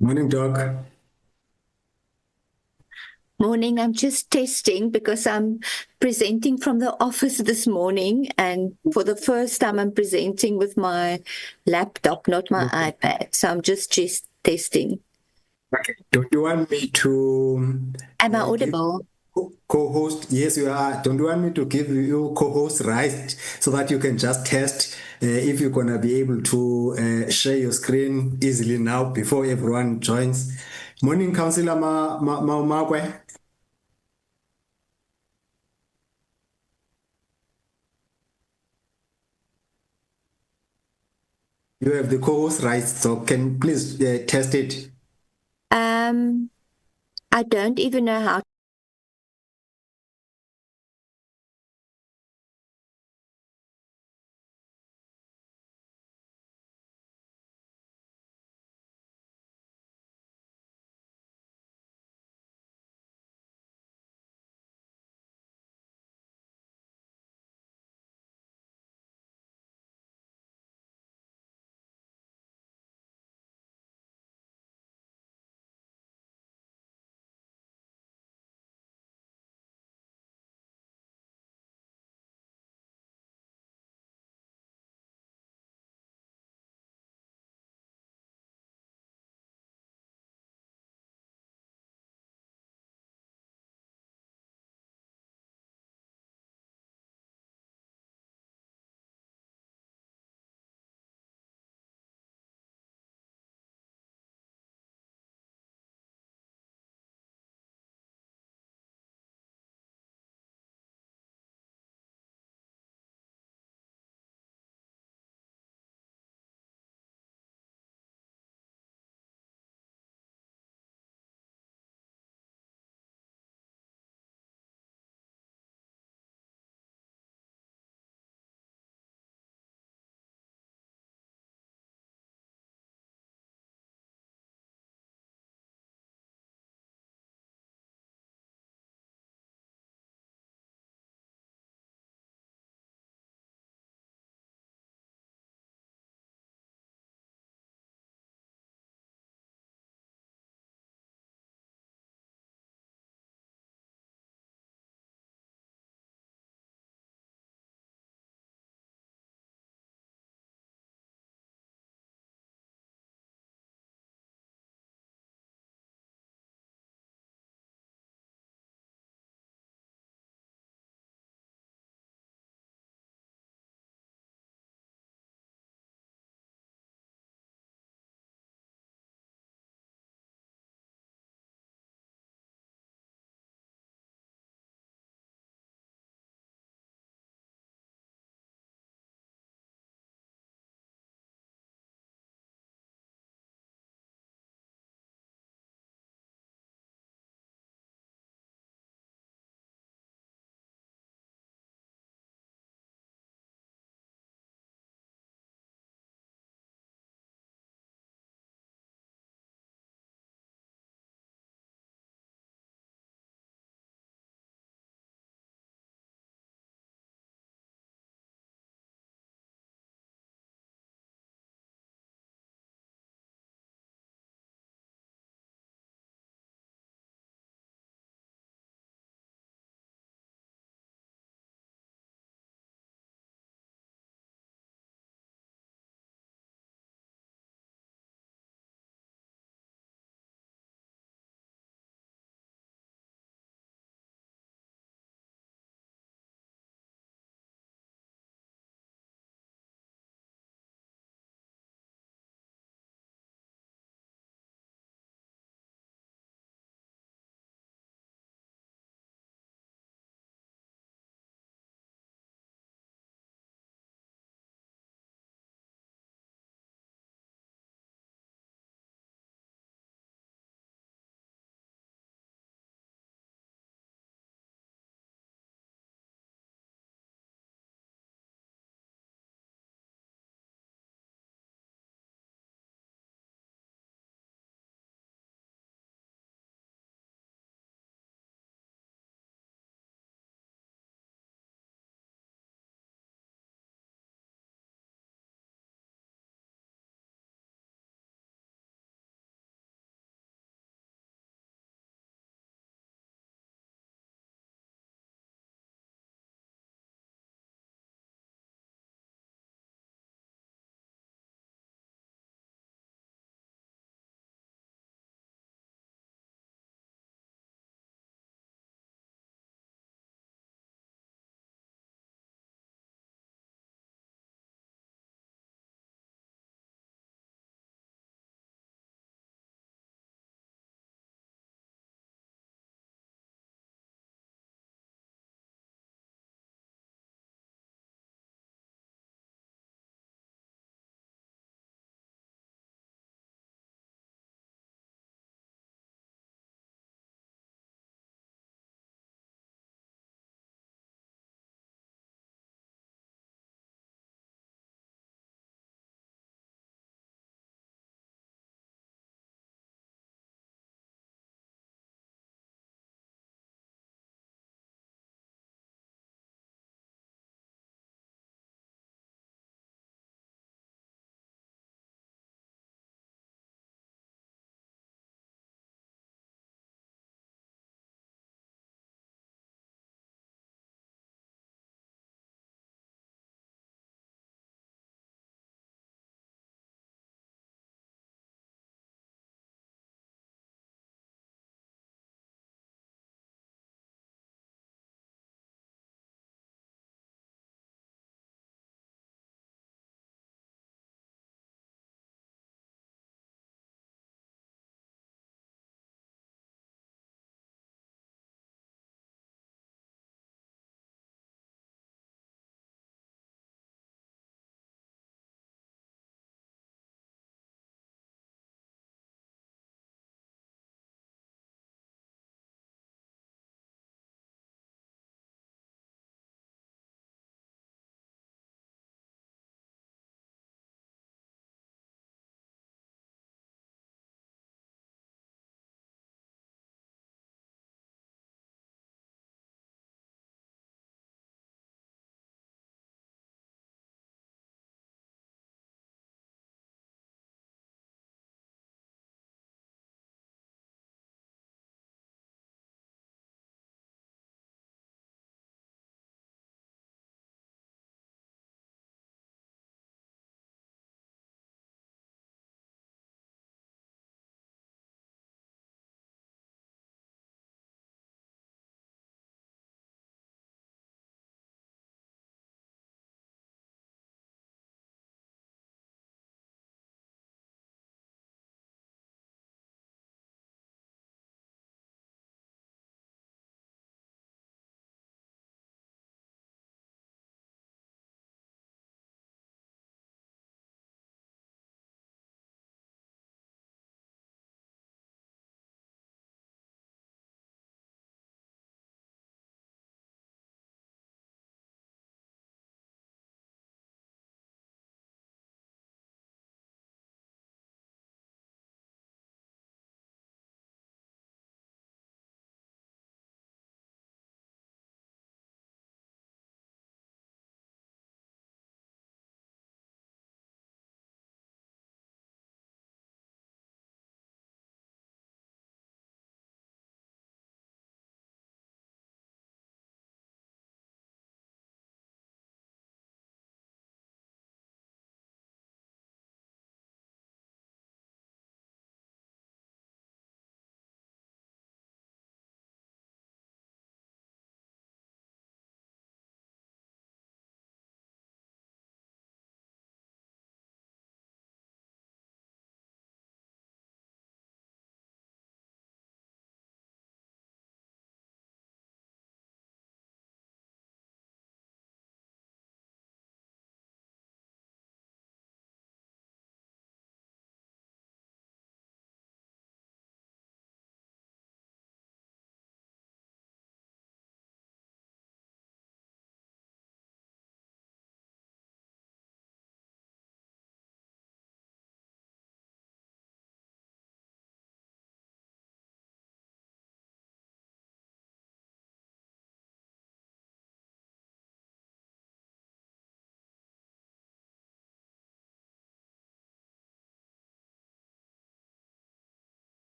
Morning, Doc. Morning. I'm just testing because I'm presenting from the office this morning, and for the first time, I'm presenting with my laptop, not my iPad. So I'm just testing. Okay. Don't you want me to Am I give audible? co-host? Yes, you are. Don't you want me to give you co-host right so that you can just test if you're gonna be able to share your screen easily now before everyone joins? Morning, Councillor Makwe. You have the co-host rights, so can you please test it? Um, I don't even know how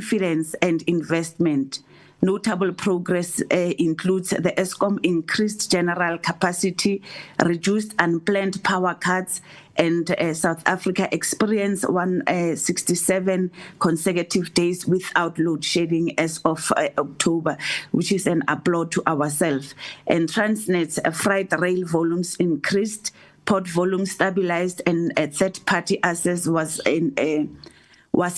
confidence and investment. Notable progress includes the ESCOM increased general capacity, reduced unplanned power cuts, and South Africa experienced 167 consecutive days without load shedding as of October, which is an applaud to ourselves. And Transnet's freight rail volumes increased, port volume stabilized, and a third-party access was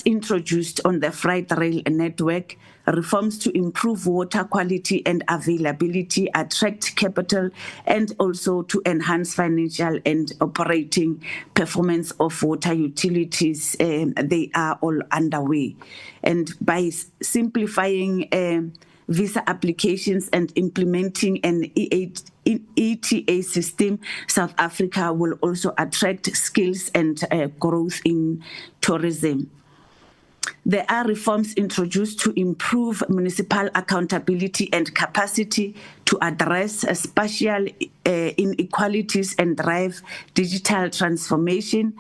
introduced on the freight rail network. Reforms to improve water quality and availability, attract capital, and also to enhance financial and operating performance of water utilities. They are all underway. And by simplifying visa applications and implementing an ETA system, South Africa will also attract skills and growth in tourism. There are reforms introduced to improve municipal accountability and capacity to address spatial inequalities and drive digital transformation.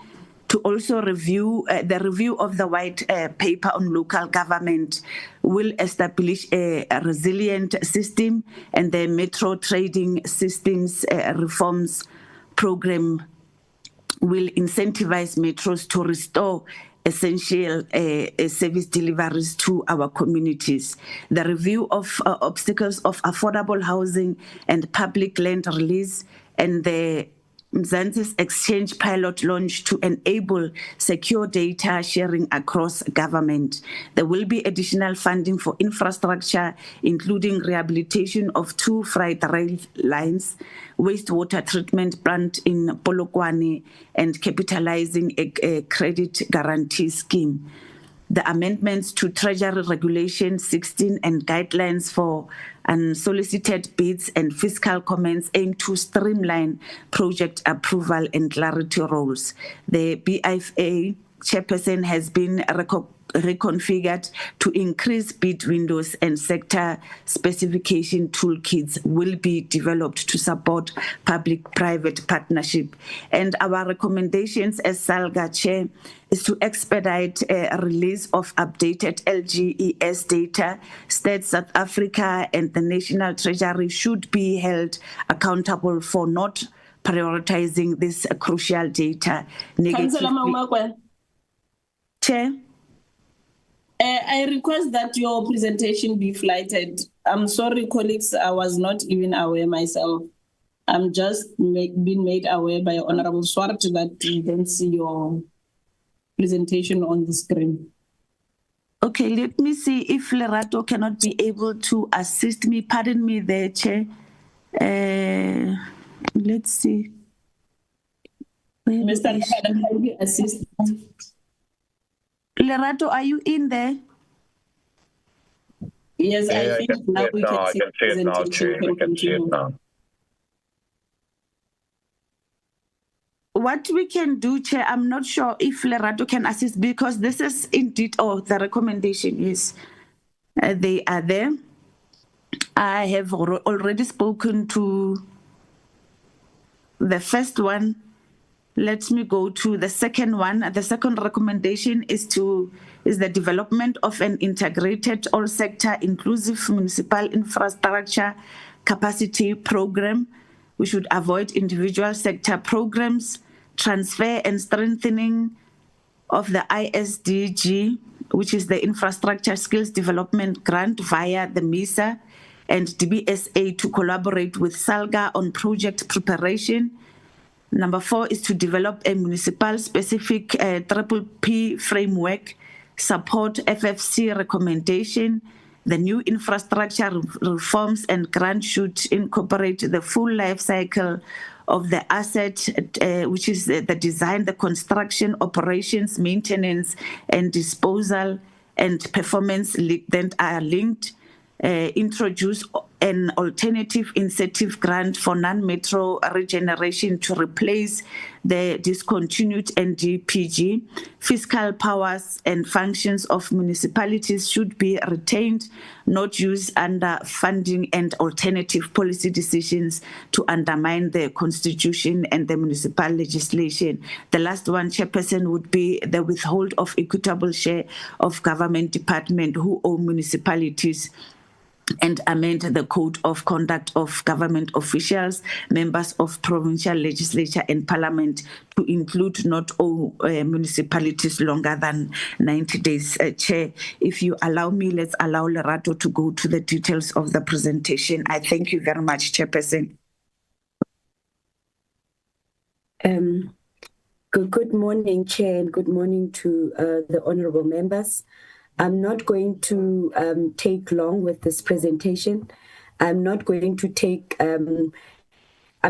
To also review the review of the white paper on local government will establish a resilient system, and the metro trading systems reforms program will incentivize metros to restore essential service deliveries to our communities. The review of obstacles of affordable housing and public land release, and the Mzansi's exchange pilot launch to enable secure data sharing across government. There will be additional funding for infrastructure, including rehabilitation of 2 freight rail lines, wastewater treatment plant in Polokwane, and capitalizing a credit guarantee scheme. The amendments to Treasury Regulation 16 and guidelines for unsolicited bids and fiscal comments aim to streamline project approval and clarity roles. The BIFA chairperson has been reconfigured to increase bid windows, and sector specification toolkits will be developed to support public-private partnership. And our recommendations as SALGA chair is to expedite release of updated LGES data. State South Africa and the National Treasury should be held accountable for not prioritizing this crucial data. Councillor Maumakwe. Chair. I request that your presentation be flighted. I'm sorry, colleagues, I was not even aware myself. I'm just being made aware by Honorable Swart that you don't see your presentation on the screen. Okay, let me see if Lerato cannot be able to assist me. Pardon me there, Chair. Let's see. Mr. Madam, can you assist? Lerato, are you in there? Yes, I think now we can see the presentation. I can see it now. What we can do, Chair, I'm not sure if Lerato can assist, because this is indeed, the recommendation is they are there. I have already spoken to the first one. Let me go to the second one. The second recommendation is the development of an integrated all-sector inclusive municipal infrastructure capacity program. We should avoid individual sector programs, transfer and strengthening of the ISDG, which is the Infrastructure Skills Development Grant via the MISA and DBSA to collaborate with SALGA on project preparation. Number 4 is to develop a municipal-specific PPP framework, support FFC recommendation. The new infrastructure reforms and grants should incorporate the full life cycle of the asset, which is the design, the construction, operations, maintenance, and disposal, and performance that are linked. Introduce an alternative incentive grant for non-metro regeneration to replace the discontinued NDPG. Fiscal powers and functions of municipalities should be retained, not used under funding and alternative policy decisions to undermine the constitution and the municipal legislation. The last one, Chairperson, would be the withhold of equitable share of government department who owe municipalities, and amend the Code of Conduct of Government Officials, members of provincial legislature and parliament to include not all municipalities longer than 90 days. Chair, if you allow me, let's allow Lerato to go to the details of the presentation. I thank you very much, Chairperson. Good morning, Chair, and good morning to the honorable members. I'm not going to take long with this presentation. I'm not going to take, I'm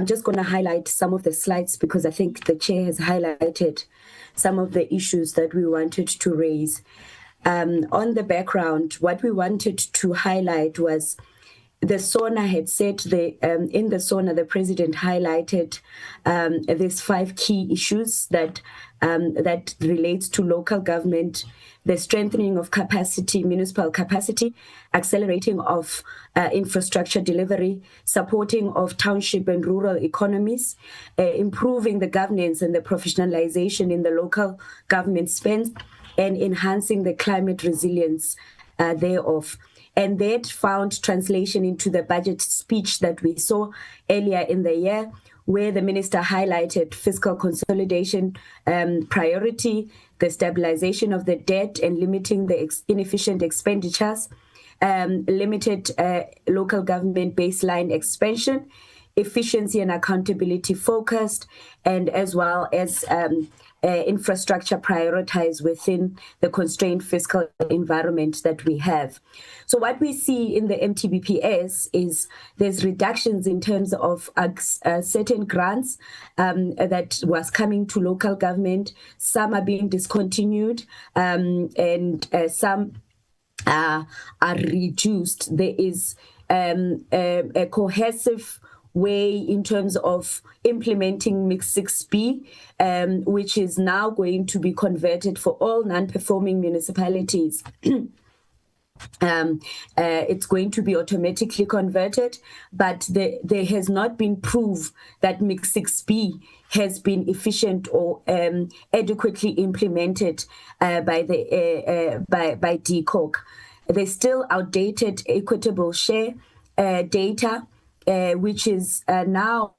just going to highlight some of the slides because I think the Chair has highlighted some of the issues that we wanted to raise. On the background, what we wanted to highlight was the SONA had said, in the SONA, the President highlighted these 5 key issues that relates to local government, the strengthening of capacity, municipal capacity, accelerating of infrastructure delivery, supporting of township and rural economies, improving the governance and the professionalization in the local government spend, and enhancing the climate resilience thereof. And that found translation into the budget speech that we saw earlier in the year, where the minister highlighted fiscal consolidation priority, the stabilization of the debt and limiting the inefficient expenditures, limited local government baseline expansion, efficiency and accountability focused, and as well as infrastructure prioritized within the constrained fiscal environment that we have. So what we see in the MTBPS is there's reductions in terms of certain grants that was coming to local government. Some are being discontinued and some are reduced. There is a cohesive way in terms of implementing Mix 6B, which is now going to be converted for all non-performing municipalities. It's going to be automatically converted, but there has not been proof that Mix 6B has been efficient or adequately implemented by DCOC. There's still outdated equitable share data, which is now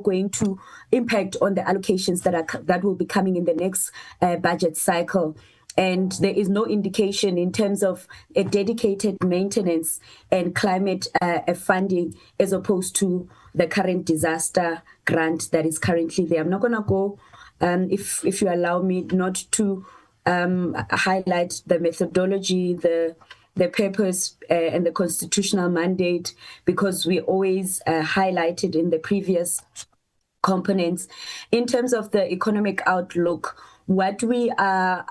going to impact on the allocations that will be coming in the next budget cycle. And there is no indication in terms of a dedicated maintenance and climate funding as opposed to the current disaster grant that is currently there. I'm not going to go, if you allow me, not to highlight the methodology, the purpose and the constitutional mandate, because we always highlighted in the previous components. In terms of the economic outlook, what we are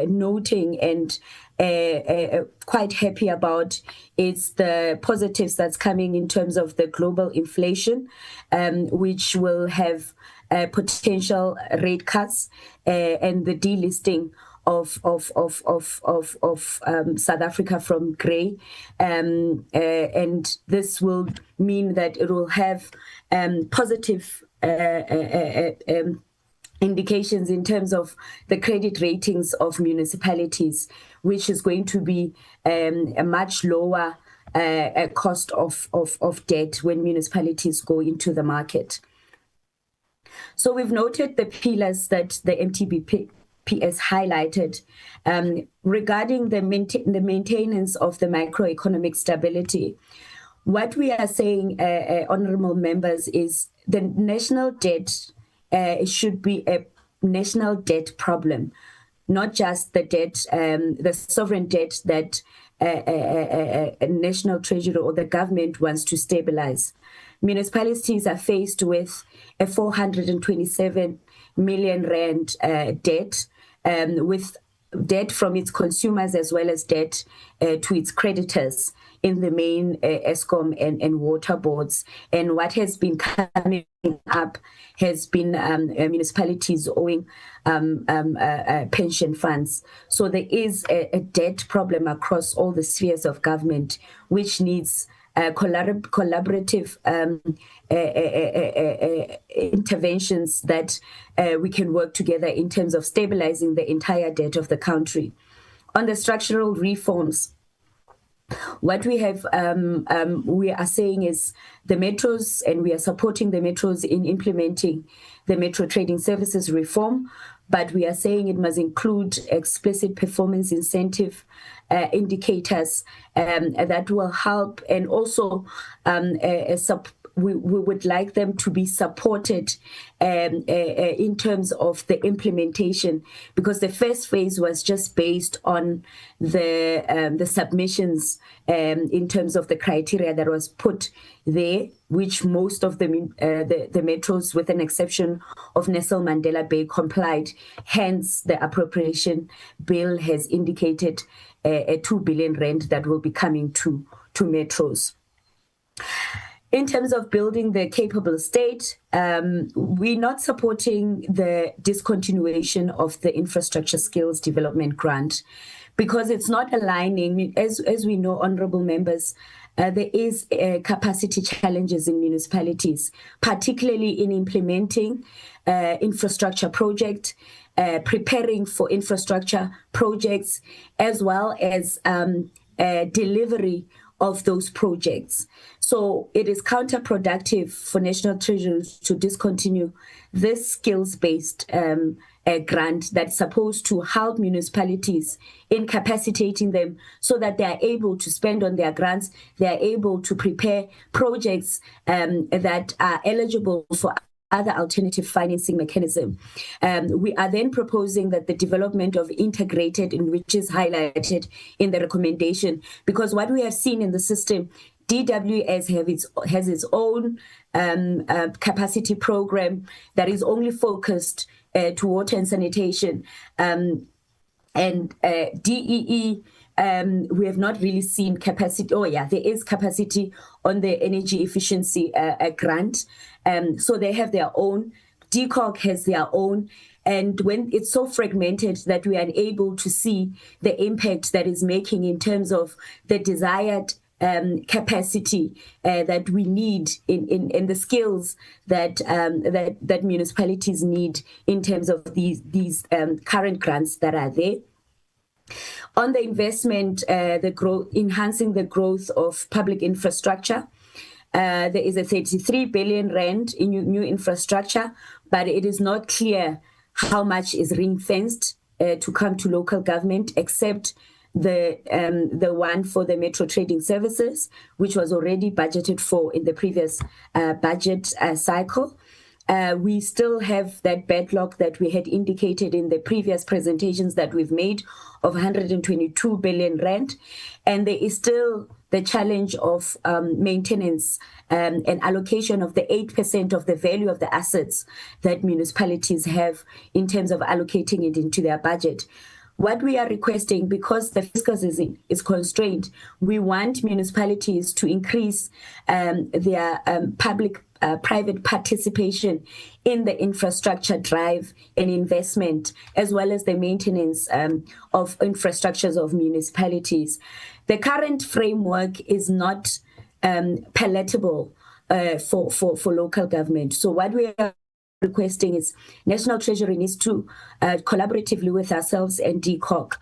noting and quite happy about is the positives that's coming in terms of the global inflation, which will have potential rate cuts and the delisting of South Africa from grey, and this will mean that it will have positive indications in terms of the credit ratings of municipalities, which is going to be a much lower cost of debt when municipalities go into the market. So we've noted the pillars that the MTBPS highlighted regarding the maintenance of the macroeconomic stability. What we are saying, honorable members, is the national debt should be a national debt problem, not just the debt, the sovereign debt that a national treasury or the government wants to stabilize. Municipalities are faced with a 427 million rand debt, with debt from its consumers as well as debt to its creditors in the main ESCOM and water boards. And what has been coming up has been municipalities owing pension funds. So there is a debt problem across all the spheres of government, which needs collaborative interventions that we can work together in terms of stabilizing the entire debt of the country. On the structural reforms, what we have, we are saying is the metros, and we are supporting the metros in implementing the Metro Trading Services reform, but we are saying it must include explicit performance incentive indicators that will help, and also we would like them to be supported in terms of the implementation, because the first phase was just based on the submissions in terms of the criteria that was put there, which most of the metros, with an exception of Nelson Mandela Bay, complied. Hence, the appropriation bill has indicated a 2 billion rand that will be coming to metros. In terms of building the capable state, we're not supporting the discontinuation of the infrastructure skills development grant, because it's not aligning. As we know, honorable members, there is capacity challenges in municipalities, particularly in implementing infrastructure projects, preparing for infrastructure projects, as well as delivery of those projects. So it is counterproductive for National Treasury to discontinue this skills-based grant that's supposed to help municipalities in capacitating them so that they are able to spend on their grants, they are able to prepare projects that are eligible for other alternative financing mechanism. We are then proposing that the development of integrated, in which is highlighted in the recommendation, because what we have seen in the system, DWS has its own capacity program that is only focused to water and sanitation, and DEE. We have not really seen capacity. Oh yeah, there is capacity on the energy efficiency grant. So they have their own. DCOG has their own. And when it's so fragmented that we are unable to see the impact that is making in terms of the desired capacity that we need in the skills that that municipalities need in terms of these current grants that are there. On the investment, the growth, enhancing the growth of public infrastructure, there is a 33 billion rand in new infrastructure, but it is not clear how much is ring-fenced to come to local government, except the one for the Metro Trading Services, which was already budgeted for in the previous budget cycle. We still have that backlog that we had indicated in the previous presentations that we've made of 122 billion rand. And there is still the challenge of maintenance and allocation of the 8% of the value of the assets that municipalities have in terms of allocating it into their budget. What we are requesting, because the fiscus is constrained, we want municipalities to increase their public-private participation in the infrastructure drive and investment, as well as the maintenance of infrastructures of municipalities. The current framework is not palatable for local government. So what we are requesting is National Treasury needs to collaboratively with ourselves and DCOG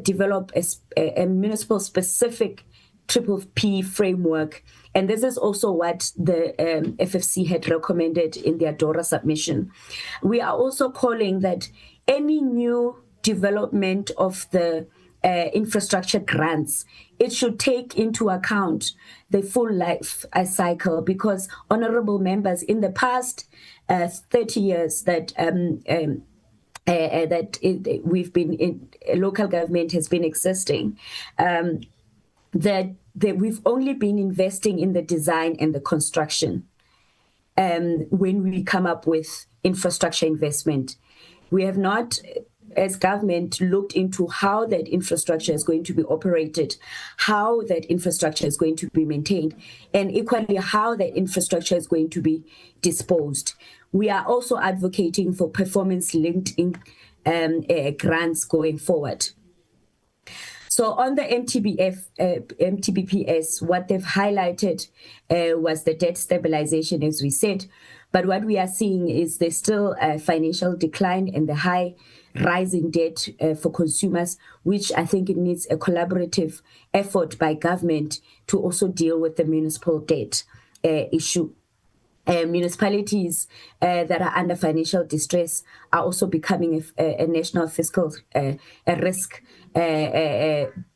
develop a municipal specific PPP framework. And this is also what the FFC had recommended in their DORA submission. We are also calling that any new development of the infrastructure grants, it should take into account the full life cycle, because honorable members, in the past 30 years that we've been in, local government has been existing, that we've only been investing in the design and the construction. When we come up with infrastructure investment, we have not as government, looked into how that infrastructure is going to be operated, how that infrastructure is going to be maintained, and equally how that infrastructure is going to be disposed. We are also advocating for performance-linked grants going forward. So on the MTBPS, what they've highlighted was the debt stabilization, as we said. But what we are seeing is there's still a financial decline and the high rising debt for consumers, which I think it needs a collaborative effort by government to also deal with the municipal debt issue. Municipalities that are under financial distress are also becoming a national fiscal risk,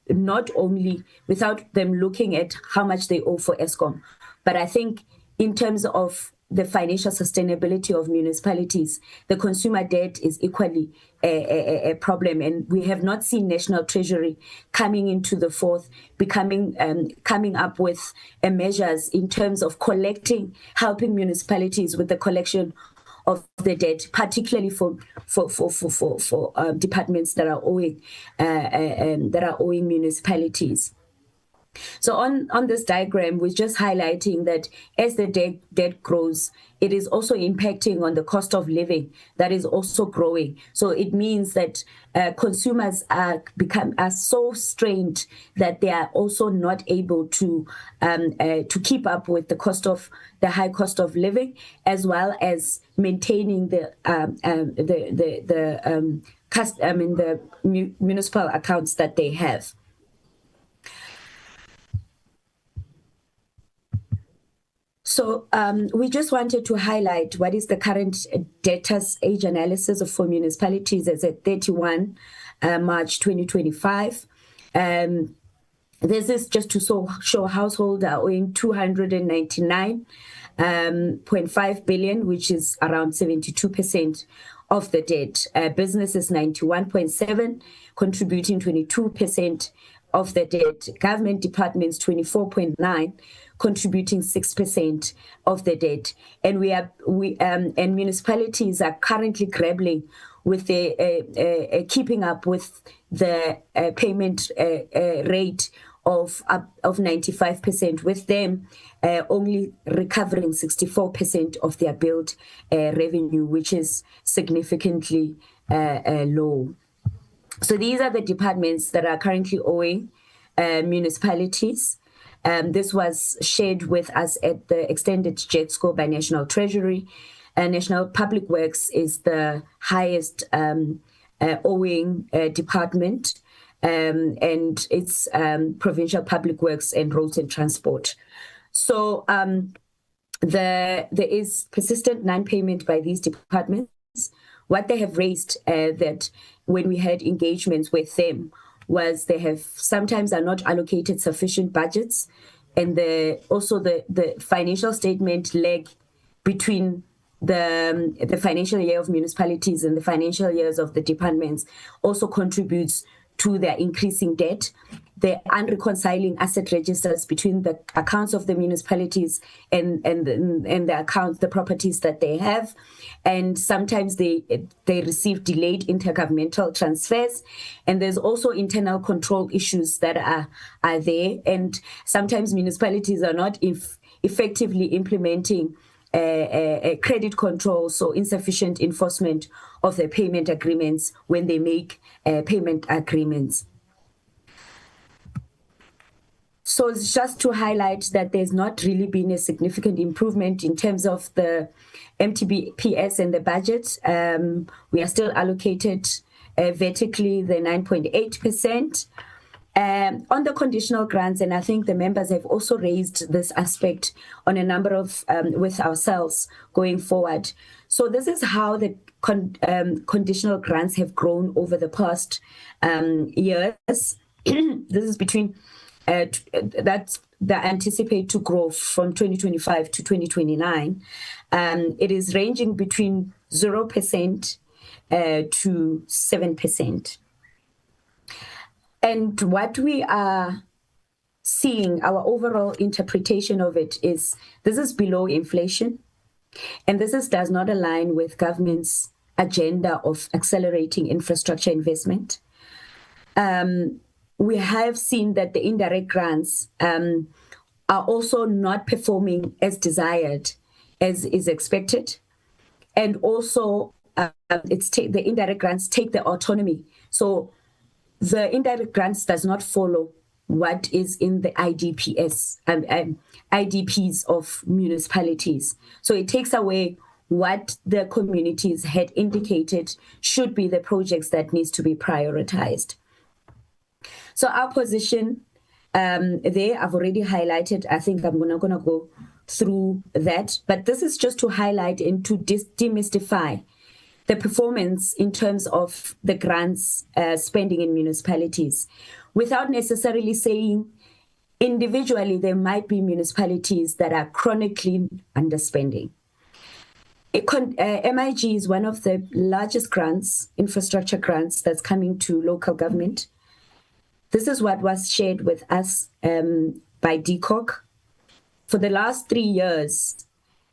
not only without them looking at how much they owe for ESCOM, but I think in terms of the financial sustainability of municipalities, the consumer debt is equally a problem. And we have not seen National Treasury coming into the forth, coming up with measures in terms of helping municipalities with the collection of the debt, particularly for departments that are owing municipalities. So on this diagram, we're just highlighting that as the debt grows, it is also impacting on the cost of living that is also growing. So it means that consumers are so strained that they are also not able to keep up with the high cost of living, as well as maintaining the municipal accounts that they have. So we just wanted to highlight what is the current debtors age analysis for municipalities as at 31 March 2025. This is just to show households are owing 299.5 billion, which is around 72% of the debt. Businesses 91.7, contributing 22% of the debt. Government departments 24.9, contributing 6% of the debt. And and municipalities are currently grappling with keeping up with the payment rate of 95%, with them only recovering 64% of their billed revenue, which is significantly low. So these are the departments that are currently owing municipalities. This was shared with us at the extended jet score by National Treasury. National Public Works is the highest owing department, and it's Provincial Public Works and Roads and Transport. So there is persistent non-payment by these departments. What they have raised that when we had engagements with them was they have sometimes are not allocated sufficient budgets, and also the financial statement lag between the financial year of municipalities and the financial years of the departments also contributes to their increasing debt. The unreconciling asset registers between the accounts of the municipalities and the properties that they have, and sometimes they receive delayed intergovernmental transfers, and there's also internal control issues that are there, and sometimes municipalities are not effectively implementing credit control, so insufficient enforcement of the payment agreements when they make payment agreements. So it's just to highlight that there's not really been a significant improvement in terms of the MTBPS and the budget. We are still allocated vertically the 9.8%. On the conditional grants, and I think the members have also raised this aspect on a number of with ourselves going forward. So this is how the conditional grants have grown over the past years. This is between that anticipate to grow from 2025 to 2029. It is ranging between 0% to 7%. And what we are seeing, our overall interpretation of it is this is below inflation, and does not align with government's agenda of accelerating infrastructure investment. We have seen that the indirect grants are also not performing as desired as is expected. And also, the indirect grants take the autonomy. So the indirect grants does not follow what is in the IDPs of municipalities. So it takes away what the communities had indicated should be the projects that needs to be prioritized. So our position there, I've already highlighted. I think I'm not going to go through that, but this is just to highlight and to demystify the performance in terms of the grants spending in municipalities, without necessarily saying individually there might be municipalities that are chronically underspending. MIG is one of the largest grants, infrastructure grants, that's coming to local government. This is what was shared with us by DCOC. For the last 3 years,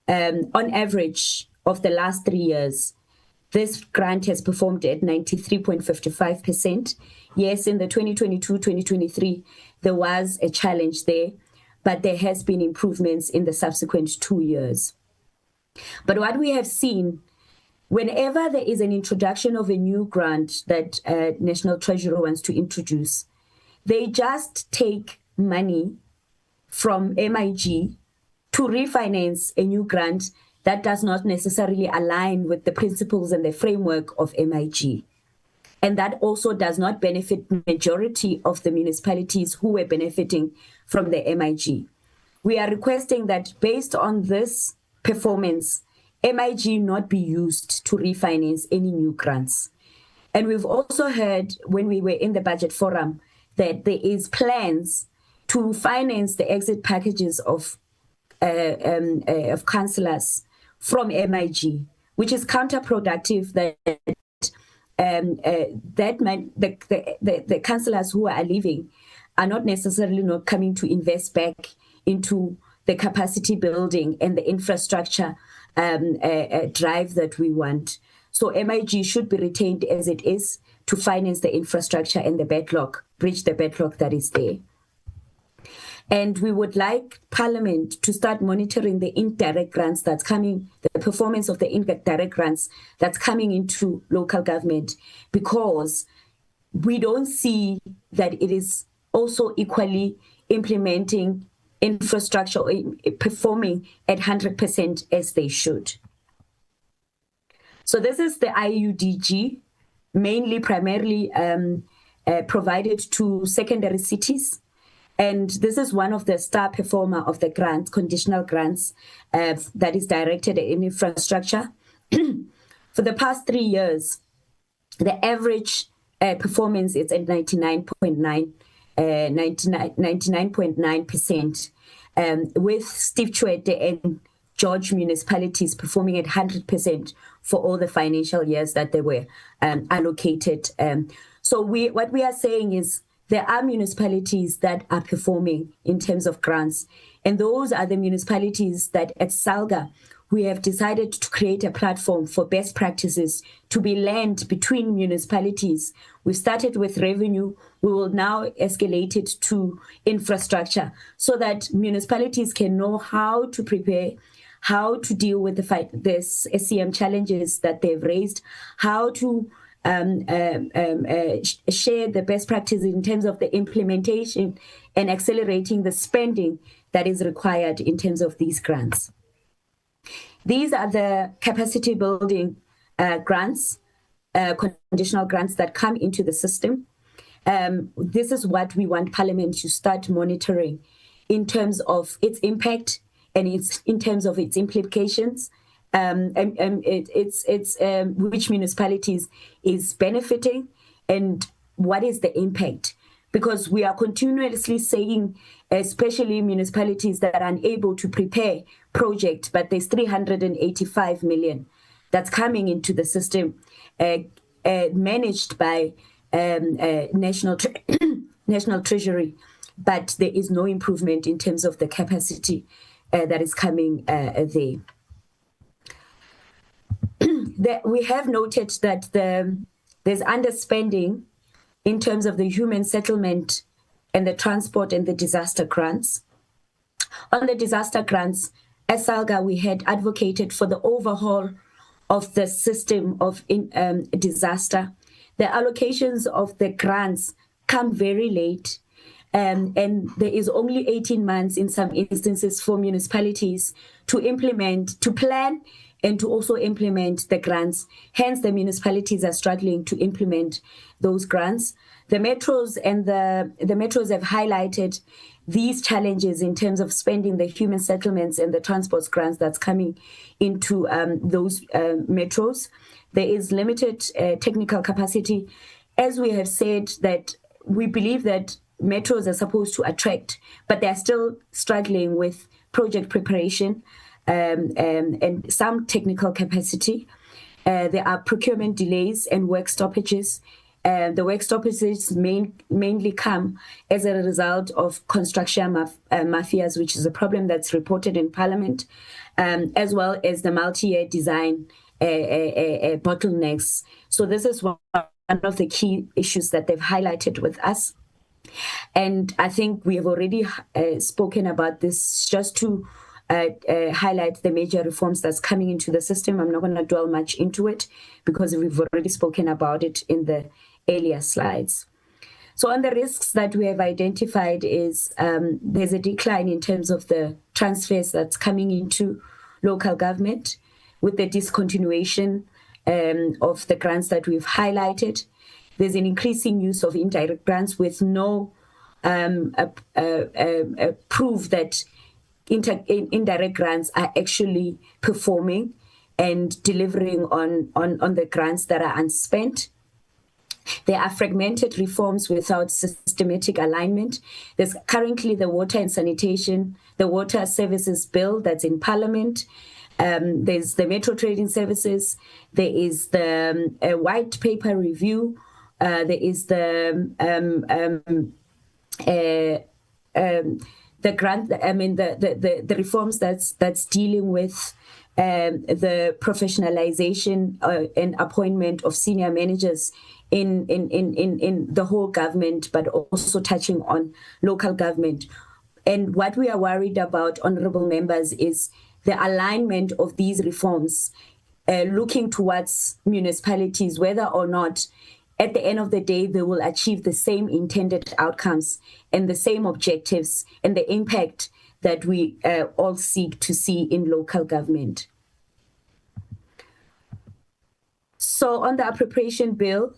on average of the last 3 years, this grant has performed at 93.55%. Yes, in the 2022-2023, there was a challenge there, but there has been improvements in the subsequent 2 years. But what we have seen, whenever there is an introduction of a new grant that National Treasury wants to introduce, they just take money from MIG to refinance a new grant that does not necessarily align with the principles and the framework of MIG. And that also does not benefit the majority of the municipalities who were benefiting from the MIG. We are requesting that based on this performance, MIG not be used to refinance any new grants. And we've also heard when we were in the budget forum that there is plans to finance the exit packages of councillors from MIG, which is counterproductive. The councillors who are leaving are not necessarily not coming to invest back into the capacity building and the infrastructure drive that we want. So MIG should be retained as it is to finance the infrastructure and the backlog, bridge the backlog that is there. And we would like Parliament to start monitoring the indirect grants that's coming, the performance of the indirect grants that's coming into local government, because we don't see that it is also equally implementing infrastructure or performing at 100% as they should. So this is the IUDG, primarily provided to secondary cities. And this is one of the star performer of the grants, conditional grants, that is directed in infrastructure. For the past 3 years, the average performance is at 99.9%, with Steve Tshwete and George municipalities performing at 100% for all the financial years that they were allocated. So what we are saying is, there are municipalities that are performing in terms of grants, and those are the municipalities that at SALGA, we have decided to create a platform for best practices to be learned between municipalities. We started with revenue. We will now escalate it to infrastructure so that municipalities can know how to prepare, how to deal with the SCM challenges that they've raised, how to share the best practices in terms of the implementation and accelerating the spending that is required in terms of these grants. These are the capacity building grants, conditional grants that come into the system. This is what we want Parliament to start monitoring in terms of its impact and in terms of its implications. Which municipalities is benefiting and what is the impact? Because we are continuously saying, especially municipalities that are unable to prepare project, but there's 385 million that's coming into the system, managed by National Treasury, but there is no improvement in terms of the capacity that is coming there. we have noted that there's underspending in terms of the human settlement and the transport and the disaster grants. On the disaster grants, as SALGA, we had advocated for the overhaul of the system of disaster. The allocations of the grants come very late, and there is only 18 months in some instances for municipalities to implement, to plan, and to also implement the grants. Hence, the municipalities are struggling to implement those grants. The metros and the metros have highlighted these challenges in terms of spending the human settlements and the transport grants that's coming into those metros. There is limited technical capacity. As we have said, that we believe that metros are supposed to attract, but they're still struggling with project preparation and some technical capacity. There are procurement delays and work stoppages. The work stoppages mainly come as a result of construction mafias, which is a problem that's reported in Parliament, as well as the multi-year design bottlenecks. So this is one of the key issues that they've highlighted with us. And I think we have already spoken about this, just to highlight the major reforms that's coming into the system. I'm not going to dwell much into it because we've already spoken about it in the earlier slides. So on the risks that we have identified is there's a decline in terms of the transfers that's coming into local government with the discontinuation of the grants that we've highlighted. There's an increasing use of indirect grants with no proof that indirect grants are actually performing and delivering on the grants that are unspent. There are fragmented reforms without systematic alignment. There's currently the water and sanitation, the water services bill that's in Parliament. There's the metro trading services. There is the white paper review. There is the grant. I mean the reforms that's dealing with the professionalization and appointment of senior managers in the whole government, but also touching on local government. And what we are worried about, honourable members, is the alignment of these reforms, looking towards municipalities, whether or not at the end of the day they will achieve the same intended outcomes and the same objectives and the impact that we all seek to see in local government. So on the appropriation bill,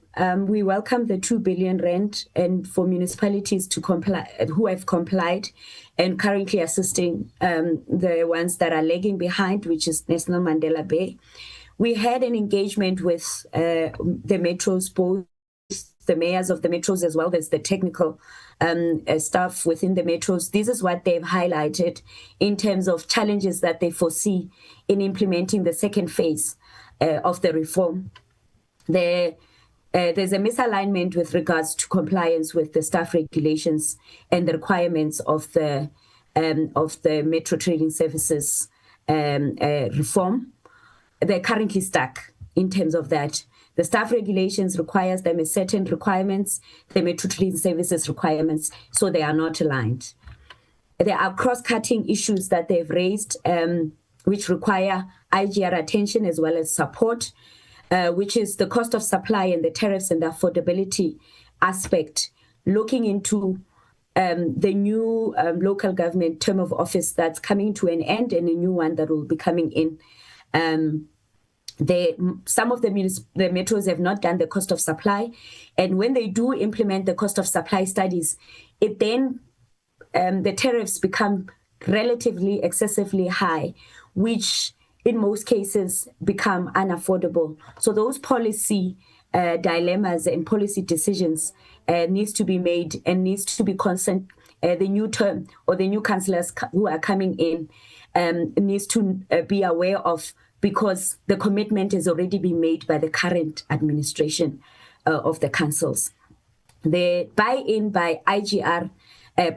we welcome the 2 billion rand and for municipalities to comply, who have complied and currently assisting the ones that are lagging behind, which is National Mandela Bay. We had an engagement with the metros, both the mayors of the metros as well as the technical staff within the metros. This is what they've highlighted in terms of challenges that they foresee in implementing the second phase of the reform. There's a misalignment with regards to compliance with the staff regulations and the requirements of the metro trading services reform. They're currently stuck in terms of that. The staff regulations requires them a certain requirements, the metro trading services requirements, so they are not aligned. There are cross-cutting issues that they've raised, which require IGR attention as well as support, which is the cost of supply and the tariffs and the affordability aspect, looking into the new local government term of office that's coming to an end and a new one that will be coming in. Some of the metros have not done the cost of supply, and when they do implement the cost of supply studies, it then the tariffs become relatively excessively high, which in most cases become unaffordable. So those policy dilemmas and policy decisions needs to be made and needs to be constant. The new term or the new councillors who are coming in needs to be aware of, because the commitment has already been made by the current administration of the councils. The buy-in by IGR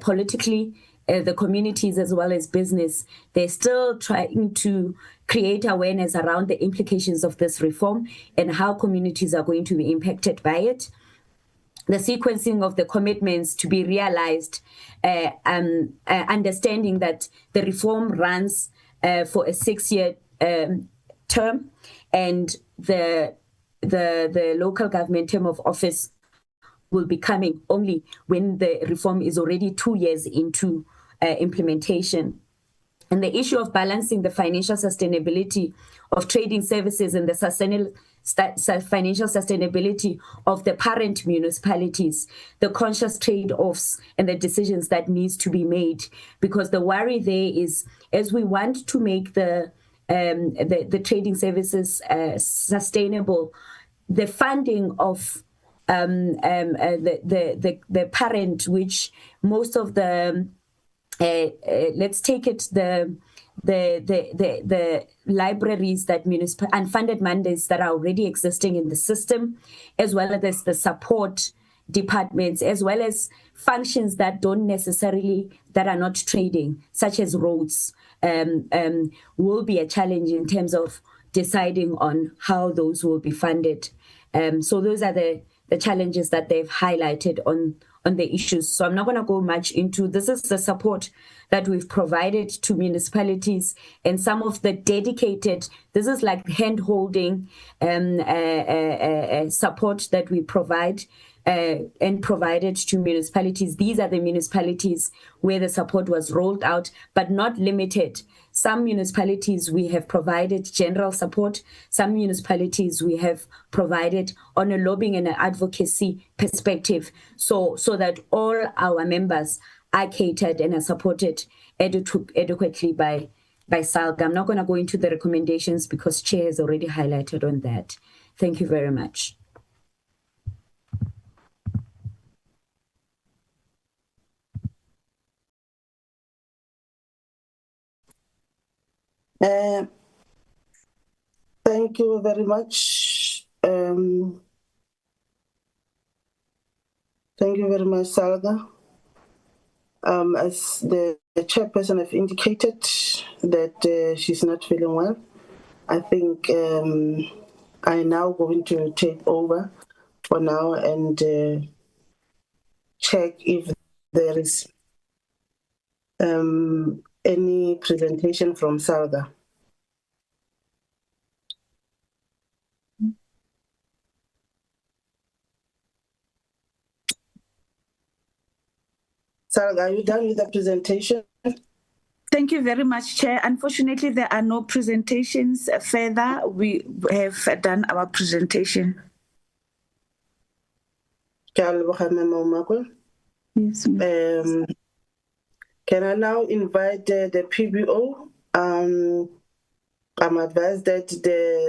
politically the communities as well as business, they're still trying to create awareness around the implications of this reform and how communities are going to be impacted by it. The sequencing of the commitments to be realized, understanding that the reform runs for a 6-year term, and the local government term of office will be coming only when the reform is already 2 years into implementation. And the issue of balancing the financial sustainability of trading services and the financial sustainability of the parent municipalities, the conscious trade-offs and the decisions that needs to be made. Because the worry there is, as we want to make the trading services sustainable, the funding of the parent, which most of the let's take it the libraries that unfunded mandates that are already existing in the system, as well as the support departments, as well as functions that are not trading, such as roads, will be a challenge in terms of deciding on how those will be funded. So those are the challenges that they've highlighted on the issues. So I'm not going to go much into this. Is the support that we've provided to municipalities and some of the dedicated, this is like hand-holding support that we provide and provided to municipalities. These are the municipalities where the support was rolled out, but not limited. Some municipalities we have provided general support. Some municipalities we have provided on a lobbying and an advocacy perspective, so that all our members are catered and are supported adequately by SALGA. I'm not going to go into the recommendations because Chair has already highlighted on that. Thank you very much. Thank you very much. Thank you very much, SALGA. As the chairperson have indicated that she's not feeling well, I think I'm now going to take over for now and check if there is any presentation from SALGA. SALGA, are you done with the presentation? Thank you very much, Chair. Unfortunately, there are no presentations further. We have done our presentation. Yes. Can I now invite the PBO? I'm advised that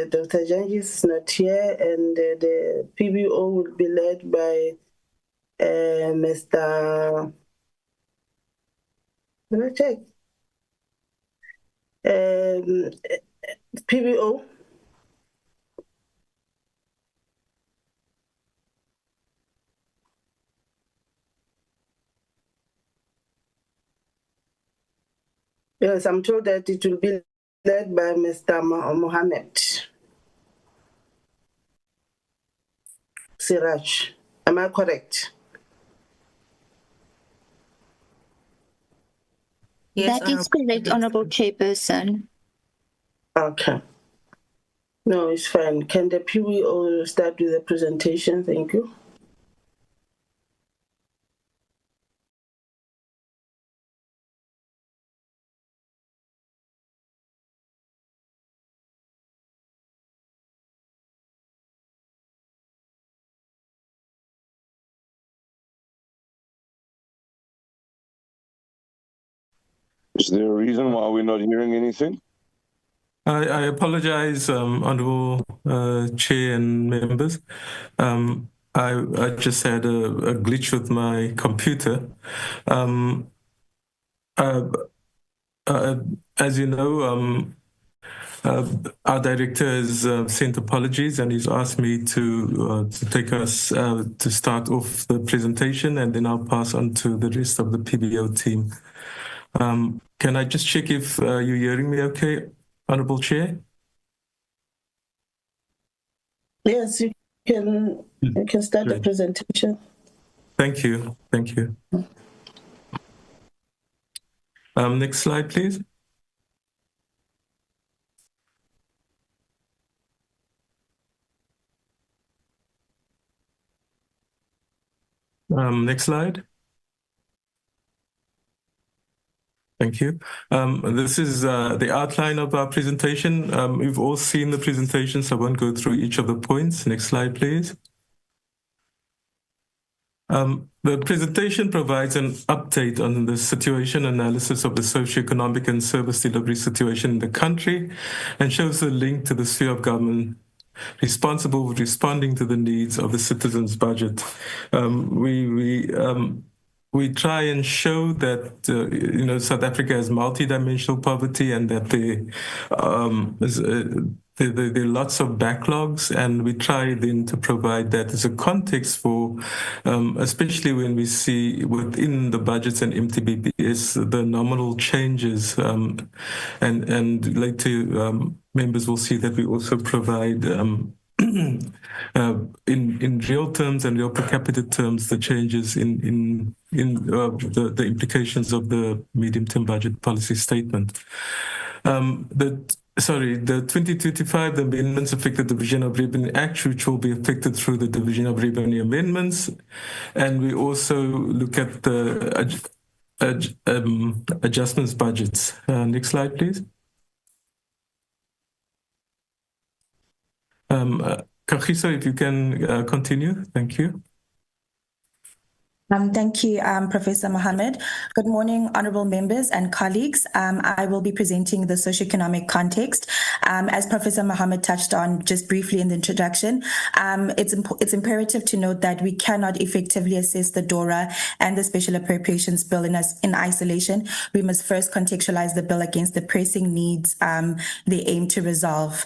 Dr. Jangis is not here, and the PBO will be led by Mr. Let me check. PBO. Yes, I'm told that it will be led by Mr. Mohammed Siraj. Am I correct? Yes, that is correct, Honorable Chairperson. Okay. No, it's fine. Can the PBO start with the presentation? Thank you. Is there a reason why we're not hearing anything? I apologize, Honorable Chair and members. I just had a glitch with my computer. As you know, our director has sent apologies, and he's asked me to take us to start off the presentation, and then I'll pass on to the rest of the PBO team. Can I just check if you're hearing me okay, Honorable Chair? Yes, you can start the presentation. Thank you. Thank you. Next slide, please. Next slide. Thank you. This is the outline of our presentation. We've all seen the presentation, so I won't go through each of the points. Next slide, please. The presentation provides an update on the situation analysis of the socioeconomic and service delivery situation in the country and shows the link to the sphere of government responsible for responding to the needs of the citizens' budget. We try and show that South Africa has multidimensional poverty and that there are lots of backlogs, and we try then to provide that as a context for, especially when we see within the budgets and MTBPS the nominal changes, and later members will see that we also provide in real terms and real per capita terms the changes in the implications of the medium-term budget policy statement. The 2025 amendments affect the Division of Revenue Act, which will be affected through the Division of Revenue amendments. And we also look at the adjustments budgets. Next slide, please. Kagiso, if you can continue. Thank you. Thank you, Professor Mohammed. Good morning, honourable members and colleagues. I will be presenting the socioeconomic context. As Professor Mohammed touched on just briefly in the introduction, it's imperative to note that we cannot effectively assess the DORA and the Special Appropriations Bill in isolation. We must first contextualize the bill against the pressing needs they aim to resolve.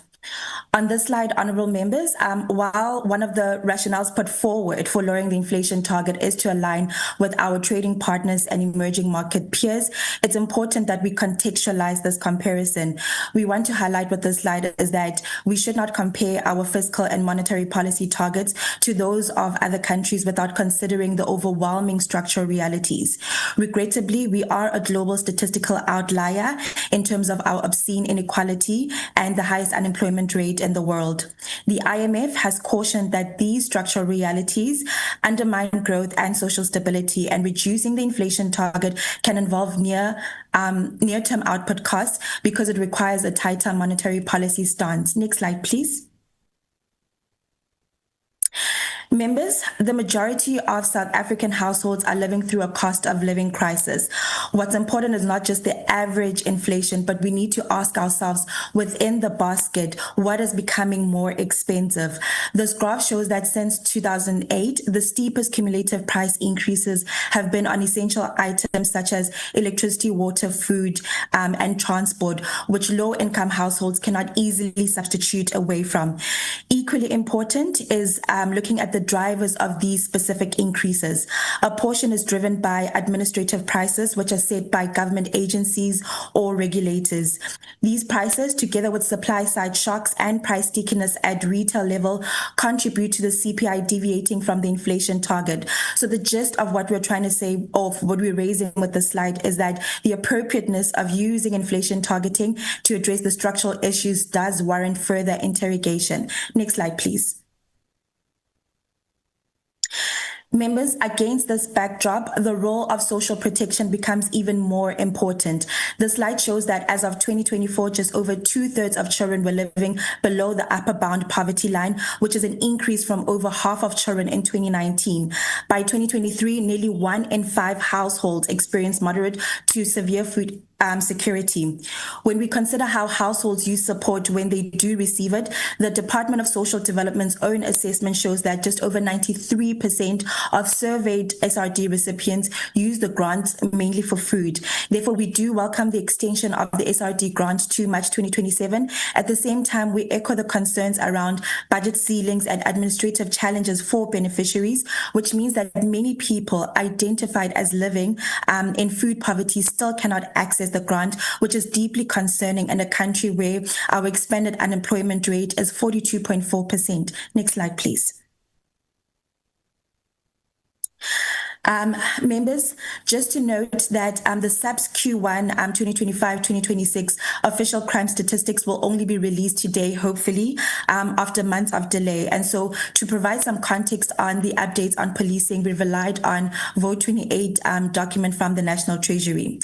On this slide, honourable members, while one of the rationales put forward for lowering the inflation target is to align with our trading partners and emerging market peers, it's important that we contextualize this comparison. We want to highlight with this slide is that we should not compare our fiscal and monetary policy targets to those of other countries without considering the overwhelming structural realities. Regrettably, we are a global statistical outlier in terms of our obscene inequality and the highest unemployment rate in the world. The IMF has cautioned that these structural realities undermine growth and social stability, and reducing the inflation target can involve near-term output costs because it requires a tighter monetary policy stance. Next slide, please. Members, the majority of South African households are living through a cost of living crisis. What's important is not just the average inflation, but we need to ask ourselves within the basket, what is becoming more expensive? This graph shows that since 2008, the steepest cumulative price increases have been on essential items such as electricity, water, food, and transport, which low-income households cannot easily substitute away from. Equally important is looking at the drivers of these specific increases. A portion is driven by administrative prices, which are set by government agencies or regulators. These prices, together with supply side shocks and price stickiness at retail level, contribute to the CPI deviating from the inflation target. So the gist of what we're trying to say, of what we're raising with the slide, is that the appropriateness of using inflation targeting to address the structural issues does warrant further interrogation. Next slide, please. Members, against this backdrop, the role of social protection becomes even more important. The slide shows that as of 2024, just over 2/3 of children were living below the upper bound poverty line, which is an increase from over half of children in 2019. By 2023, nearly 1 in 5 households experienced moderate to severe food security. When we consider how households use support when they do receive it, the Department of Social Development's own assessment shows that just over 93% of surveyed SRD recipients use the grants mainly for food. Therefore, we do welcome the extension of the SRD grant to March 2027. At the same time, we echo the concerns around budget ceilings and administrative challenges for beneficiaries, which means that many people identified as living in food poverty still cannot access the grant, which is deeply concerning in a country where our expanded unemployment rate is 42.4%. Next slide, please. Members, just to note that the SAPS Q1 2025-2026 official crime statistics will only be released today, hopefully, after months of delay. And so to provide some context on the updates on policing, we relied on Vote 28 document from the National Treasury.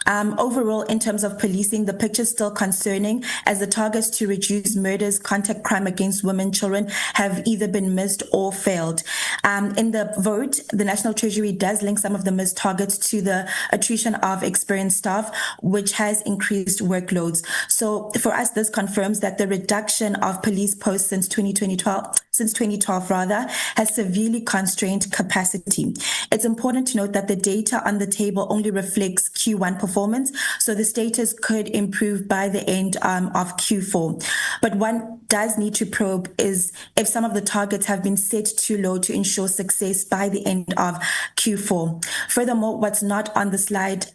Overall, in terms of policing, the picture is still concerning as the targets to reduce murders, contact crime against women, children have either been missed or failed. In the vote, the National Treasury does link some of the missed targets to the attrition of experienced staff, which has increased workloads. So for us, this confirms that the reduction of police posts since 2012 has severely constrained capacity. It's important to note that the data on the table only reflects Q1 performance, so the status could improve by the end of Q4. But one does need to probe is if some of the targets have been set too low to ensure success by the end of Q4. Furthermore, what's not on the slide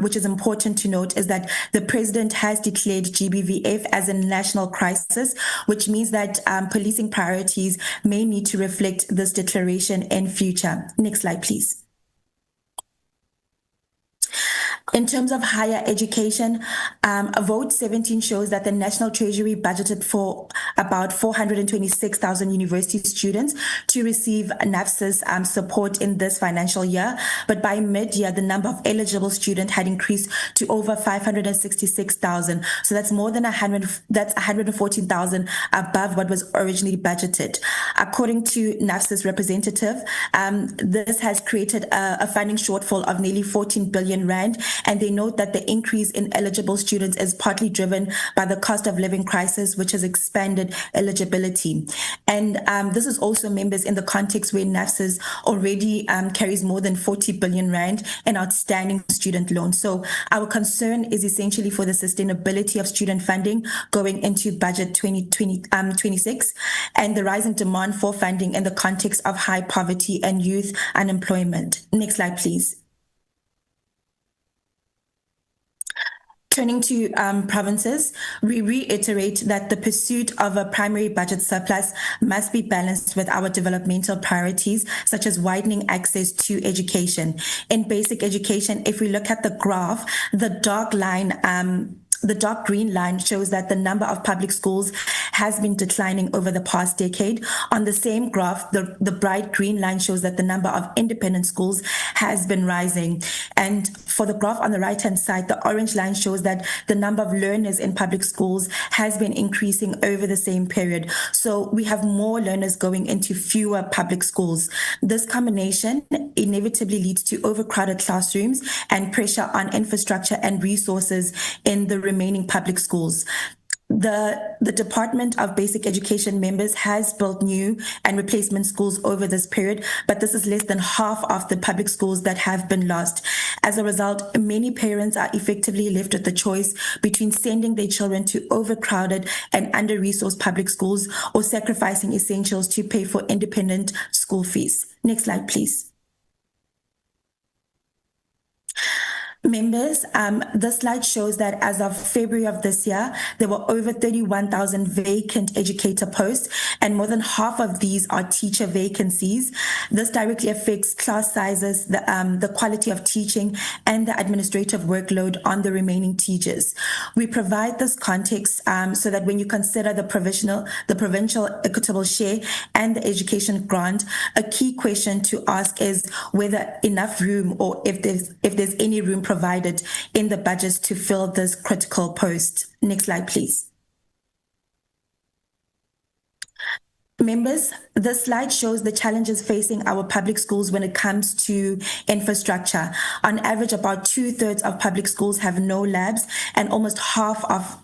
which is important to note is that the president has declared GBVF as a national crisis, which means that policing priorities may need to reflect this declaration in future. Next slide, please. In terms of higher education, Vote 17 shows that the National Treasury budgeted for about 426,000 university students to receive NAFSA's support in this financial year. But by mid-year, the number of eligible students had increased to over 566,000. So that's more than 114,000 above what was originally budgeted. According to NAFSA's representative, this has created a funding shortfall of nearly 14 billion rand. And they note that the increase in eligible students is partly driven by the cost of living crisis, which has expanded eligibility. And this is also, members, in the context where NAFSA's already carries more than 40 billion rand in outstanding student loans. So our concern is essentially for the sustainability of student funding going into budget 2026 and the rising demand for funding in the context of high poverty and youth unemployment. Next slide, please. Turning to provinces, we reiterate that the pursuit of a primary budget surplus must be balanced with our developmental priorities, such as widening access to education. In basic education, if we look at the graph, the dark green line shows that the number of public schools has been declining over the past decade. On the same graph, the bright green line shows that the number of independent schools has been rising. And for the graph on the right-hand side, the orange line shows that the number of learners in public schools has been increasing over the same period. So we have more learners going into fewer public schools. This combination inevitably leads to overcrowded classrooms and pressure on infrastructure and resources in the remaining public schools. The Department of Basic Education members has built new and replacement schools over this period, but this is less than half of the public schools that have been lost. As a result, many parents are effectively left with the choice between sending their children to overcrowded and under-resourced public schools or sacrificing essentials to pay for independent school fees. Next slide, please. Members, this slide shows that as of February of this year, there were over 31,000 vacant educator posts, and more than half of these are teacher vacancies. This directly affects class sizes, the quality of teaching, and the administrative workload on the remaining teachers. We provide this context so that when you consider the provincial equitable share and the education grant, a key question to ask is whether enough room or if there's any room provided in the budgets to fill this critical post. Next slide, please. Members, this slide shows the challenges facing our public schools when it comes to infrastructure. On average, about 2/3 of public schools have no labs, and almost half of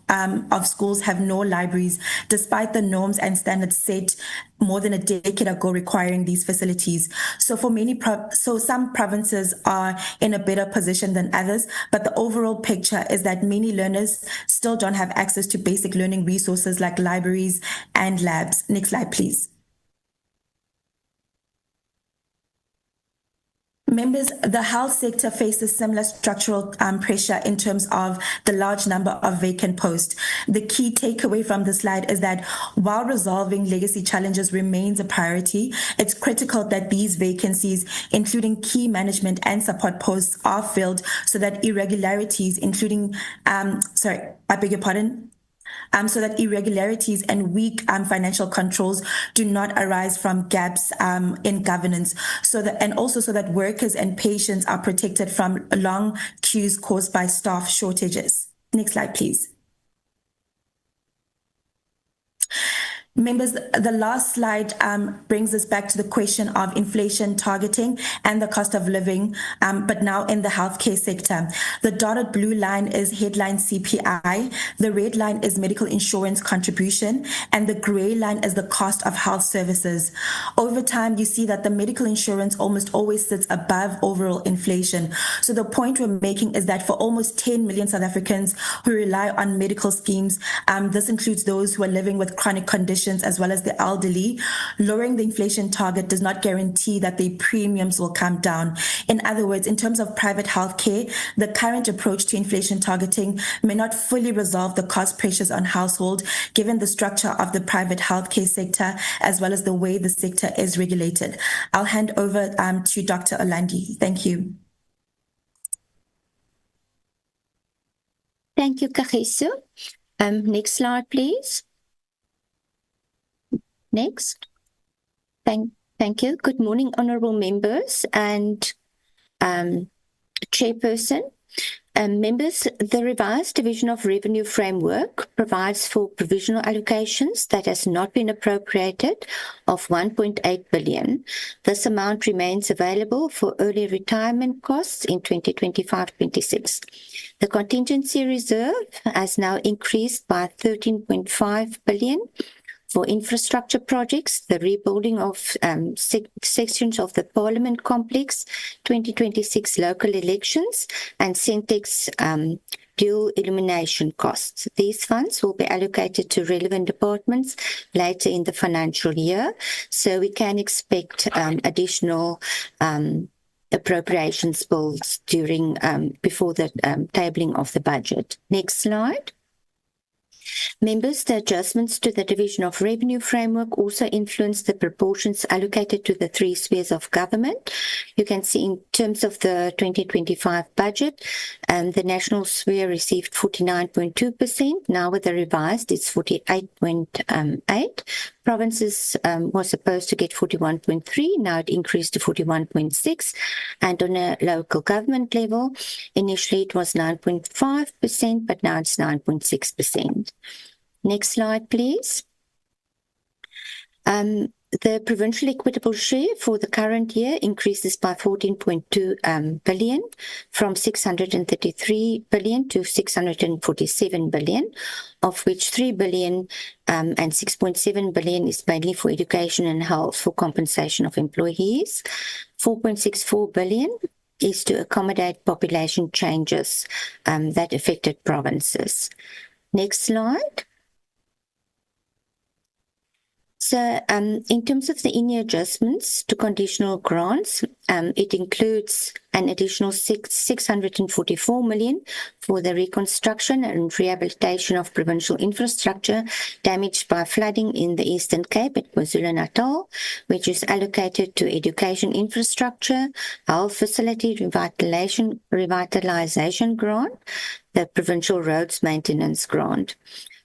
schools have no libraries, despite the norms and standards set more than a decade ago requiring these facilities. So for some provinces are in a better position than others, but the overall picture is that many learners still don't have access to basic learning resources like libraries and labs. Next slide, please. Members, the health sector faces similar structural pressure in terms of the large number of vacant posts. The key takeaway from the slide is that while resolving legacy challenges remains a priority, it's critical that these vacancies, including key management and support posts, are filled so that irregularities, so that irregularities and weak financial controls do not arise from gaps in governance, so that workers and patients are protected from long queues caused by staff shortages. Next slide, please. Members, the last slide brings us back to the question of inflation targeting and the cost of living, but now in the healthcare sector. The dotted blue line is headline CPI, the red line is medical insurance contribution, and the gray line is the cost of health services. Over time, you see that the medical insurance almost always sits above overall inflation. So the point we're making is that for almost 10 million South Africans who rely on medical schemes, this includes those who are living with chronic conditions as well as the elderly, lowering the inflation target does not guarantee that the premiums will come down. In other words, in terms of private healthcare, the current approach to inflation targeting may not fully resolve the cost pressures on households, given the structure of the private healthcare sector, as well as the way the sector is regulated. I'll hand over to Dr. Olandi. Thank you. Thank you, Kagiso. Next slide, please. Next. Thank you. Good morning, honourable members and chairperson. Members, the revised Division of Revenue Framework provides for provisional allocations that has not been appropriated of 1.8 billion. This amount remains available for early retirement costs in 2025-26. The contingency reserve has now increased by 13.5 billion for infrastructure projects, the rebuilding of sections of the Parliament complex, 2026 local elections, and Centex dual illumination costs. These funds will be allocated to relevant departments later in the financial year, so we can expect additional appropriations bills before the tabling of the budget. Next slide. Members, the adjustments to the Division of Revenue Framework also influence the proportions allocated to the three spheres of government. You can see in terms of the 2025 budget, the national sphere received 49.2%. Now with the revised, it's 48.8%. Provinces were supposed to get 41.3%. Now it increased to 41.6%. And on a local government level, initially it was 9.5%, but now it's 9.6%. Next slide, please. The provincial equitable share for the current year increases by 14.2 billion from 633 billion to 647 billion, of which 3 billion and 6.7 billion is mainly for education and health for compensation of employees. 4.64 billion is to accommodate population changes that affected provinces. Next slide. So in terms of the in-year adjustments to conditional grants, it includes an additional 644 million for the reconstruction and rehabilitation of provincial infrastructure damaged by flooding in the Eastern Cape at KwaZulu-Natal, which is allocated to education infrastructure, health facility revitalization grant, the provincial roads maintenance grant.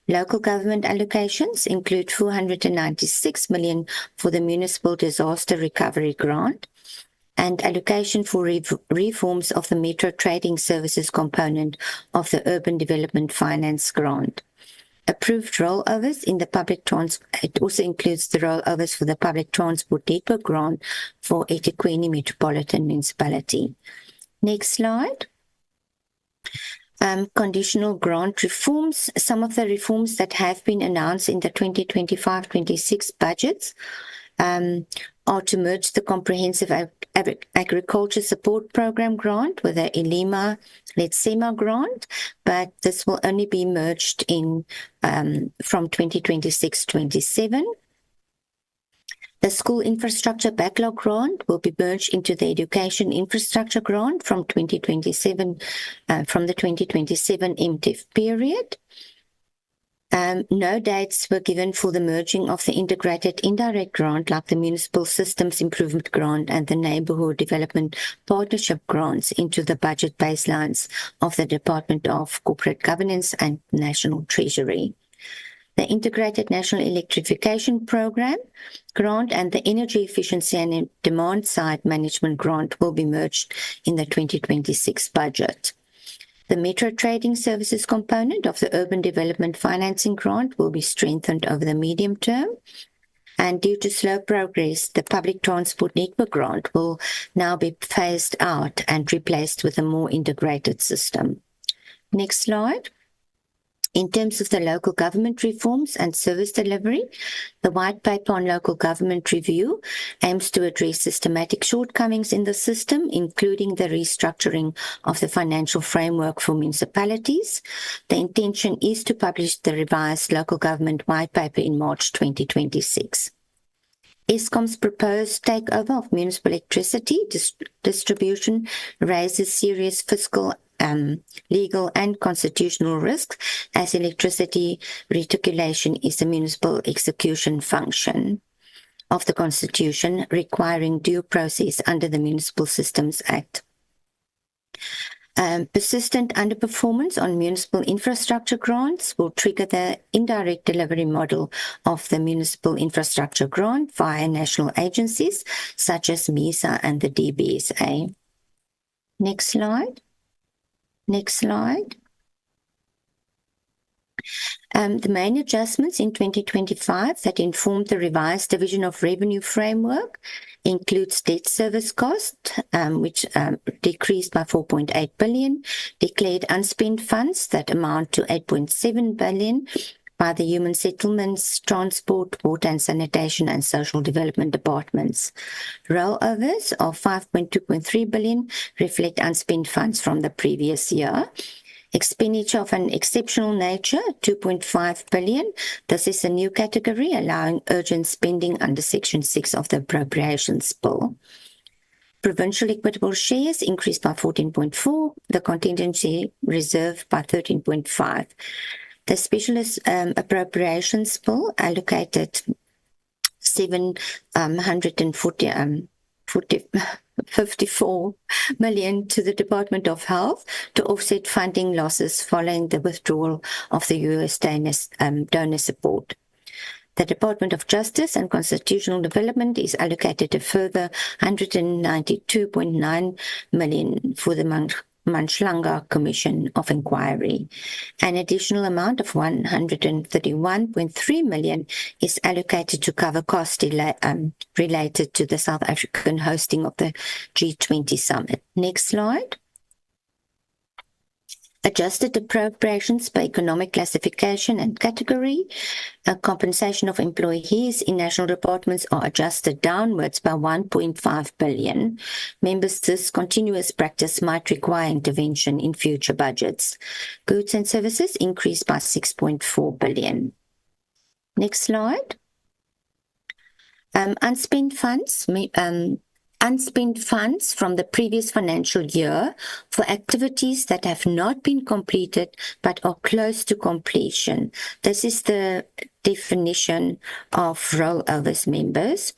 Local government allocations include 496 million for the Municipal Disaster Recovery Grant and allocation for reforms of the Metro Trading Services component of the Urban Development Finance Grant. approved rollovers in the public transport. It also includes the rollovers for the public transport network grant for eThekwini Metropolitan Municipality. Next slide. Conditional grant reforms. Some of the reforms that have been announced in the 2025-26 budgets are to merge the Comprehensive Agriculture Support Program grant with the Elima Letsema grant, but this will only be merged in from 2026-27. The School Infrastructure Backlog Grant will be merged into the Education Infrastructure Grant from 2027, from the 2027 MTIF period. No dates were given for the merging of the Integrated Indirect Grant, like the Municipal Systems Improvement Grant and the Neighbourhood Development Partnership Grants, into the budget baselines of the Department of Corporate Governance and National Treasury. The Integrated National Electrification Program grant and the Energy Efficiency and Demand Side Management grant will be merged in the 2026 budget. The Metro Trading Services component of the Urban Development Financing Grant will be strengthened over the medium term. And due to slow progress, the Public Transport Network Grant will now be phased out and replaced with a more integrated system. Next slide. In terms of the local government reforms and service delivery, the White Paper on Local Government Review aims to address systematic shortcomings in the system, including the restructuring of the financial framework for municipalities. The intention is to publish the revised Local Government White Paper in March 2026. Eskom's proposed takeover of municipal electricity distribution raises serious fiscal, legal and constitutional risks, as electricity reticulation is a municipal execution function of the Constitution, requiring due process under the Municipal Systems Act. Persistent underperformance on municipal infrastructure grants will trigger the indirect delivery model of the municipal infrastructure grant via national agencies such as MISA and the DBSA. Next slide. Next slide. The main adjustments in 2025 that informed the revised Division of Revenue framework includes debt service cost, which decreased by 4.8 billion, declared unspent funds that amount to 8.7 billion by the Human Settlements, Transport, Water and Sanitation and Social Development departments. Rollovers of 5.2.3 billion reflect unspent funds from the previous year. Expenditure of an exceptional nature, 2.5 billion. This is a new category allowing urgent spending under Section 6 of the Appropriations Bill. Provincial equitable shares increased by 14.4, the contingency reserve by 13.5. The Specialist Appropriations Bill allocated 754 million to the Department of Health to offset funding losses following the withdrawal of the US donor support. The Department of Justice and Constitutional Development is allocated a further 192.9 million for the Manhlanga Commission of Inquiry. An additional amount of 131.3 million is allocated to cover costs related to the South African hosting of the G20 summit. Next slide. Adjusted appropriations by economic classification and category. Compensation of employees in national departments are adjusted downwards by 1.5 billion. Members, this continuous practice might require intervention in future budgets. Goods and services increased by 6.4 billion. Next slide. Unspent funds from the previous financial year for activities that have not been completed but are close to completion. This is the definition of rollovers, members.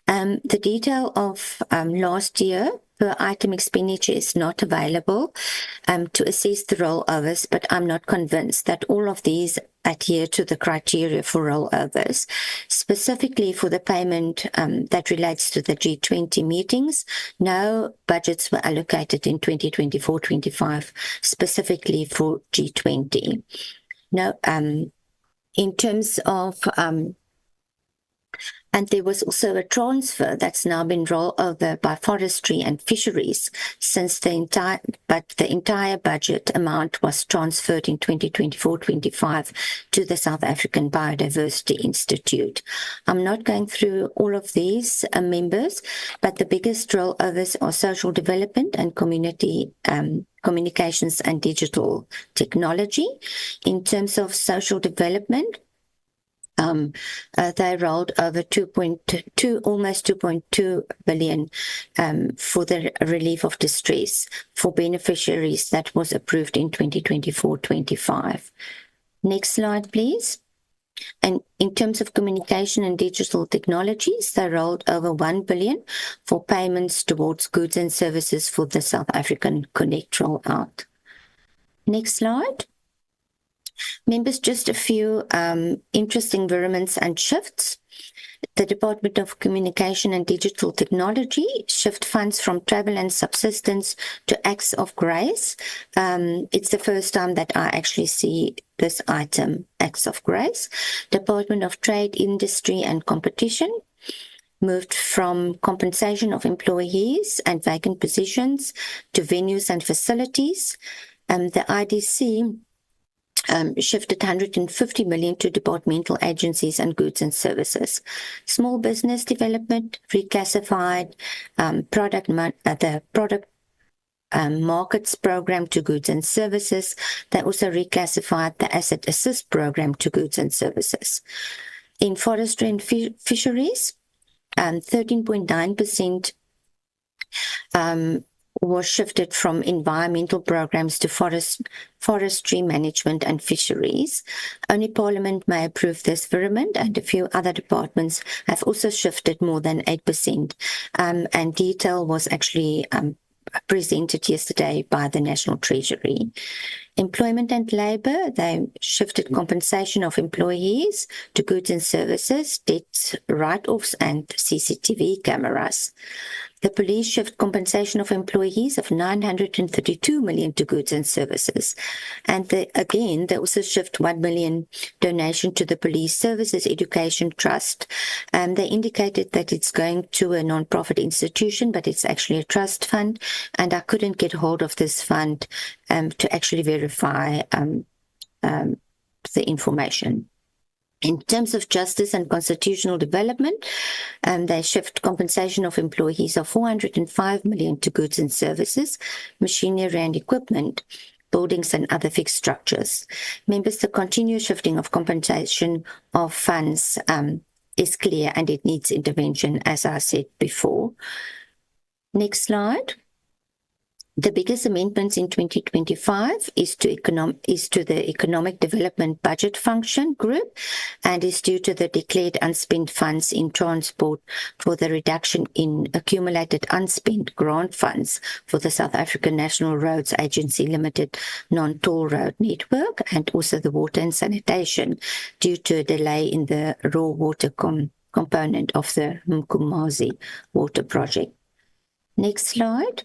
The detail of last year per item expenditure is not available to assess the rollovers, but I'm not convinced that all of these adhere to the criteria for rollovers. Specifically for the payment that relates to the G20 meetings, no budgets were allocated in 2024-25 specifically for G20. No, in terms of, and there was also a transfer that's now been rolled over by Forestry and Fisheries since the entire budget amount was transferred in 2024-25 to the South African Biodiversity Institute. I'm not going through all of these members, but the biggest rollovers are social development and community communications and digital technology. In terms of social development, they rolled over almost 2.2 billion for the relief of distress for beneficiaries that was approved in 2024-25. Next slide, please. And in terms of communication and digital technologies, they rolled over 1 billion for payments towards goods and services for the South African Connect rollout. Next slide. Members, just a few interesting developments and shifts. The Department of Communication and Digital Technology shift funds from travel and subsistence to acts of grace. It's the first time that I actually see this item, acts of grace. Department of Trade, Industry and Competition moved from compensation of employees and vacant positions to venues and facilities. The IDC shifted 150 million to departmental agencies and goods and services. Small business development reclassified the product markets program to goods and services. They also reclassified the asset assist program to goods and services. In forestry and fisheries, 13.9% was shifted from environmental programs to forestry management and fisheries. Only Parliament may approve this variant, and a few other departments have also shifted more than 8%. And detail was actually presented yesterday by the National Treasury. Employment and labour, they shifted compensation of employees to goods and services, debt write-offs and CCTV cameras. The police shift compensation of employees of 932 million to goods and services. And they also shift 1 million donation to the Police Services Education Trust. They indicated that it's going to a non-profit institution, but it's actually a trust fund. And I couldn't get hold of this fund to actually verify the information. In terms of justice and constitutional development, they shift compensation of employees of 405 million to goods and services, machinery and equipment, buildings and other fixed structures. Members, the continuous shifting of compensation of funds is clear and it needs intervention, as I said before. Next slide. The biggest amendments in 2025 is to the Economic Development Budget Function Group and is due to the declared unspent funds in transport for the reduction in accumulated unspent grant funds for the South African National Roads Agency Limited non-toll road network, and also the water and sanitation due to a delay in the raw water component of the Mkumazi water project. Next slide.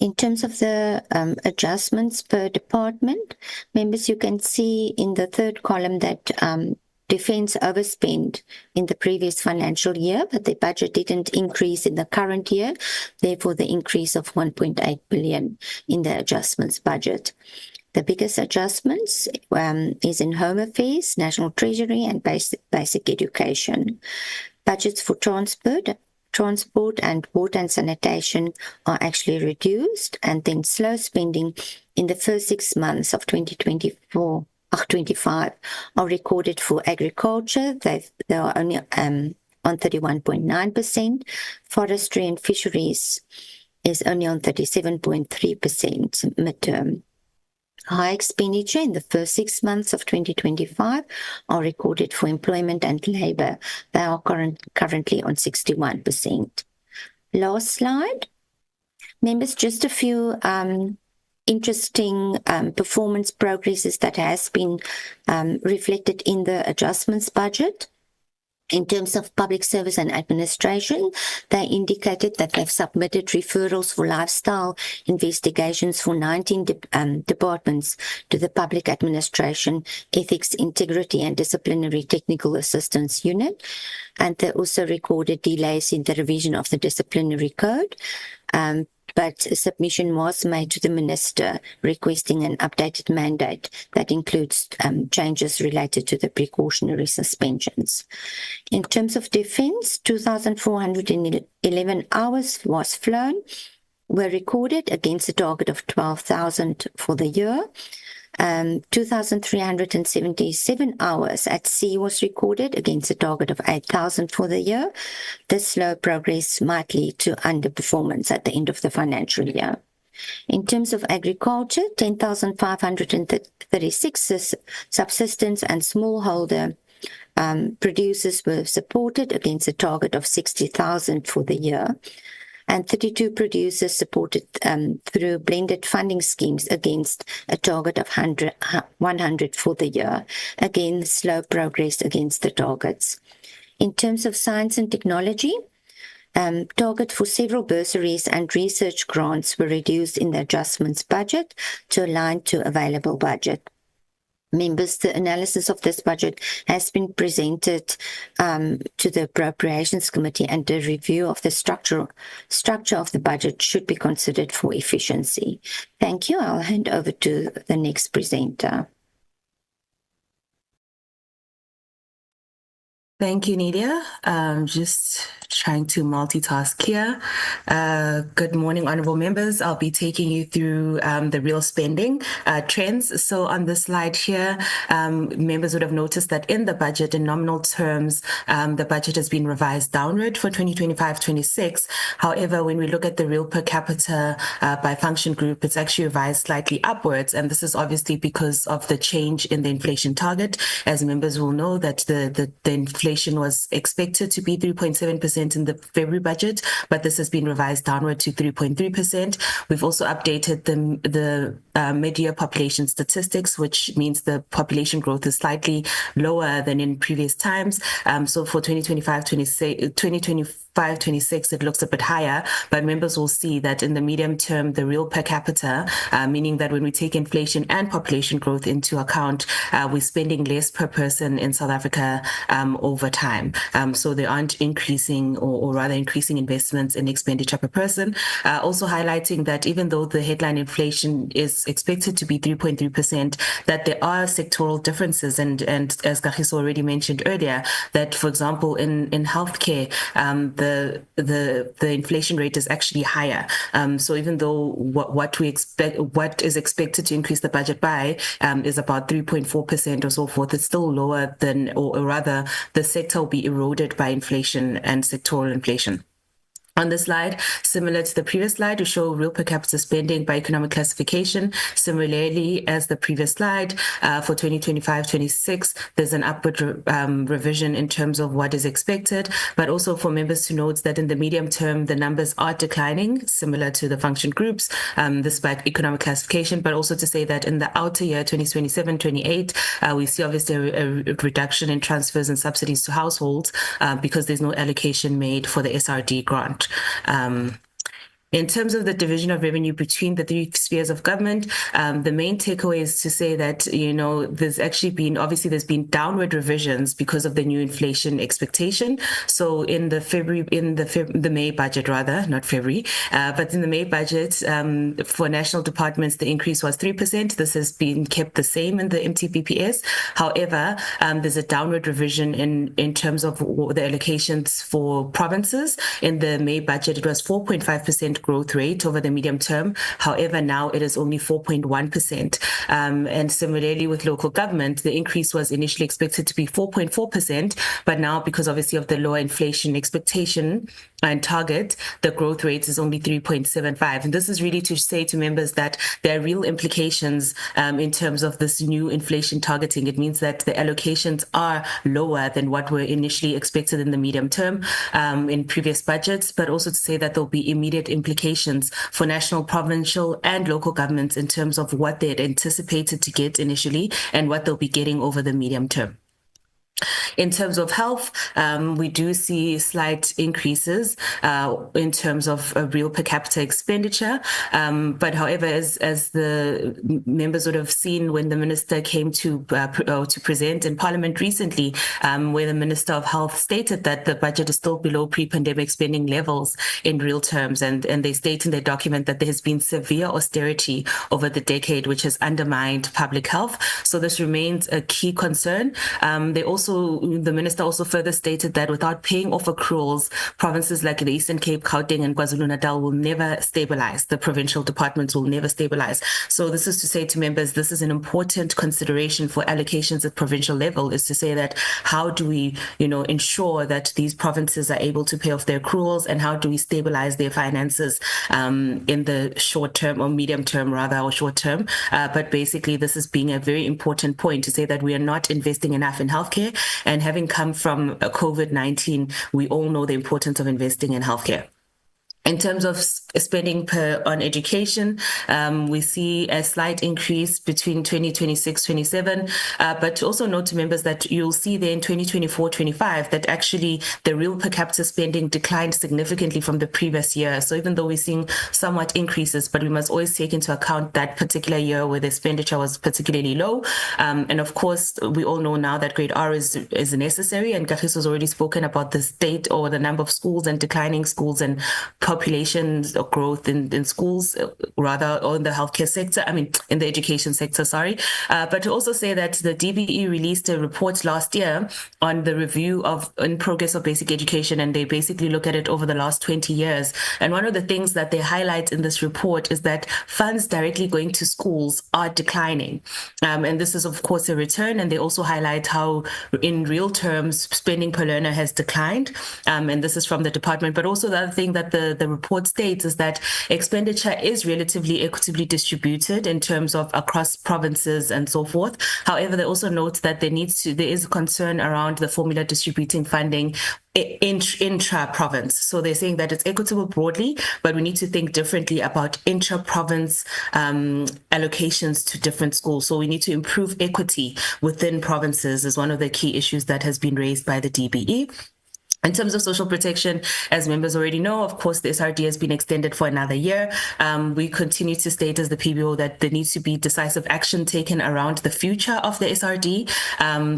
In terms of the adjustments per department, members, you can see in the third column that Defence overspent in the previous financial year, but the budget didn't increase in the current year, therefore the increase of 1.8 billion in the adjustments budget. The biggest adjustments is in Home Affairs, National Treasury and basic education. Budgets for transport and water and sanitation are actually reduced, and then slow spending in the first 6 months of 2024-25 are recorded for agriculture. They are only on 31.9%. Forestry and fisheries is only on 37.3% midterm. High expenditure in the first 6 months of 2025 are recorded for employment and labour. They are currently on 61%. Last slide. Members, just a few interesting performance progresses that has been reflected in the adjustments budget. In terms of public service and administration, they indicated that they've submitted referrals for lifestyle investigations for 19 departments to the Public Administration, Ethics, Integrity and Disciplinary Technical Assistance Unit. And they also recorded delays in the revision of the disciplinary code. But a submission was made to the Minister requesting an updated mandate that includes changes related to the precautionary suspensions. In terms of defence, 2,411 hours was flown, were recorded against a target of 12,000 for the year. 2,377 hours at sea was recorded against a target of 8,000 for the year. This slow progress might lead to underperformance at the end of the financial year. In terms of agriculture, 10,536 subsistence and smallholder producers were supported against a target of 60,000 for the year. And 32 producers supported through blended funding schemes against a target of 100 for the year. Again, slow progress against the targets. In terms of science and technology, target for several bursaries and research grants were reduced in the adjustments budget to align to available budget. Members, the analysis of this budget has been presented to the Appropriations Committee, and the review of the structure of the budget should be considered for efficiency. Thank you. I'll hand over to the next presenter. Thank you, Nadia. Just trying to multitask here. Good morning, honorable members. I'll be taking you through the real spending trends. So on this slide here, members would have noticed that in the budget, in nominal terms, the budget has been revised downward for 2025-26. However, when we look at the real per capita by function group, it's actually revised slightly upwards. And this is obviously because of the change in the inflation target. As members will know, that the inflation was expected to be 3.7% in the February budget, but this has been revised downward to 3.3%. We've also updated the mid-year population statistics, which means the population growth is slightly lower than in previous times. So for 2025-26, it looks a bit higher, but members will see that in the medium term, the real per capita, meaning that when we take inflation and population growth into account, we're spending less per person in South Africa over time. So there aren't increasing or rather increasing investments in expenditure per person. Also highlighting that even though the headline inflation is expected to be 3.3%, that there are sectoral differences. And as Kagiso already mentioned earlier, that, for example, in healthcare, the inflation rate is actually higher. So even though what is expected to increase the budget by is about 3.4% or so forth, it's still lower than, or rather, the sector will be eroded by inflation and sectoral inflation. On this slide, similar to the previous slide, we show real per capita spending by economic classification. Similarly, as the previous slide, for 2025-26, there's an upward revision in terms of what is expected, but also for members to note that in the medium term, the numbers are declining, similar to the function groups, this by economic classification, but also to say that in the outer year, 2027-28, we see obviously a reduction in transfers and subsidies to households because there's no allocation made for the SRD grant. In terms of the division of revenue between the three spheres of government, the main takeaway is to say that, there's been downward revisions because of the new inflation expectation. So in the May budget, rather, not February, but in the May budget, for national departments, the increase was 3%. This has been kept the same in the MTBPS. However, there's a downward revision in terms of the allocations for provinces. In the May budget, it was 4.5% growth rate over the medium term. However, now it is only 4.1%. And similarly with local government, the increase was initially expected to be 4.4%, but now because obviously of the lower inflation expectation and target, the growth rate is only 3.75. And this is really to say to members that there are real implications in terms of this new inflation targeting. It means that the allocations are lower than what were initially expected in the medium term in previous budgets, but also to say that there'll be immediate implications for national, provincial, and local governments in terms of what they had anticipated to get initially and what they'll be getting over the medium term. In terms of health, we do see slight increases in terms of real per capita expenditure. But however, as the members would have seen when the minister came to present in Parliament recently, where the Minister of Health stated that the budget is still below pre-pandemic spending levels in real terms. And they state in their document that there has been severe austerity over the decade, which has undermined public health. So this remains a key concern. The minister also further stated that without paying off accruals, provinces like the Eastern Cape, Gauteng, and KwaZulu-Natal will never stabilize. The provincial departments will never stabilize. So this is to say to members, this is an important consideration for allocations at provincial level, is to say that how do we, ensure that these provinces are able to pay off their accruals, and how do we stabilize their finances in the short term or medium term rather, or short term. But basically, this is being a very important point to say that we are not investing enough in healthcare. And having come from COVID-19, we all know the importance of investing in healthcare. In terms of spending on education, we see a slight increase between 2026-27, but also note to members that you'll see there in 2024-25 that actually the real per capita spending declined significantly from the previous year. So even though we're seeing somewhat increases, but we must always take into account that particular year where the expenditure was particularly low. And of course, we all know now that grade R is necessary, and Kagiso has already spoken about the state or the number of schools and declining schools and populations or growth in schools, rather, or in the healthcare sector, in the education sector, sorry. But to also say that the DBE released a report last year on the review in progress of basic education, and they basically look at it over the last 20 years. And one of the things that they highlight in this report is that funds directly going to schools are declining. And this is, of course, a return. And they also highlight how, in real terms, spending per learner has declined. And this is from the department. But also the other thing that the report states is that expenditure is relatively equitably distributed in terms of across provinces and so forth. However, they also note that there is a concern around the formula distributing funding intra-province. So they're saying that it's equitable broadly, but we need to think differently about intra-province allocations to different schools. So we need to improve equity within provinces is one of the key issues that has been raised by the DBE. In terms of social protection, as members already know, of course, the SRD has been extended for another year. We continue to state as the PBO that there needs to be decisive action taken around the future of the SRD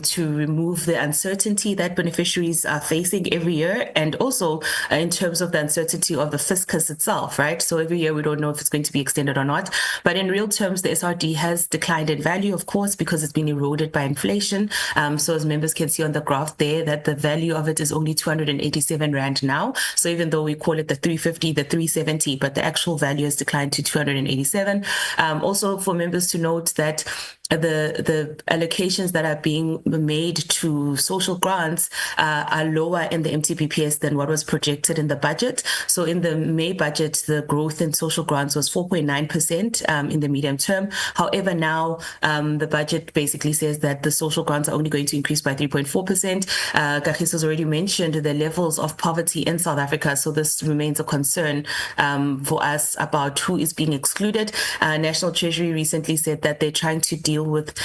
to remove the uncertainty that beneficiaries are facing every year, and also in terms of the uncertainty of the fiscus itself, right? So every year we don't know if it's going to be extended or not. But in real terms, the SRD has declined in value, of course, because it's been eroded by inflation. So as members can see on the graph there, that the value of it is only 287 Rand now. So even though we call it the 350, the 370, but the actual value has declined to 287. Also for members to note that the allocations that are being made to social grants are lower in the MTBPS than what was projected in the budget. So in the May budget, the growth in social grants was 4.9% in the medium term. However, now the budget basically says that the social grants are only going to increase by 3.4%. Kagiso has already mentioned the levels of poverty in South Africa. So this remains a concern for us about who is being excluded. National Treasury recently said that they're trying to deal with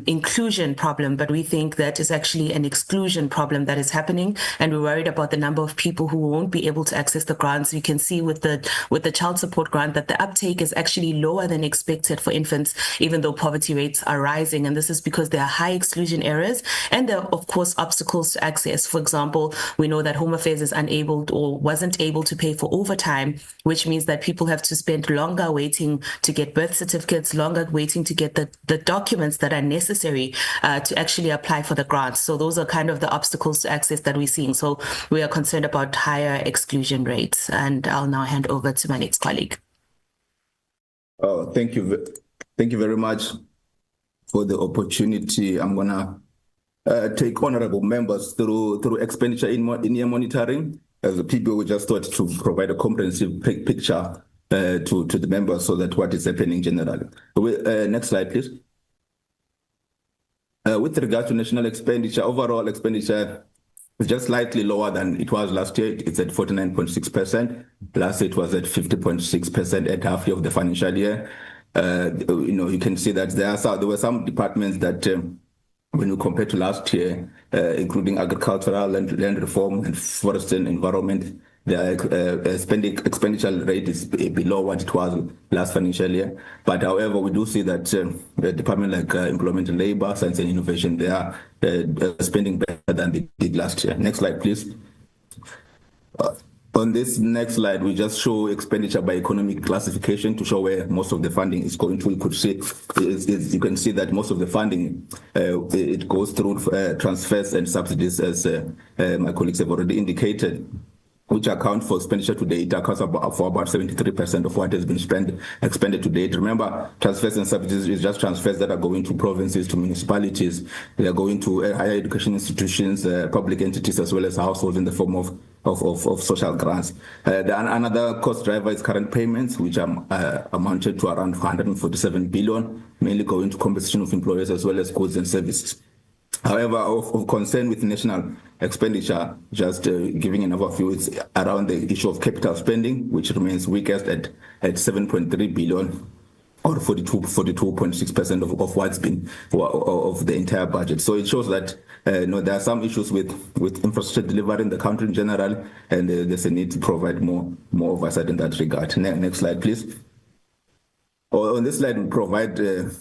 inclusion problem, but we think that is actually an exclusion problem that is happening, and we're worried about the number of people who won't be able to access the grants. You can see with the child support grant that the uptake is actually lower than expected for infants, even though poverty rates are rising, and this is because there are high exclusion areas and there are, of course, obstacles to access. For example, we know that Home Affairs is unable or wasn't able to pay for overtime, which means that people have to spend longer waiting to get birth certificates, longer waiting to get the documents that are necessary to actually apply for the grants. So those are kind of the obstacles to access that we're seeing. So we are concerned about higher exclusion rates. And I'll now hand over to my next colleague. Oh, thank you. Thank you very much for the opportunity. I'm gonna take honorable members through expenditure in year monitoring. As the people, we just thought to provide a comprehensive picture to the members so that what is happening generally. Next slide, please. With regard to national expenditure, overall expenditure is just slightly lower than it was last year. It's at 49.6%. Last year it was at 50.6% at half year of the financial year. You can see that there were some departments that when we compare to last year, including agricultural, land reform, and forest and environment. The expenditure rate is below what it was last financial year. But however, we do see that the department like Employment and Labour, Science and Innovation, they are spending better than they did last year. Next slide, please. On this next slide, we just show expenditure by economic classification to show where most of the funding is going to. You could see, you can see that most of the funding, it goes through transfers and subsidies, as my colleagues have already indicated, which account for expenditure to date, accounts for about 73% of what has been expended to date. Remember, transfers and subsidies is just transfers that are going to provinces, to municipalities. They are going to higher education institutions, public entities, as well as households in the form of social grants. Another cost driver is current payments, which amounted to around 147 billion, mainly going to compensation of employers as well as goods and services. However, of concern with national expenditure, just giving an overview, it's around the issue of capital spending, which remains weakest at 7.3 billion, or 42.6% of what's been of the entire budget. So it shows that there are some issues with infrastructure delivery in the country in general, and there's a need to provide more oversight in that regard. Next slide, please. On this slide, we provide an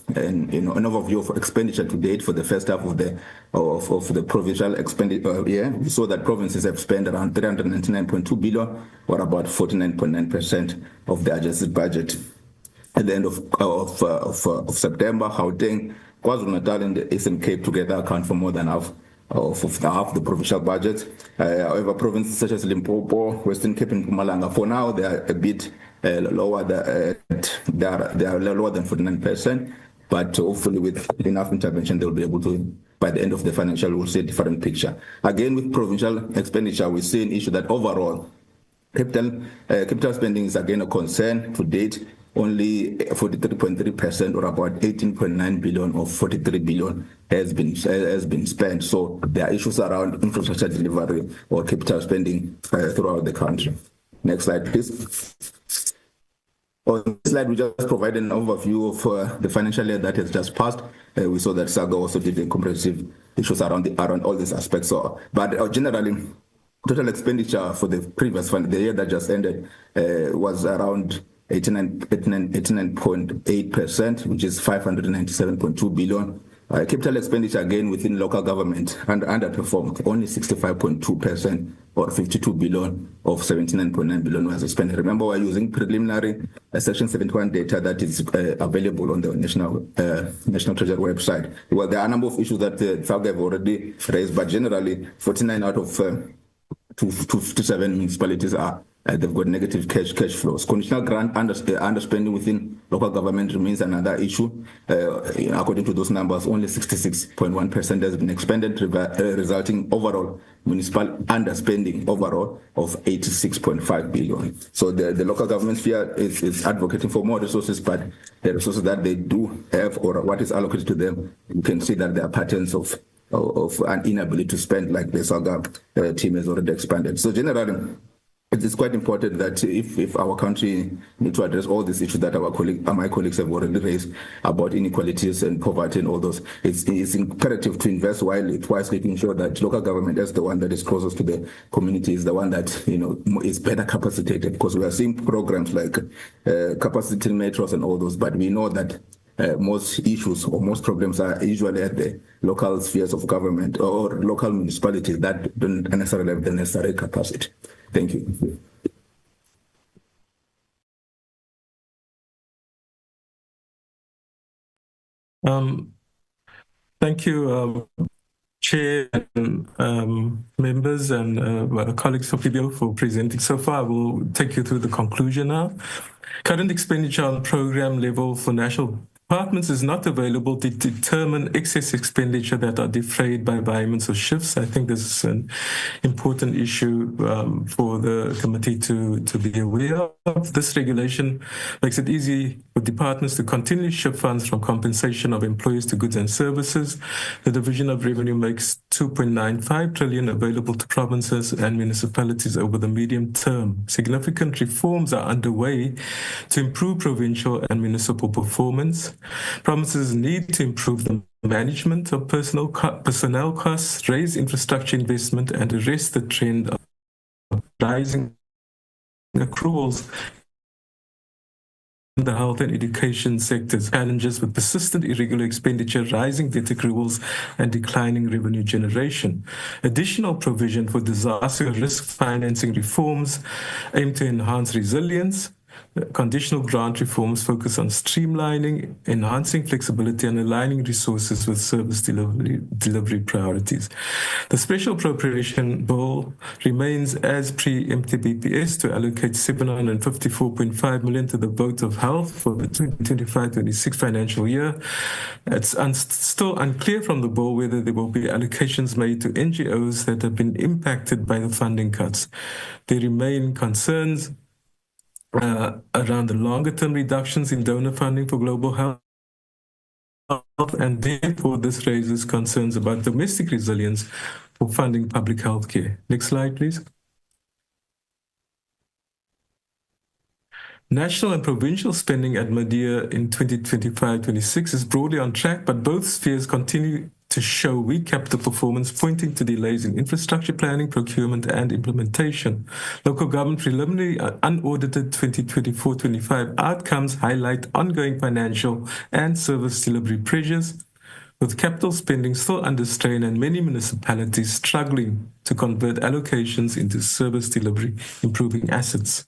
overview of expenditure to date for the first half of the provincial expenditure year. We saw that provinces have spent around 399.2 billion, or about 49.9% of the adjusted budget. At the end of September, Gauteng, KwaZulu-Natal, and the Eastern Cape together account for more than half of the provincial budget. However, provinces such as Limpopo, Western Cape, and Mpumalanga, for now, they are a bit lower. They are lower than 49%, but hopefully with enough intervention, they'll be able to, by the end of the financial, we'll see a different picture. Again, with provincial expenditure, we see an issue that overall capital spending is again a concern to date. Only 43.3%, or about 18.9 billion of 43 billion has been spent. So there are issues around infrastructure delivery or capital spending throughout the country. Next slide, please. On this slide, we just provide an overview of the financial year that has just passed. We saw that SAGA also did a comprehensive issues around all these aspects. But generally, total expenditure for the previous the year that just ended was around 89.8%, which is 597.2 billion. Capital expenditure again within local government underperformed, only 65.2%, or 52 billion of 79.9 billion was spent. Remember, we're using preliminary Section 71 data that is available on the National Treasury website. Well, there are a number of issues that the FAG have already raised, but generally 49 out of 257 municipalities they've got negative cash flows. Conditional grant underspending within local government remains another issue. According to those numbers, only 66.1% has been expended, resulting overall municipal underspending overall of 86.5 billion. So the local government sphere is advocating for more resources, but the resources that they do have, or what is allocated to them, you can see that there are patterns of an inability to spend, like the SAGA team has already expanded. So generally, it is quite important that if our country need to address all these issues that my colleagues have already raised about inequalities and poverty and all those, it's imperative to invest wisely to ensure that local government, as the one that is closest to the community, is the one that is better capacitated, because we are seeing programs like capacity metros and all those, but we know that most issues or most problems are usually at the local spheres of government or local municipalities that don't necessarily have the necessary capacity. Thank you. Thank you, Chair, and members and colleagues of PBO for presenting so far. I will take you through the conclusion now. Current expenditure on program level for national departments is not available to determine excess expenditure that are defrayed by payments or shifts. I think this is an important issue for the committee to be aware of. This regulation makes it easy for departments to continually shift funds from compensation of employees to goods and services. The division of revenue makes 2.95 trillion available to provinces and municipalities over the medium term. Significant reforms are underway to improve provincial and municipal performance. Provinces need to improve the management of personnel costs, raise infrastructure investment, and arrest the trend of rising accruals in the health and education sectors, challenges with persistent irregular expenditure, rising debt accruals, and declining revenue generation. Additional provision for disaster risk financing reforms aim to enhance resilience. Conditional grant reforms focus on streamlining, enhancing flexibility, and aligning resources with service delivery priorities. The Special Appropriation Bill remains as pre-MTBPS to allocate 754.5 million to the Vote of Health for the 2025-26 financial year. It's still unclear from the bill whether there will be allocations made to NGOs that have been impacted by the funding cuts. There remain concerns around the longer-term reductions in donor funding for global health, and therefore this raises concerns about domestic resilience for funding public health care. Next slide, please. National and provincial spending at MADIA in 2025-26 is broadly on track, but both spheres continue to show weak capital performance, pointing to delays in infrastructure planning, procurement, and implementation. Local government preliminary unaudited 2024-25 outcomes highlight ongoing financial and service delivery pressures, with capital spending still under strain and many municipalities struggling to convert allocations into service delivery, improving assets.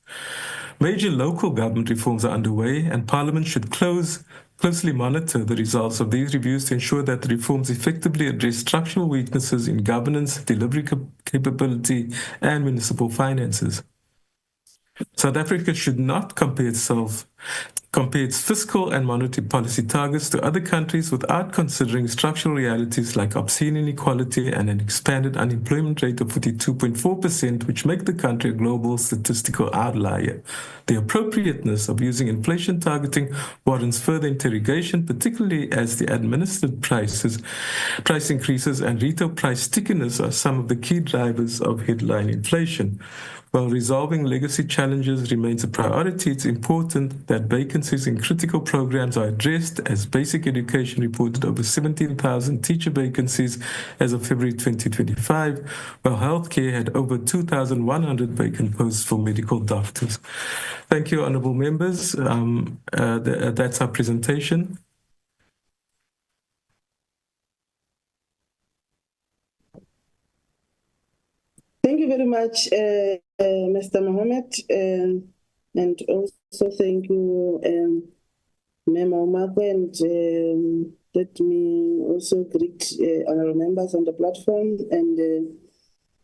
Major local government reforms are underway, and Parliament should closely monitor the results of these reviews to ensure that the reforms effectively address structural weaknesses in governance, delivery capability, and municipal finances. South Africa should not compare its fiscal and monetary policy targets to other countries without considering structural realities like obscene inequality and an expanded unemployment rate of 42.4%, which make the country a global statistical outlier. The appropriateness of using inflation targeting warrants further interrogation, particularly as the administered price increases and retail price stickiness are some of the key drivers of headline inflation. While resolving legacy challenges remains a priority, it's important that vacancies in critical programs are addressed, as basic education reported over 17,000 teacher vacancies as of February 2025, while healthcare had over 2,100 vacant posts for medical doctors. Thank you, honourable members. That's our presentation. Thank you very much, Mr. Mohammed, and also thank you, Memo Marco, and let me also greet honourable members on the platform and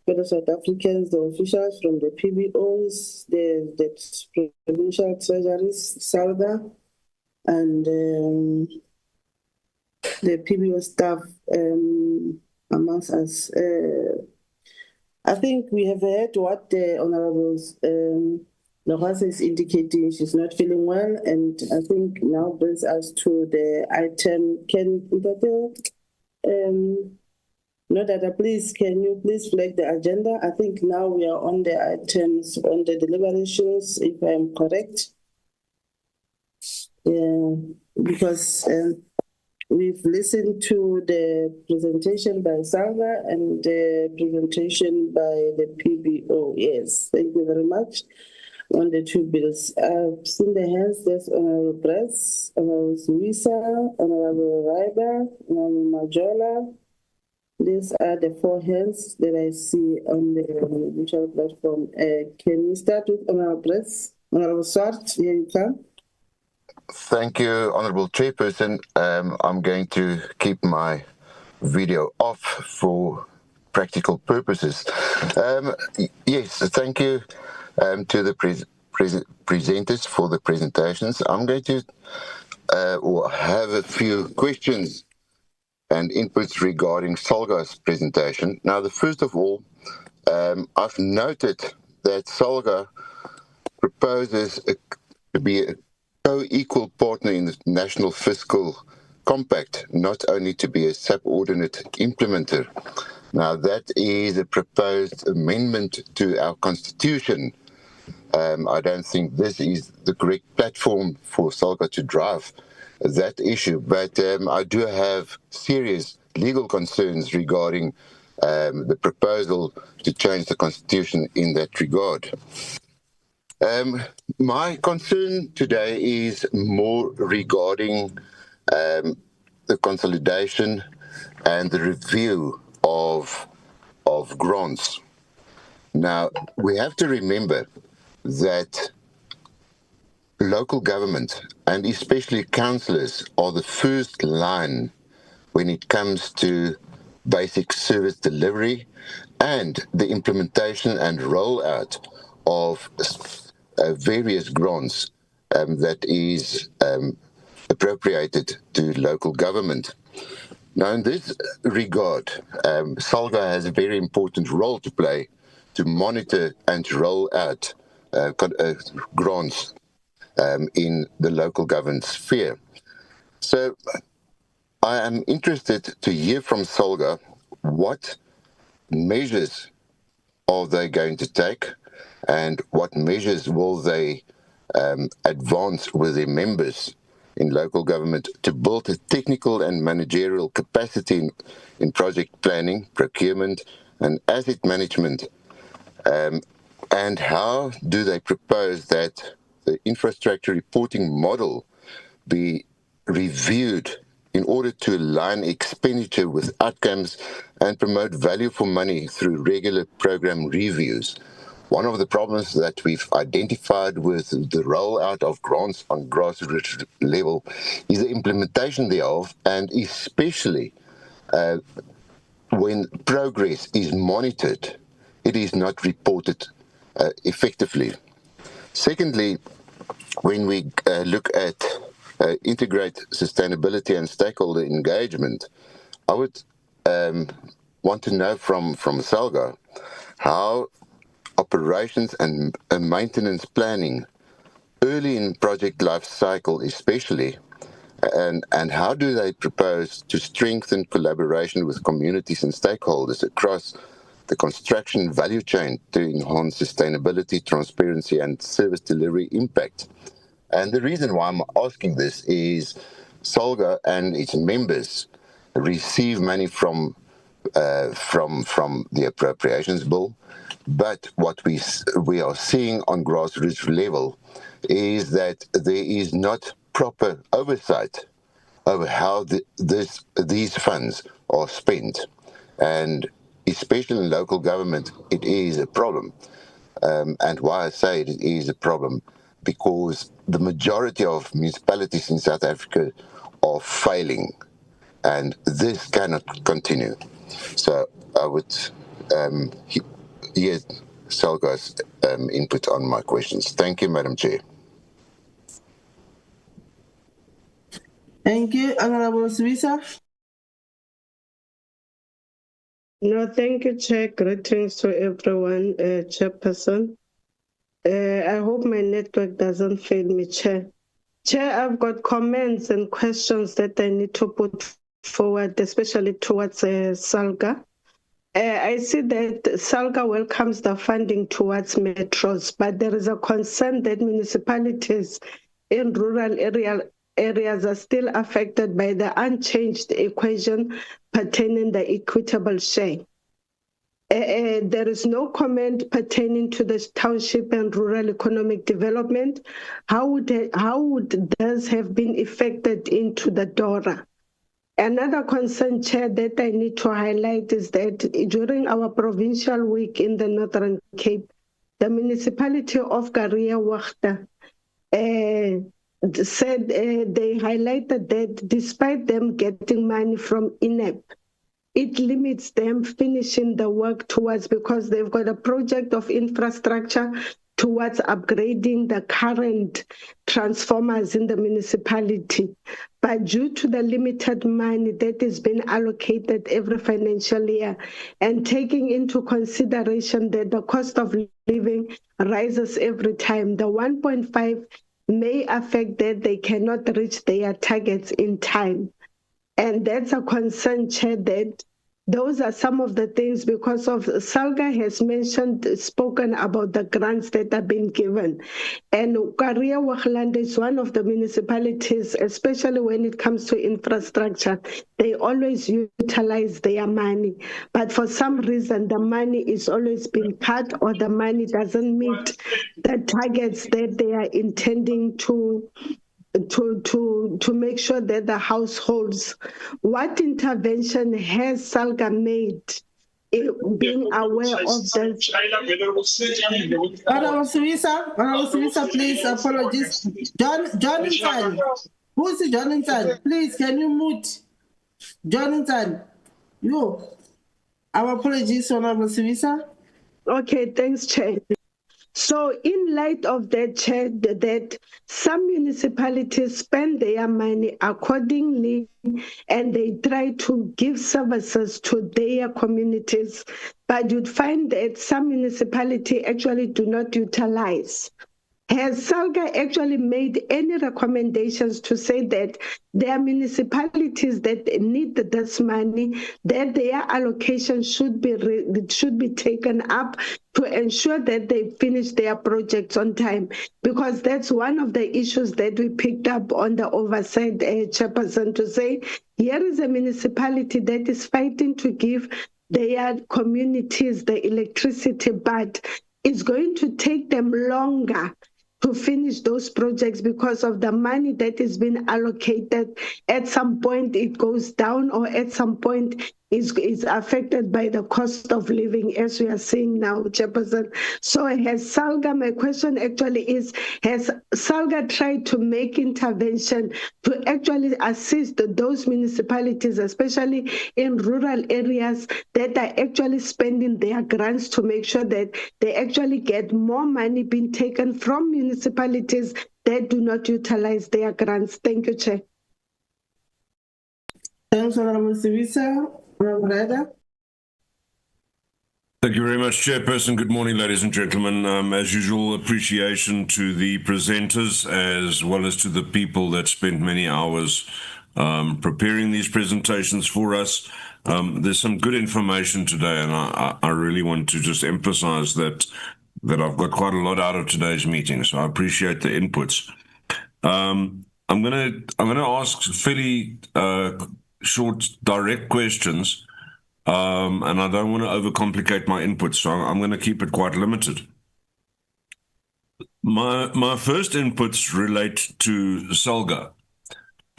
fellow South Africans, the officials from the PBOs, the provincial treasuries, SALGA, and the PBO staff amongst us. I think we have heard what the Honourable Lorasa is indicating. She's not feeling well, and I think now brings us to the item. Please, can you please flag the agenda? I think now we are on the items on the deliberations, if I am correct. Because we've listened to the presentation by Salva and the presentation by the PBO. Yes, thank you very much. On the two bills, I've seen the hands. There's Honorable Bress, Honorable Suisa, Honorable Ryder, Honorable Majola. These are the four hands that I see on the virtual platform. Can we start with Honorable Bress? Honorable Swart, here you come. Thank you, Honourable Chairperson. I'm going to keep my video off for practical purposes. Yes, thank you to the presenters for the presentations. I'm going to have a few questions and inputs regarding SALGA's presentation. Now, the first of all, I've noted that SALGA proposes to be a co-equal partner in the National Fiscal Compact, not only to be a subordinate implementer. Now, that is a proposed amendment to our constitution. I don't think this is the correct platform for SALGA to drive that issue, but I do have serious legal concerns regarding the proposal to change the constitution in that regard. My concern today is more regarding the consolidation and the review of grants. Now, we have to remember that local government, and especially councillors, are the first line when it comes to basic service delivery and the implementation and rollout of various grants that is appropriated to local government. Now, in this regard, SALGA has a very important role to play to monitor and roll out grants in the local government sphere. So I am interested to hear from SALGA what measures are they going to take and what measures will they advance with their members in local government to build a technical and managerial capacity in project planning, procurement, and asset management. And how do they propose that the infrastructure reporting model be reviewed in order to align expenditure with outcomes and promote value for money through regular program reviews? One of the problems that we've identified with the rollout of grants on grassroots level is the implementation thereof, and especially when progress is monitored, it is not reported effectively. Secondly, when we look at integrate sustainability and stakeholder engagement, I would want to know from SALGA how operations and maintenance planning early in project life cycle especially, and how do they propose to strengthen collaboration with communities and stakeholders across the construction value chain to enhance sustainability, transparency, and service delivery impact? And the reason why I'm asking this is SALGA and its members receive money from the Appropriations Bill, but what we are seeing on grassroots level is that there is not proper oversight over how these funds are spent, and especially in local government, it is a problem. And why I say it is a problem, because the majority of municipalities in South Africa are failing, and this cannot continue. So I would hear SALGA's input on my questions. Thank you, Madam Chair. Thank you, Honorable Swisa. No, thank you, Chair. Greetings to everyone, Chairperson. I hope my network doesn't fail me, Chair. Chair, I've got comments and questions that I need to put forward, especially towards SALGA. I see that SALGA welcomes the funding towards metros, but there is a concern that municipalities in rural areas are still affected by the unchanged equation pertaining the equitable share. There is no comment pertaining to the township and rural economic development. How would this have been affected into the DORA? Another concern, Chair, that I need to highlight is that during our provincial week in the Northern Cape, the municipality of Garia Wachta said they highlighted that despite them getting money from INEP, it limits them finishing the work towards, because they've got a project of infrastructure towards upgrading the current transformers in the municipality. But due to the limited money that is being allocated every financial year, and taking into consideration that the cost of living rises every time, the 1.5 may affect that they cannot reach their targets in time. And that's a concern, Chair, that Those are some of the things, because of Salga has spoken about the grants that have been given. And Karia Wahland is one of the municipalities, especially when it comes to infrastructure, they always utilize their money. But for some reason, the money is always being cut, or the money doesn't meet the targets that they are intending to make sure that the households. What intervention has Salga made being aware of this? Honorable Sivisa, please, apologies. Jonathan, who's Jonathan? Please, can you mute? Jonathan, you. Our apologies, Honorable Sivisa. Okay, thanks, Chair. So in light of that, Chair, that some municipalities spend their money accordingly and they try to give services to their communities, but you'd find that some municipalities actually do not utilize. Has Salga actually made any recommendations to say that there are municipalities that need this money, that their allocation should be taken up to ensure that they finish their projects on time? Because that's one of the issues that we picked up on the oversight chairperson, to say, here is a municipality that is fighting to give their communities the electricity, but it's going to take them longer to finish those projects because of the money that is being allocated. At some point it goes down, or at some point is affected by the cost of living, as we are seeing now, Chairperson. So has Salga, my question actually is, has Salga tried to make intervention to actually assist those municipalities, especially in rural areas, that are actually spending their grants, to make sure that they actually get more money being taken from municipalities that do not utilize their grants? Thank you, Chair. Thanks, Honorable Sivisa. Thank you very much, Chairperson. Good morning, ladies and gentlemen. As usual, appreciation to the presenters as well as to the people that spent many hours preparing these presentations for us. There's some good information today, and I really want to just emphasize that I've got quite a lot out of today's meeting, so I appreciate the inputs. I'm gonna ask fairly short, direct questions, and I don't want to overcomplicate my input, so I'm going to keep it quite limited. My first inputs relate to Salga,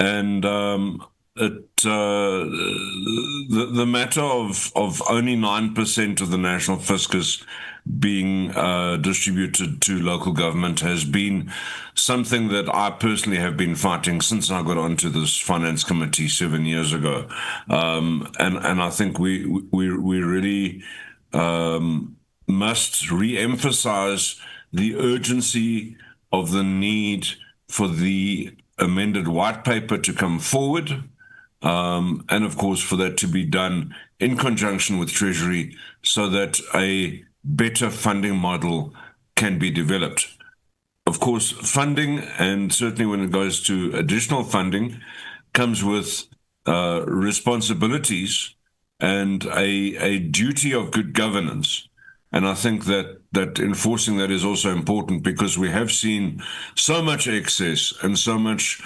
and the matter of only 9% of the national fiscus being distributed to local government has been something that I personally have been fighting since I got onto this finance committee 7 years ago, and I think we really must re-emphasize the urgency of the need for the amended white paper to come forward, and of course for that to be done in conjunction with Treasury so that a better funding model can be developed. Of course, funding, and certainly when it goes to additional funding, comes with responsibilities and a duty of good governance. And I think that enforcing that is also important, because we have seen so much excess and so much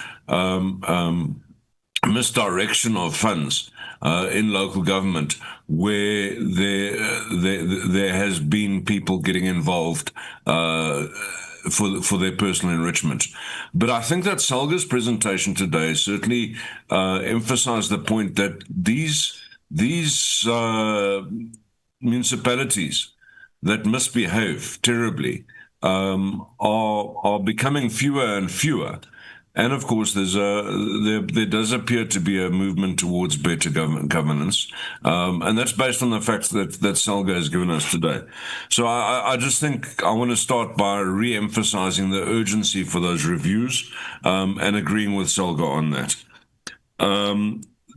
misdirection of funds in local government, where there has been people getting involved for their personal enrichment. But I think that Salga's presentation today certainly emphasized the point that these municipalities that misbehave terribly are becoming fewer and fewer. And of course, there does appear to be a movement towards better governance, and that's based on the facts that Salga has given us today. So I just think I want to start by re-emphasizing the urgency for those reviews, and agreeing with Salga on that.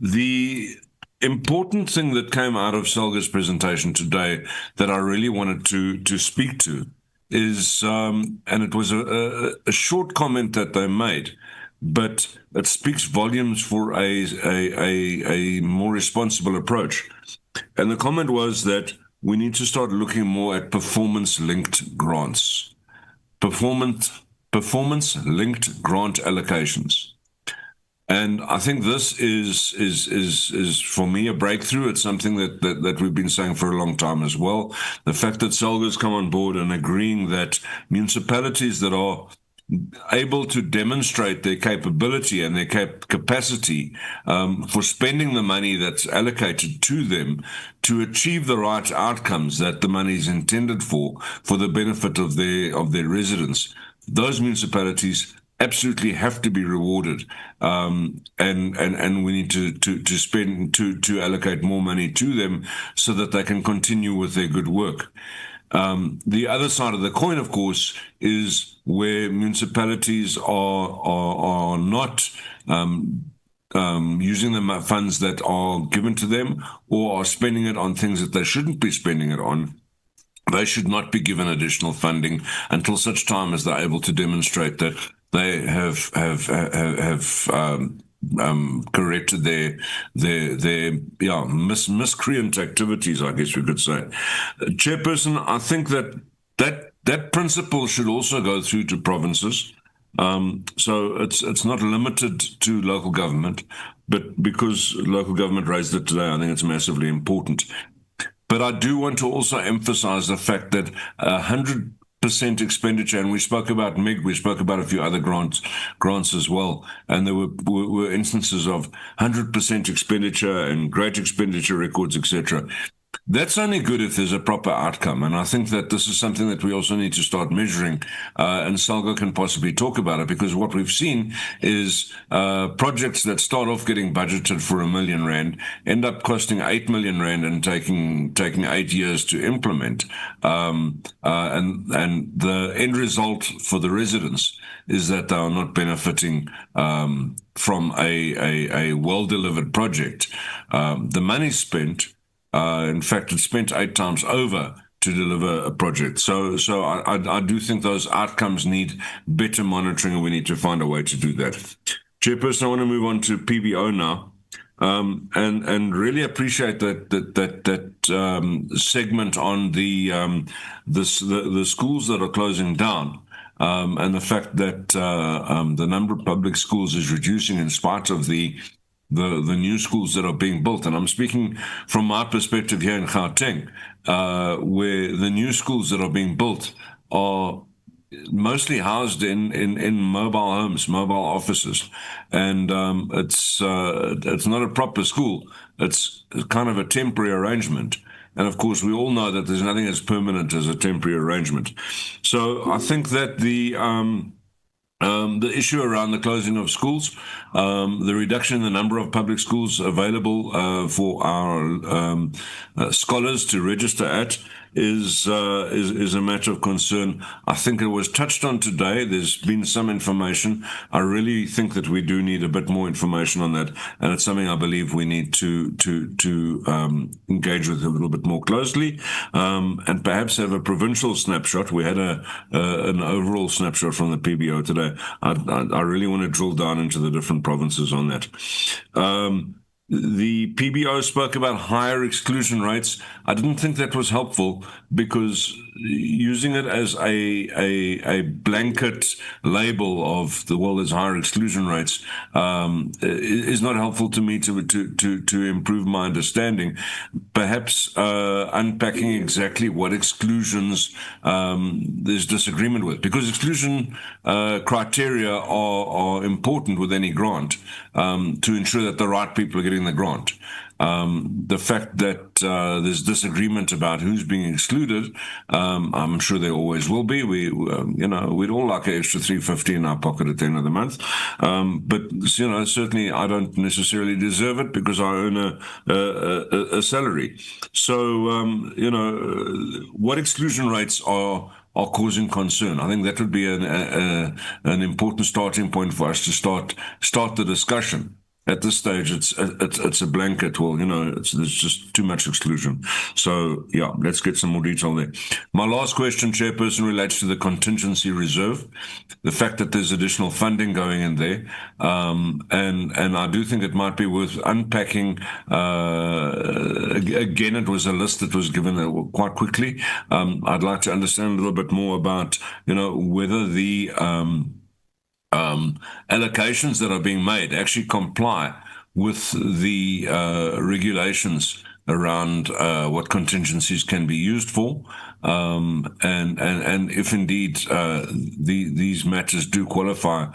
The important thing that came out of Salga's presentation today that I really wanted to speak to is, and it was a short comment that they made, but it speaks volumes for a more responsible approach, And the comment was that we need to start looking more at performance-linked grants. Performance-linked grant allocations. And I think this is for me a breakthrough. It's something that we've been saying for a long time as well. The fact that SALGA's come on board and agreeing that municipalities that are able to demonstrate their capability and their capacity for spending the money that's allocated to them to achieve the right outcomes that the money is intended for the benefit of their residents. Those municipalities absolutely have to be rewarded, and we need to allocate more money to them so that they can continue with their good work. The other side of the coin, of course, is where municipalities are not using the funds that are given to them or are spending it on things that they shouldn't be spending it on. They should not be given additional funding until such time as they're able to demonstrate that they have corrected their miscreant activities, I guess we could say. Chairperson, I think that principle should also go through to provinces. So it's not limited to local government, but because local government raised it today, I think it's massively important. But I do want to also emphasize the fact that 100% expenditure, and we spoke about MIG, we spoke about a few other grants as well, and there were instances of 100% expenditure and great expenditure records, etc. That's only good if there's a proper outcome, and I think that this is something that we also need to start measuring, and SALGA can possibly talk about it, because what we've seen is projects that start off getting budgeted for R1 million end up costing R8 million and taking 8 years to implement, and the end result for the residents is that they are not benefiting from a well-delivered project. The money spent, in fact, it's spent 8 times over to deliver a project. So I do think those outcomes need better monitoring, and we need to find a way to do that. Chairperson, I want to move on to PBO now, and really appreciate that segment on the schools that are closing down. And the fact that the number of public schools is reducing in spite of the new schools that are being built. And I'm speaking from my perspective here in Gauteng, where the new schools that are being built are mostly housed in mobile homes, mobile offices. And it's not a proper school. It's kind of a temporary arrangement. And of course, we all know that there's nothing as permanent as a temporary arrangement. So I think that the issue around the closing of schools, the reduction in the number of public schools available for our scholars to register at is a matter of concern. I think it was touched on today. There's been some information. I really think that we do need a bit more information on that, and it's something I believe we need to engage with a little bit more closely, and perhaps have a provincial snapshot. We had an overall snapshot from the PBO today. I really want to drill down into the different provinces on that. The PBO spoke about higher exclusion rates. I didn't think that was helpful, because using it as a blanket label of the world as higher exclusion rates is not helpful to me to improve my understanding. Perhaps unpacking exactly what exclusions there's disagreement with, because exclusion criteria are important with any grant to ensure that the right people are getting the grant. The fact that there's disagreement about who's being excluded, I'm sure there always will be. We'd all like an extra $350 in our pocket at the end of the month, but certainly I don't necessarily deserve it because I earn a salary. So what exclusion rates are causing concern? I think that would be an important starting point for us to start the discussion. at this stage, it's a blanket. Well, there's just too much exclusion. So yeah, let's get some more detail there. My last question, Chairperson, relates to the contingency reserve, the fact that there's additional funding going in there, and I do think it might be worth unpacking. Again, it was a list that was given quite quickly. I'd like to understand a little bit more about, whether the allocations that are being made actually comply with the regulations around what contingencies can be used for, and if indeed these matters do qualify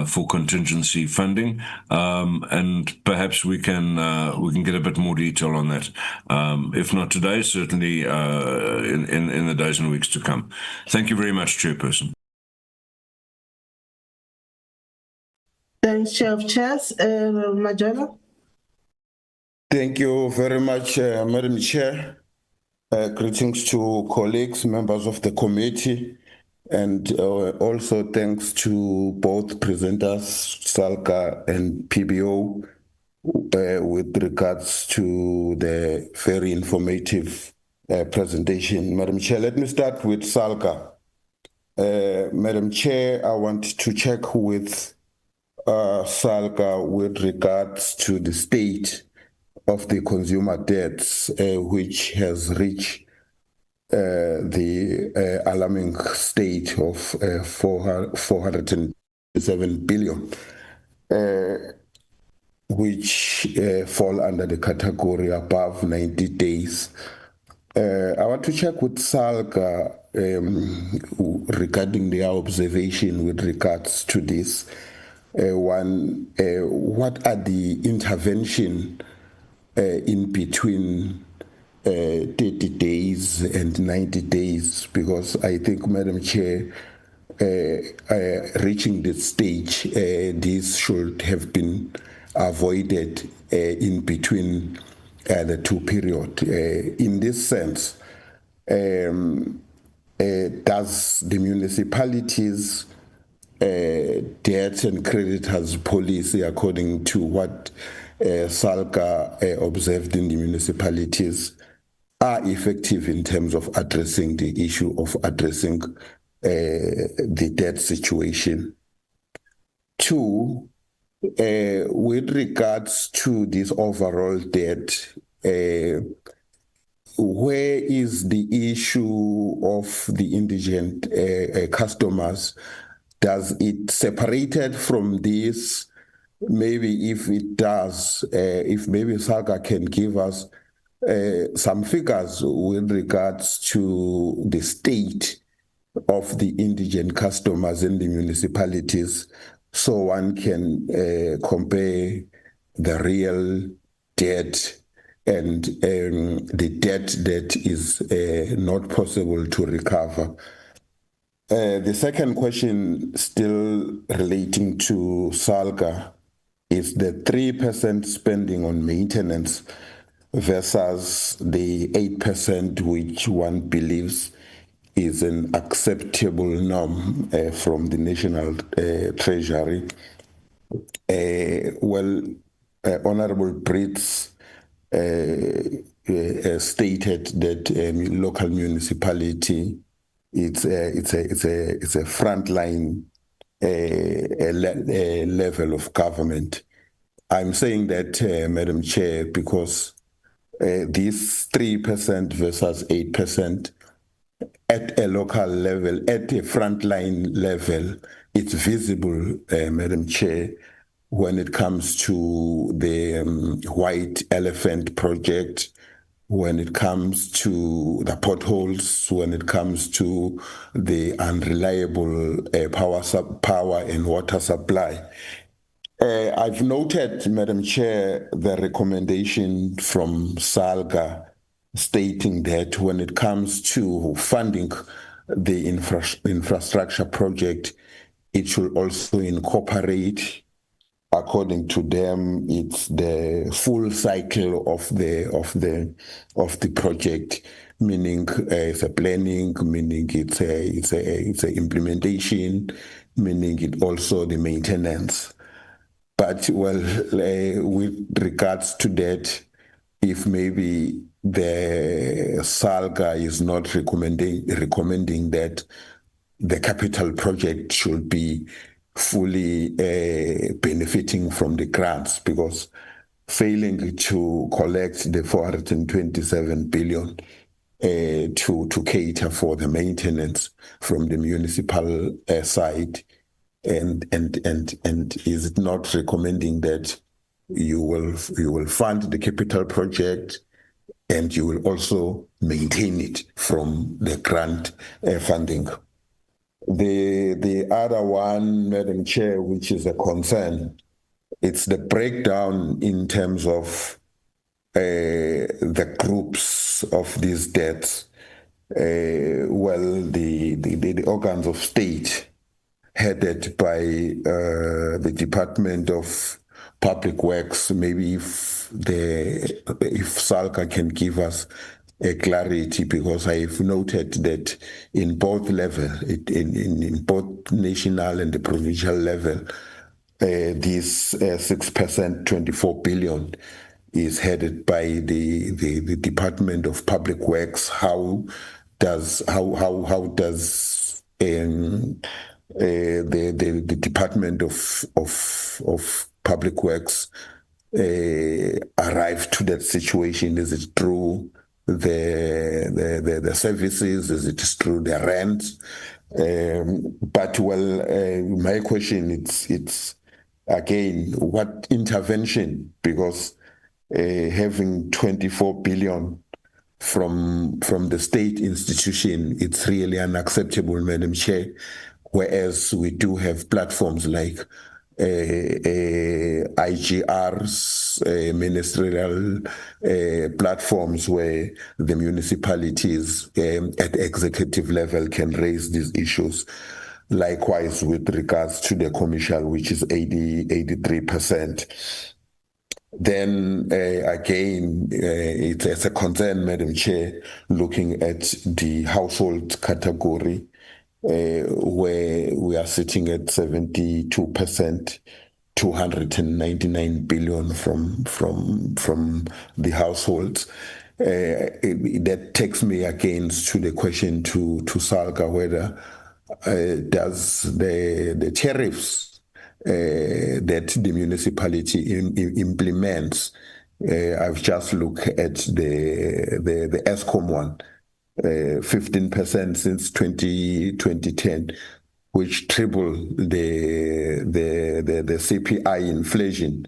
for contingency funding, and perhaps we can get a bit more detail on that. If not today, certainly in the days and weeks to come. Thank you very much, Chairperson. Thanks, Chair of Chairs. Majola. Thank you very much, Madam Chair. Greetings to colleagues, members of the committee, and also thanks to both presenters, SALCA and PBO, with regards to the very informative presentation. Madam Chair, let me start with SALCA. Madam Chair, I want to check with SALCA with regards to the state of the consumer debts, which has reached the alarming state of 407 billion, which fall under the category above 90 days. I want to check with SALCA regarding their observation with regards to this. What are the intervention in between 30 days and 90 days? Because I think, Madam Chair, reaching this stage, this should have been avoided in between the two periods. In this sense, does the municipalities' debt and creditors policy, according to what SALCA observed in the municipalities, are effective in terms of addressing the issue of addressing the debt situation? Two, with regards to this overall debt, where is the issue of the indigent customers? Does it separated from this? Maybe if it does, if maybe SALCA can give us some figures with regards to the state of the indigent customers in the municipalities, so one can compare the real debt and the debt that is not possible to recover. The second question, still relating to SALCA, is the 3% spending on maintenance versus the 8% which one believes is an acceptable norm from the National Treasury. Honorable Brits stated that local municipality it's a frontline level of government. I'm saying that, Madam Chair, because this 3% versus 8% at a local level, at a frontline level, it's visible, Madam Chair, when it comes to the White Elephant project, when it comes to the potholes, when it comes to the unreliable power and water supply. I've noted, Madam Chair, the recommendation from SALCA stating that when it comes to funding the infrastructure project, it should also incorporate, according to them, it's the full cycle of the project, meaning it's a planning, meaning it's a implementation, meaning it also the maintenance. But with regards to that, if maybe the SALGA is not recommending that the capital project should be fully benefiting from the grants, because failing to collect the 427 billion to cater for the maintenance from the municipal side, and is it not recommending that you will fund the capital project and you will also maintain it from the grant funding? The other one, Madam Chair, which is a concern, it's the breakdown in terms of the groups of these debts. The organs of state headed by the Department of Public Works, maybe if SALGA can give us a clarity, because I've noted that in both level, in both national and the provincial level, this 6%, 24 billion is headed by the Department of Public Works. How does the Department of Public Works arrive to that situation? Is it through the services? Is it through the rent? My question it's again, what intervention? Because having 24 billion from the state institution, it's really unacceptable, Madam Chair. Whereas we do have platforms like IGRs, ministerial platforms where the municipalities at executive level can raise these issues. Likewise, with regards to the commercial, which is 83%. Then again, it's a concern, Madam Chair, looking at the household category, where we are sitting at 72%, 299 billion from the households. That takes me again to the question to SALGA, whether does the tariffs that the municipality implements, I've just looked at the ESCOM one, 15% since 2010, which tripled the CPI inflation.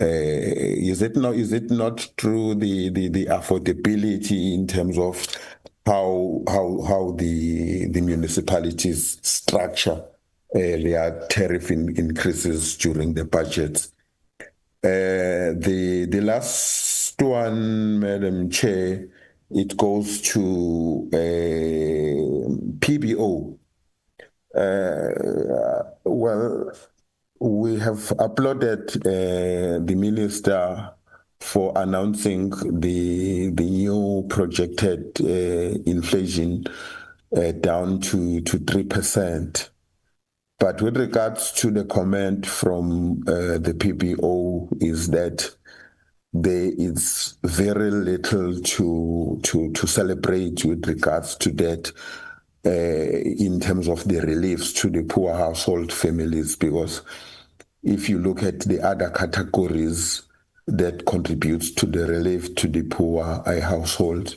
Is it not through the affordability in terms of how the municipalities structure their tariff increases during the budget? The last one, Madam Chair, it goes to PBO. We have applauded the minister for announcing the new projected inflation down to 3%. But with regards to the comment from the PBO is that there is very little to celebrate with regards to that in terms of the reliefs to the poor household families, because if you look at the other categories that contributes to the relief to the poor household,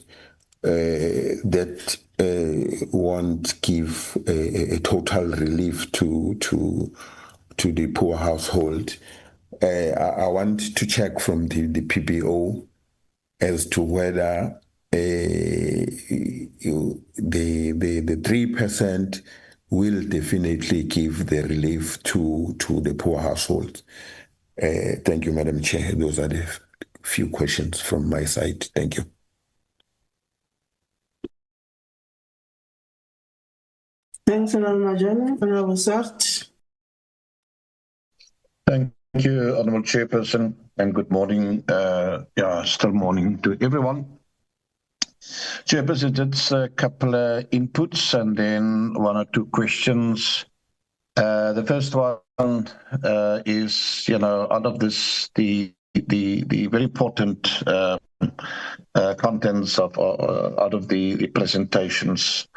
that won't give a total relief to the poor household. I want to check from the PBO as to whether the 3% will definitely give the relief to the poor household. Thank you, Madam Chair. Those are the few questions from my side. Thank you. Thanks, Honorable Majala. Honorable Sart. Thank you, Honorable Chairperson, and good morning. Still morning to everyone. Chairperson, it's a couple of inputs and then one or two questions. The first one is, out of this, the very important contents of out of the presentations,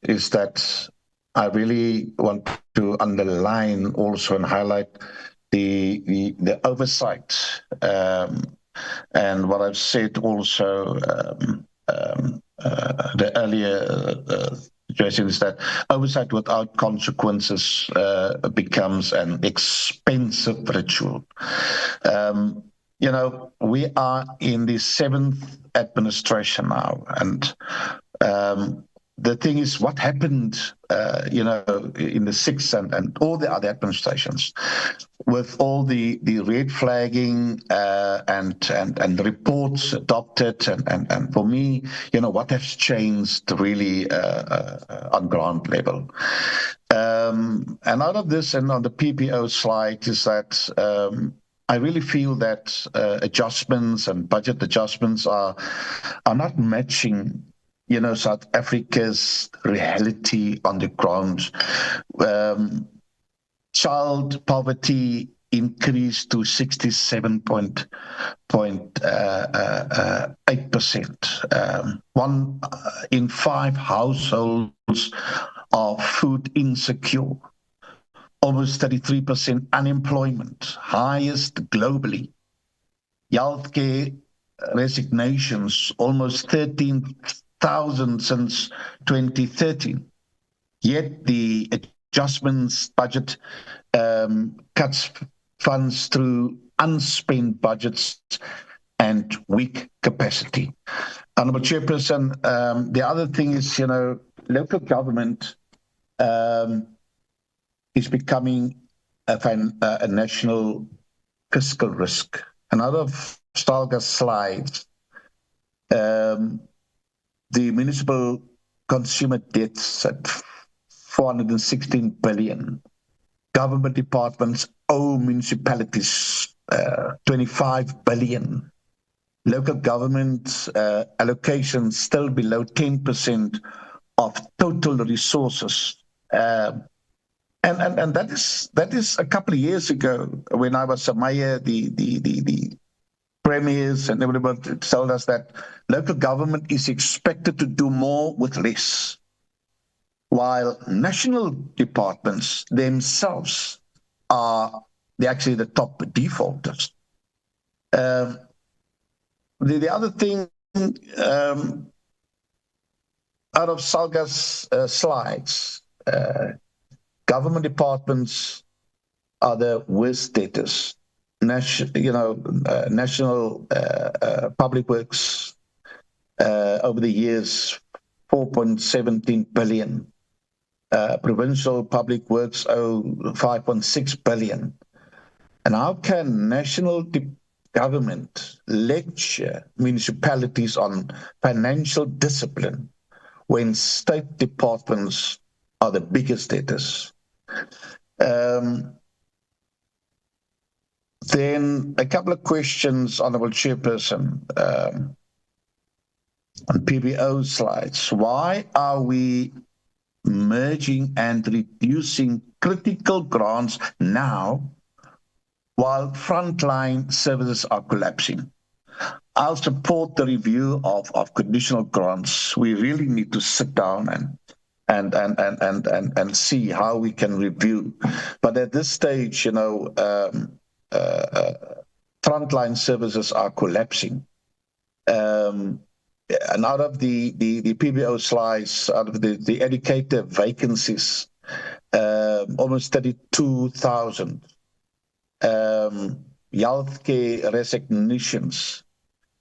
is that I really want to underline also and highlight the oversight, and what I've said also the earlier suggestion is that oversight without consequences becomes an expensive ritual. We are in the 7th administration now, and the thing is, what happened, in the 6th and all the other administrations, with all the red flagging and reports adopted, and for me, what has changed really on ground level. And out of this, and on the PPO slide, is that I really feel that adjustments and budget adjustments are not matching South Africa's reality on the ground. Child poverty increased to 67.8%. 1 in 5 households are food insecure. Almost 33% unemployment, highest globally. Healthcare resignations, almost 13,000 since 2013. Yet the adjustments budget cuts funds through unspent budgets and weak capacity. Honourable Chairperson, the other thing is, local government is becoming a national fiscal risk. And out of Stalga's slides, the municipal consumer debts at 416 billion. Government departments owe municipalities 25 billion. Local government allocations still below 10% of total resources. And that is a couple of years ago when I was a mayor, the premiers and everybody told us that local government is expected to do more with less, while national departments themselves are actually the top defaulters. The other thing out of Salga's slides, government departments are the worst debtors. National Public Works over the years, 4.17 billion. Provincial Public Works owe 5.6 billion. And how can national government lecture municipalities on financial discipline when state departments are the biggest debtors? Then a couple of questions, Honourable Chairperson, on PBO slides. Why are we merging and reducing critical grants now while frontline services are collapsing? I'll support the review of conditional grants. We really need to sit down and see how we can review. But at this stage, frontline services are collapsing. And out of the PBO slides, out of the educator vacancies, almost 32,000. Healthcare resignations,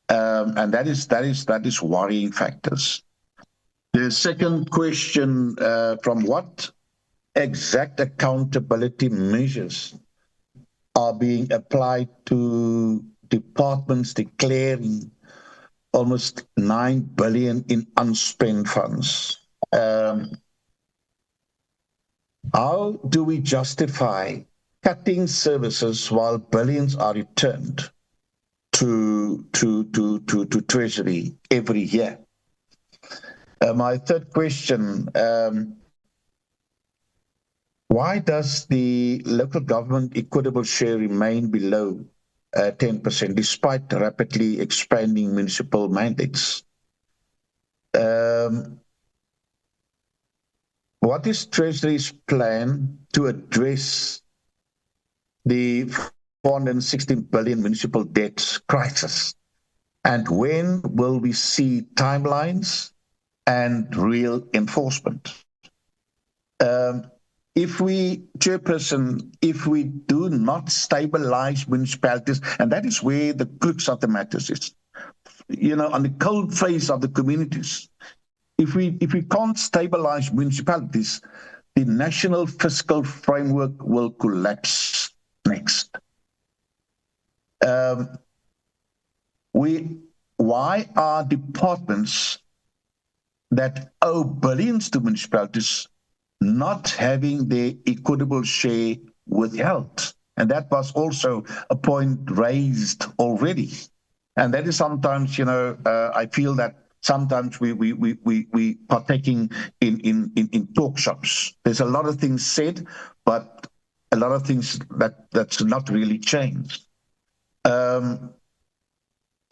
and that is worrying factors. The second question, from what exact accountability measures are being applied to departments declaring almost 9 billion in unspent funds? How do we justify cutting services while billions are returned to Treasury every year? why does the local government equitable share remain below 10% despite rapidly expanding municipal mandates? What is Treasury's plan to address the 416 billion municipal debt crisis? And when will we see timelines and real enforcement? Chairperson, if we do not stabilize municipalities, and that is where the crux of the matters is, on the cold face of the communities, if we can't stabilize municipalities, the national fiscal framework will collapse next. Why are departments that owe billions to municipalities not having their equitable share withheld? And that was also a point raised already. And that is sometimes, I feel that sometimes we partaking in talk shops. There's a lot of things said, but a lot of things that's not really changed. And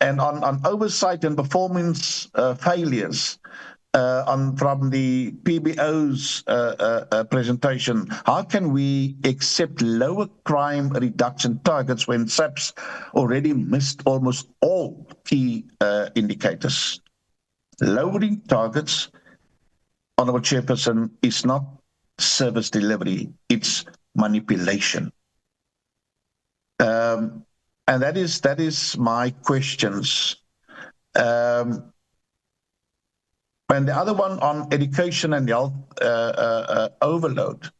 on oversight and performance failures, from the PBO's presentation, how can we accept lower crime reduction targets when SAPS already missed almost all key indicators? Lowering targets, Honourable Chairperson, is not service delivery, it's manipulation. And that is my questions. And the other one on education and health overload.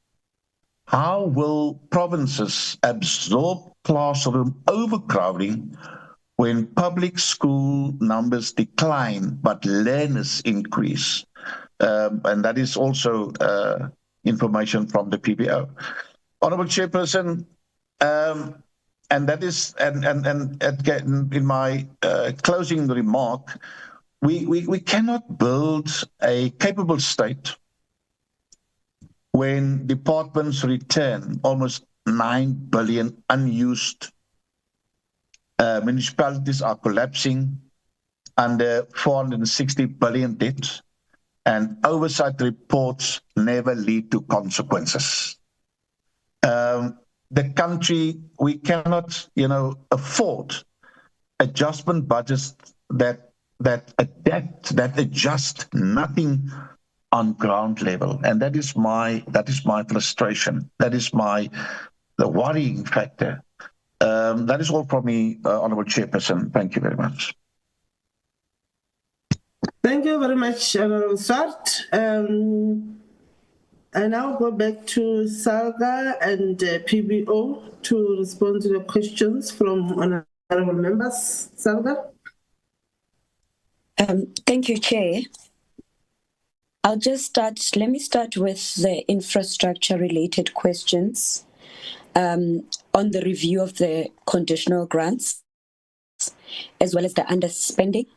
How will provinces absorb classroom overcrowding when public school numbers decline but learners increase? And that is also information from the PBO. Honourable Chairperson, and that is, and in my closing remark, we cannot build a capable state when departments return almost 9 billion unused. Municipalities are collapsing under 460 billion debt, and oversight reports never lead to consequences. The country, we cannot, afford adjustment budgets that adjust nothing on ground level, and that is my frustration. That is the worrying factor. That is all from me, Honourable Chairperson. Thank you very much. Thank you very much, Honourable Swart. I now go back to Salga and PBO to respond to the questions from honourable members. Salga. Thank you, Chair. Let me start with the infrastructure-related questions on the review of the conditional grants, as well as the underspending,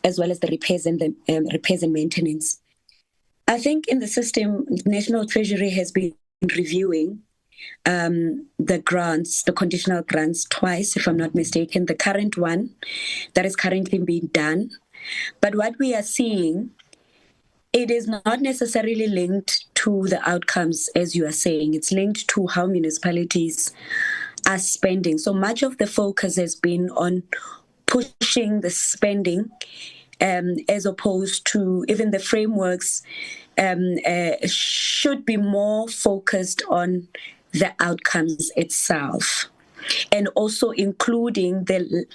as well as the repairs and maintenance. I think in the system, National Treasury has been reviewing the grants, the conditional grants twice, if I'm not mistaken. The current one that is currently being done. But what we are seeing, it is not necessarily linked to the outcomes, as you are saying. It's linked to how municipalities are spending. So much of the focus has been on pushing the spending, as opposed to even the frameworks should be more focused on the outcomes itself, and also including the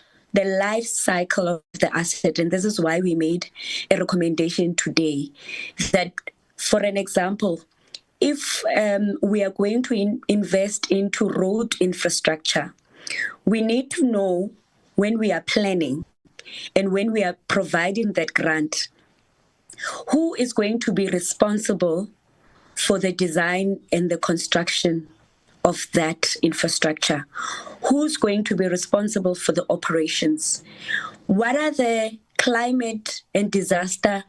life cycle of the asset. And this is why we made a recommendation today that, for an example, if we are going to invest into road infrastructure, we need to know when we are planning and when we are providing that grant, who is going to be responsible for the design and the construction of that infrastructure? Who's going to be responsible for the operations? What are the climate and disaster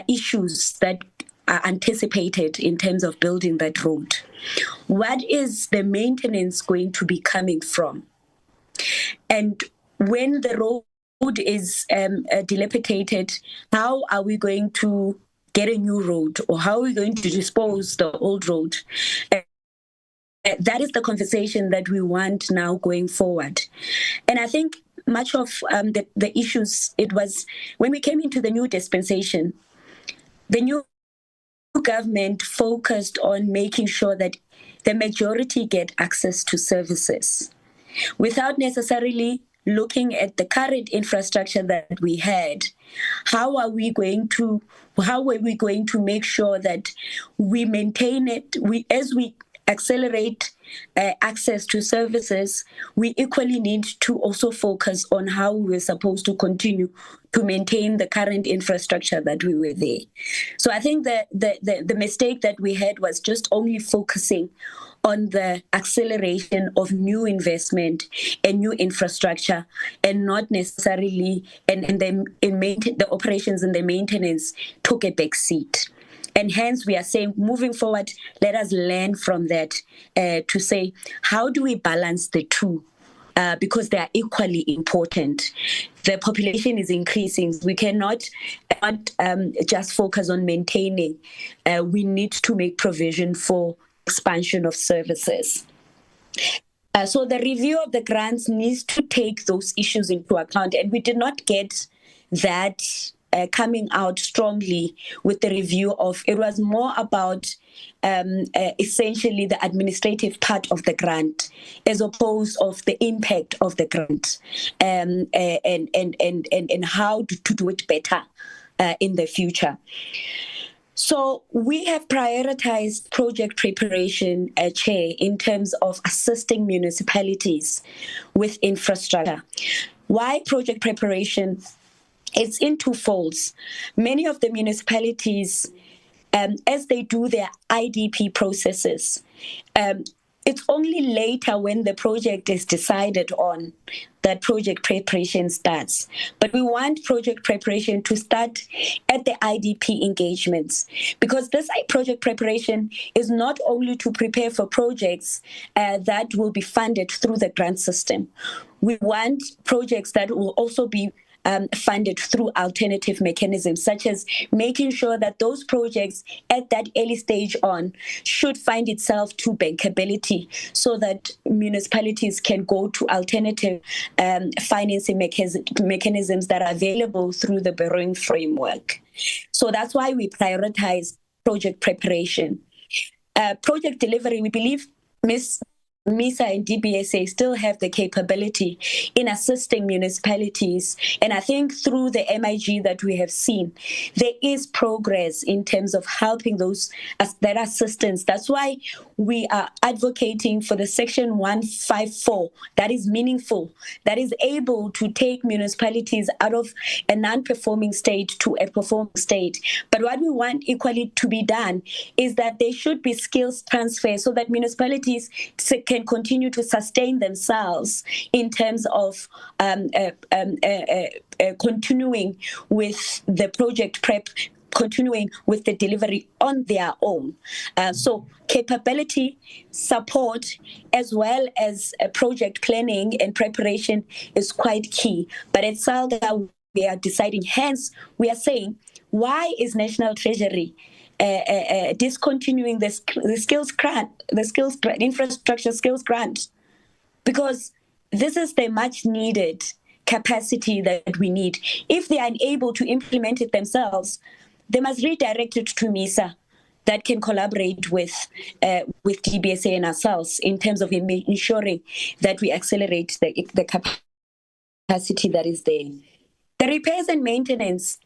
issues that are anticipated in terms of building that road? What is the maintenance going to be coming from? And when the road is dilapidated, how are we going to get a new road, or how are we going to dispose the old road? That is the conversation that we want now going forward. And I think much of the issues, it was when we came into the new dispensation, the new government focused on making sure that the majority get access to services without necessarily looking at the current infrastructure that we had. How are we going to make sure that we maintain it? As we accelerate access to services, we equally need to also focus on how we're supposed to continue to maintain the current infrastructure that we were there. So I think that the mistake that we had was just only focusing on the acceleration of new investment and new infrastructure, and not necessarily, the operations and the maintenance took a back seat. And hence we are saying, moving forward, let us learn from that to say, how do we balance the two? Because they are equally important. The population is increasing. We cannot just focus on maintaining. We need to make provision for expansion of services. So the review of the grants needs to take those issues into account, and we did not get that coming out strongly with the review of. It was more about essentially the administrative part of the grant, as opposed of the impact of the grant, and how to do it better in the future. So we have prioritized project preparation, Chair, in terms of assisting municipalities with infrastructure. Why project preparation? It's in two folds. Many of the municipalities, as they do their IDP processes, it's only later when the project is decided on that project preparation starts. But we want project preparation to start at the IDP engagements, because this project preparation is not only to prepare for projects that will be funded through the grant system. We want projects that will also be funded through alternative mechanisms, such as making sure that those projects at that early stage on should find itself to bankability, so that municipalities can go to alternative financing mechanisms that are available through the borrowing framework. So that's why we prioritize project preparation. Project delivery, we believe MISA and DBSA still have the capability in assisting municipalities. And I think through the MIG that we have seen, there is progress in terms of helping that assistance. That's why we are advocating for the Section 154 that is meaningful, that is able to take municipalities out of a non-performing state to a performing state. But what we want equally to be done is that there should be skills transfer, so that municipalities can continue to sustain themselves in terms of continuing with the project prep, continuing with the delivery on their own. So capability, support, as well as project planning and preparation is quite key. But at SALGA, we are deciding, hence we are saying, why is National Treasury discontinuing the skills grant, infrastructure skills grant? Because this is the much needed capacity that we need. If they are unable to implement it themselves, they must redirect it to MISA, that can collaborate with DBSA and ourselves in terms of ensuring that we accelerate the capacity that is there. The repairs and maintenance,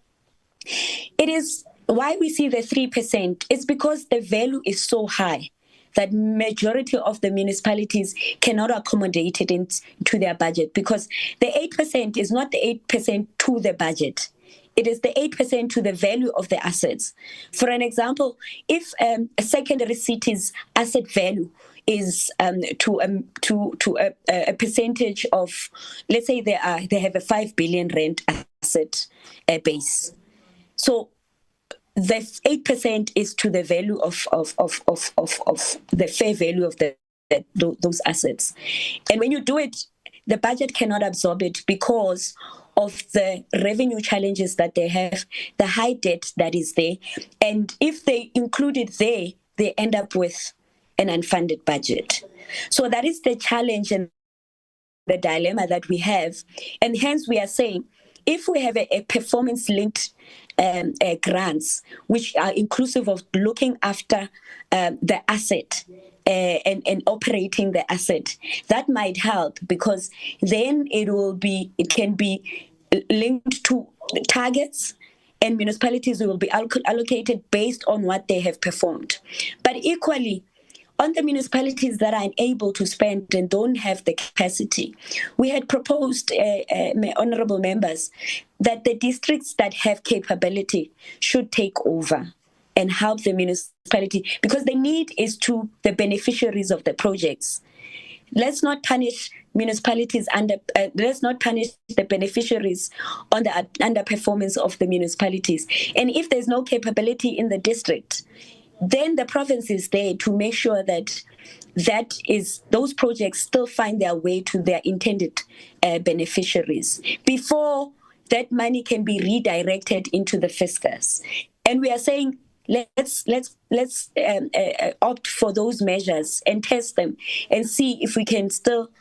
it is why we see the 3%. It's because the value is so high that majority of the municipalities cannot accommodate it into their budget, because the 8% is not the 8% to the budget. It is the 8% to the value of the assets. For an example, if a secondary city's asset value is to a percentage of, let's say they have a 5 billion rand asset base. So the 8% is to the value of the fair value of those assets. And when you do it, the budget cannot absorb it because of the revenue challenges that they have, the high debt that is there. And if they include it there, they end up with an unfunded budget. So that is the challenge and the dilemma that we have. And hence we are saying, if we have a performance-linked grants, which are inclusive of looking after the asset and operating the asset, that might help, because then it can be linked to targets, and municipalities will be allocated based on what they have performed. But equally, on the municipalities that are unable to spend and don't have the capacity, we had proposed, honourable members, that the districts that have capability should take over and help the municipality, because the need is to the beneficiaries of the projects. Let's not punish municipalities let's not punish the beneficiaries on the underperformance of the municipalities. And if there's no capability in the district, then the province is there to make sure that those projects still find their way to their intended beneficiaries before that money can be redirected into the fiscus. And we are saying, let's opt for those measures and test them and see if we can still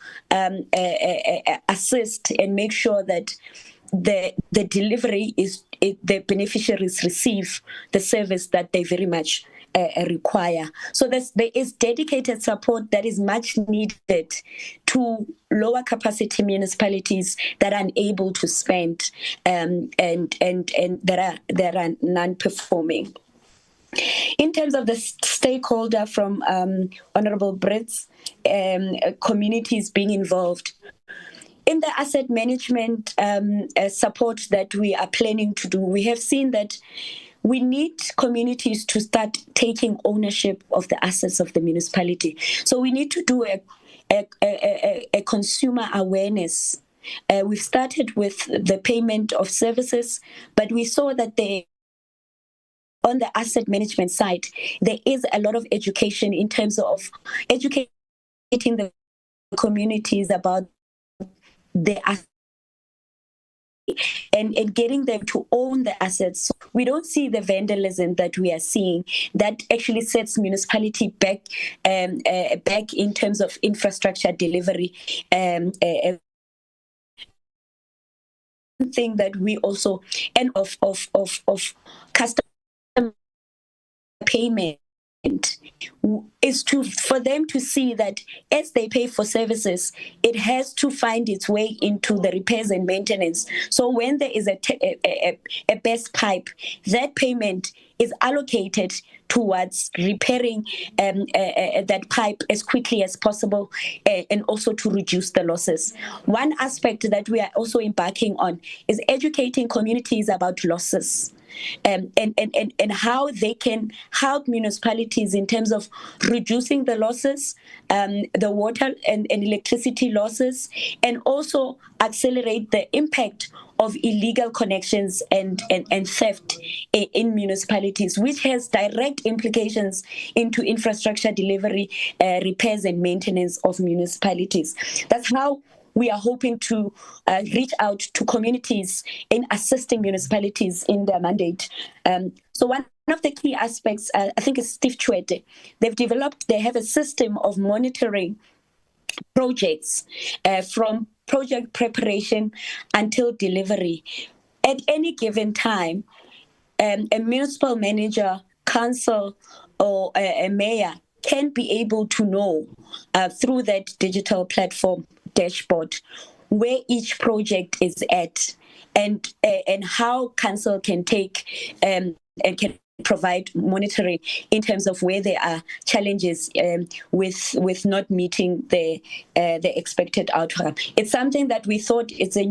assist and make sure that the delivery the beneficiaries receive the service that they very much require. So there is dedicated support that is much needed to lower capacity municipalities that are unable to spend and that are non-performing. In terms of the stakeholder from Honourable Brits, communities being involved, in the asset management support that we are planning to do, we have seen that we need communities to start taking ownership of the assets of the municipality. So we need to do a consumer awareness. We've started with the payment of services, but we saw that on the asset management side, there is a lot of education in terms of educating the communities about the assets and getting them to own the assets. We don't see the vandalism that we are seeing that actually sets municipality back in terms of infrastructure delivery. Thing that we also and of customer payment is for them to see that as they pay for services, it has to find its way into the repairs and maintenance. So when there is a best pipe, that payment is allocated towards repairing that pipe as quickly as possible and also to reduce the losses. One aspect that we are also embarking on is educating communities about losses. And how they can help municipalities in terms of reducing the losses, the water and electricity losses, and also accelerate the impact of illegal connections and theft in municipalities, which has direct implications into infrastructure delivery, repairs and maintenance of municipalities. That's how we are hoping to reach out to communities in assisting municipalities in their mandate. So one of the key aspects, I think, is Steve Chwete. They have a system of monitoring projects from project preparation until delivery. At any given time, a municipal manager, council, or a mayor can be able to know through that digital platform dashboard where each project is at and how council can take and can provide monitoring in terms of where there are challenges with not meeting the expected outcome. It's something that we thought it's a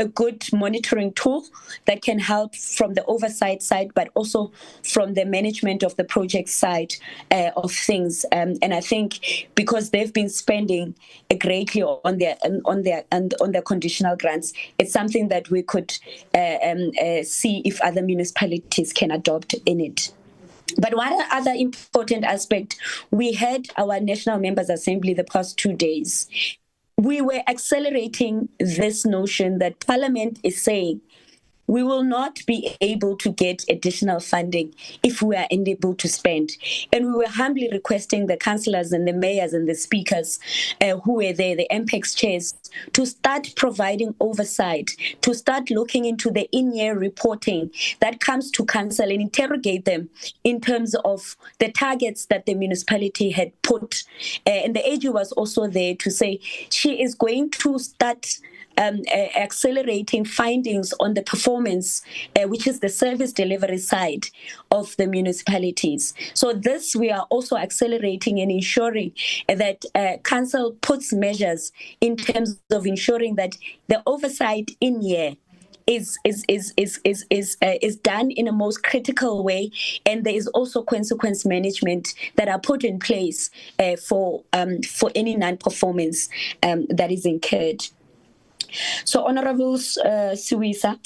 good monitoring tool that can help from the oversight side, but also from the management of the project side of things. And I think because they've been spending greatly on their conditional grants, it's something that we could see if if other municipalities can adopt in it. But one other important aspect, we had our National Members Assembly the past 2 days. We were accelerating this notion that Parliament is saying we will not be able to get additional funding if we are unable to spend. And we were humbly requesting the councillors and the mayors and the speakers who were there, the MPEX chairs, to start providing oversight, to start looking into the in-year reporting that comes to council and interrogate them in terms of the targets that the municipality had put. And the AG was also there to say she is going to start accelerating findings on the performance, which is the service delivery side of the municipalities. So this we are also accelerating and ensuring that council puts measures in terms of ensuring that the oversight in year is done in a most critical way, and there is also consequence management that are put in place for any non-performance that is incurred. So, Honourable Suisa,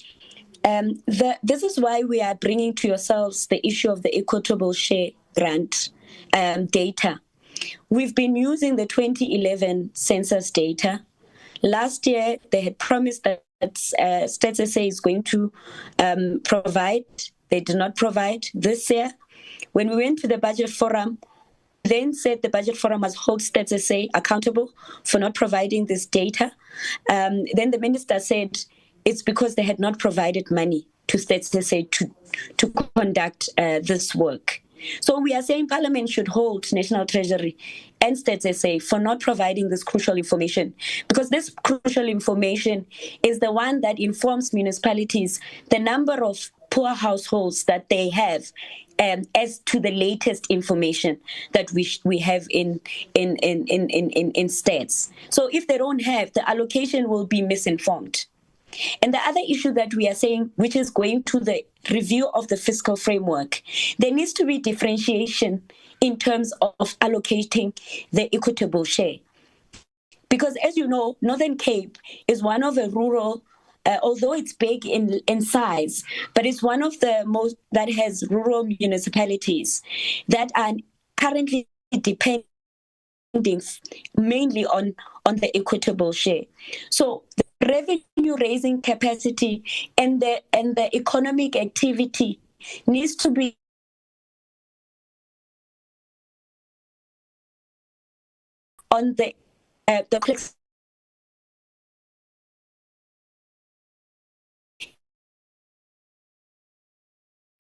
this is why we are bringing to yourselves the issue of the equitable share grant data. We've been using the 2011 census data. Last year, they had promised that Stats SA is going to provide. They did not provide this year. When we went to the budget forum, then said the budget forum must hold Stats SA accountable for not providing this data. Then the minister said it's because they had not provided money to Stats SA to conduct this work. So we are saying Parliament should hold National Treasury and Stats SA for not providing this crucial information, because this crucial information is the one that informs municipalities the number of poor households that they have, as to the latest information that we have in stats. So if they don't have, the allocation will be misinformed. And the other issue that we are saying, which is going to the review of the fiscal framework, there needs to be differentiation in terms of allocating the equitable share. Because as you know, Northern Cape is one of the rural, although it's big in size, but it's one of the most that has rural municipalities that are currently depending mainly on the equitable share. So the revenue raising capacity and the economic activity needs to be on the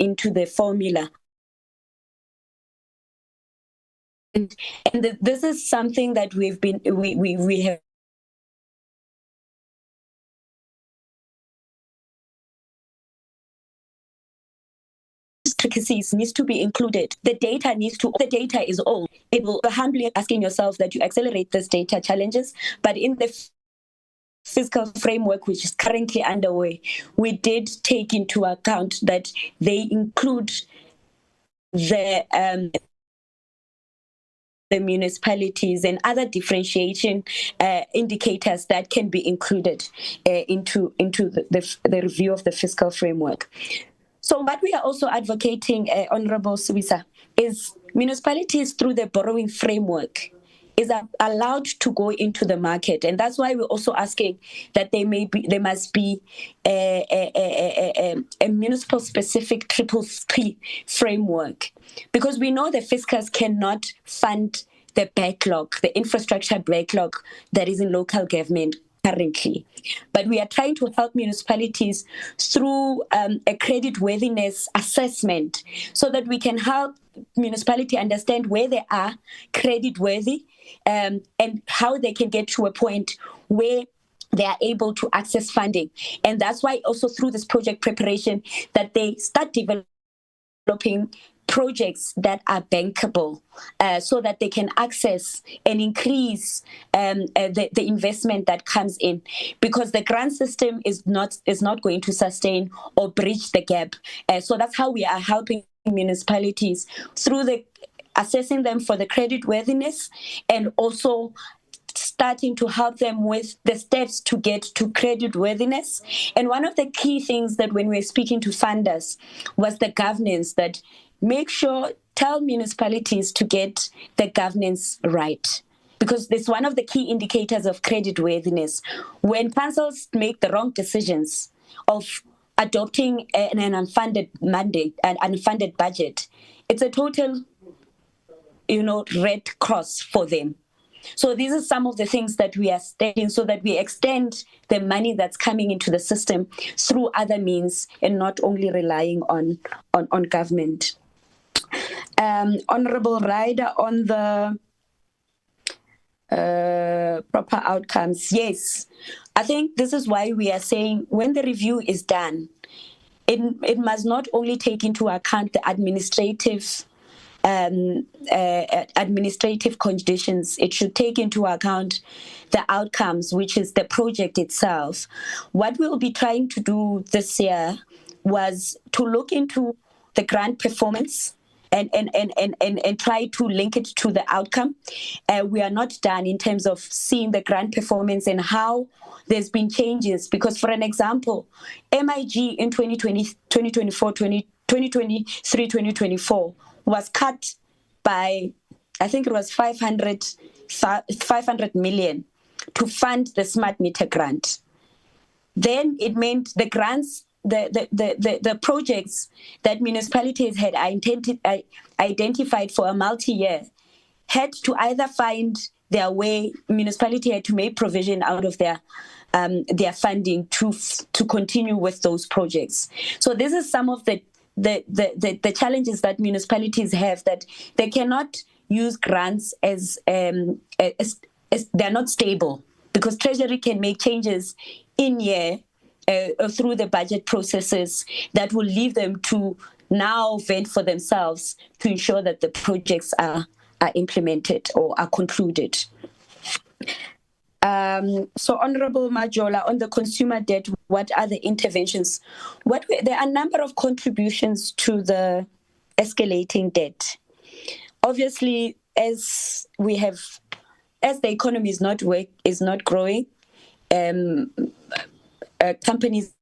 into the formula. And this is something that we have intricacies needs to be included. The data is old. It will be humbly asking yourself that you accelerate this data challenges, but in the fiscal framework, which is currently underway, we did take into account that they include the municipalities and other differentiation indicators that can be included into the review of the fiscal framework. So what we are also advocating, Honourable Suisa, is municipalities through the borrowing framework is allowed to go into the market, and that's why we're also asking that there must be a municipal specific 333 framework, because we know the fiscus cannot fund the backlog, the infrastructure backlog that is in local government currently. But we are trying to help municipalities through a credit worthiness assessment so that we can help municipality understand where they are credit worthy and how they can get to a point where they are able to access funding. And that's why also through this project preparation that they start developing projects that are bankable, so that they can access and increase the investment that comes in, because the grant system is not going to sustain or bridge the gap. So that's how we are helping municipalities through assessing them for the credit worthiness, and also starting to help them with the steps to get to credit worthiness. And one of the key things that when we were speaking to funders was the governance, that tell municipalities to get the governance right. Because it's one of the key indicators of credit worthiness. When councils make the wrong decisions of adopting an unfunded mandate, an unfunded budget, it's a total, red cross for them. So these are some of the things that we are stating, so that we extend the money that's coming into the system through other means and not only relying on government. Honorable Ryder, on the proper outcomes. Yes, I think this is why we are saying when the review is done, it must not only take into account the administrative conditions, it should take into account the outcomes, which is the project itself. What we'll be trying to do this year was to look into the grant performance and try to link it to the outcome. We are not done in terms of seeing the grant performance and how there's been changes. Because for an example, MIG in 2023, 2024 was cut by, I think it was 500 million to fund the smart meter grant. Then it meant the grants, the projects that municipalities had identified for a multi-year had to either find their way. Municipality had to make provision out of their funding to continue with those projects. So this is some of the challenges that municipalities have, that they cannot use grants as they're not stable, because Treasury can make changes in year through the budget processes that will leave them to now fend for themselves to ensure that the projects are implemented or are concluded. So Honorable Majola, on the consumer debt, what are the interventions? There are a number of contributions to the escalating debt. Obviously, as the economy is not growing, companies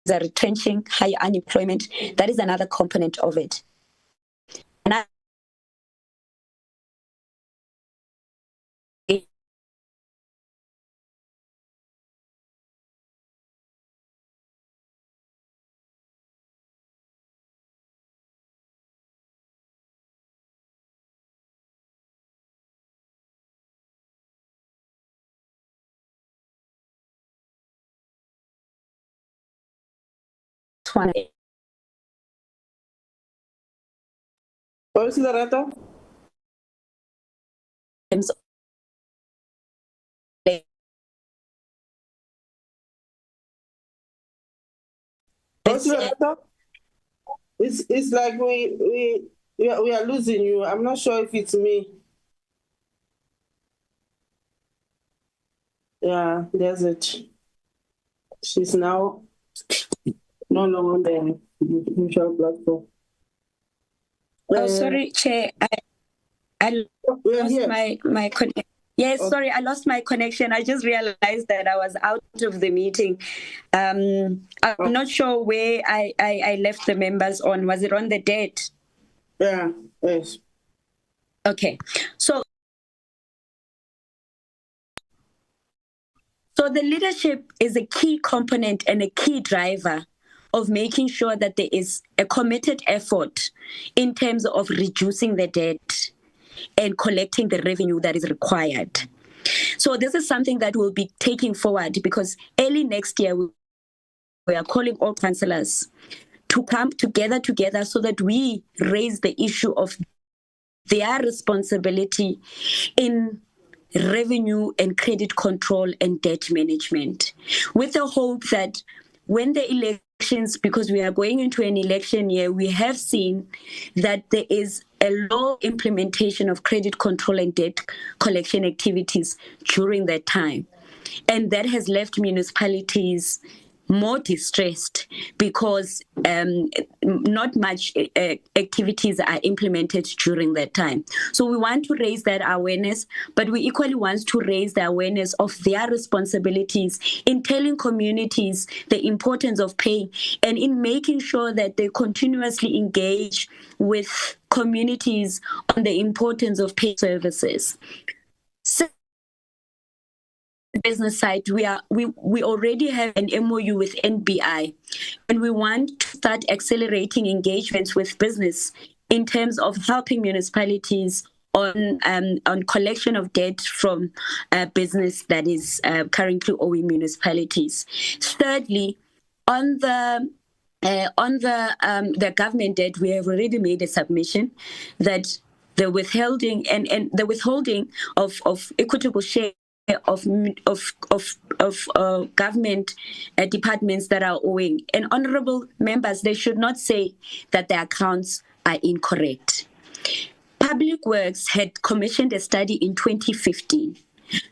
are retrenching, high unemployment. That is another component of it. And What's the rata? It's like we are losing you. I'm not sure if it's me. Yeah, there's it. She's now no longer on the usual platform. Oh, sorry, Chair. I lost my connection. Yes, sorry, I lost my connection. I just realized that I was out of the meeting. I'm not sure where I left the members on. Was it on the debt? Yeah, yes. Okay. So the leadership is a key component and a key driver of making sure that there is a committed effort in terms of reducing the debt and collecting the revenue that is required. So this is something that we'll be taking forward, because early next year, we are calling all councillors to come together so that we raise the issue of their responsibility in revenue and credit control and debt management, with the hope that when the elections, because we are going into an election year, we have seen that there is a low implementation of credit control and debt collection activities during that time. And that has left municipalities more distressed because not much activities are implemented during that time. So we want to raise that awareness, but we equally want to raise the awareness of their responsibilities in telling communities the importance of pay and in making sure that they continuously engage with communities on the importance of pay services. So, business side, we already have an MOU with NBI, and we want to start accelerating engagements with business in terms of helping municipalities on collection of debt from business that is currently owing municipalities. Thirdly, on the government debt, we have already made a submission that the withholding and the withholding of equitable share of government departments that are owing. And honorable members, they should not say that their accounts are incorrect. Public Works had commissioned a study in 2015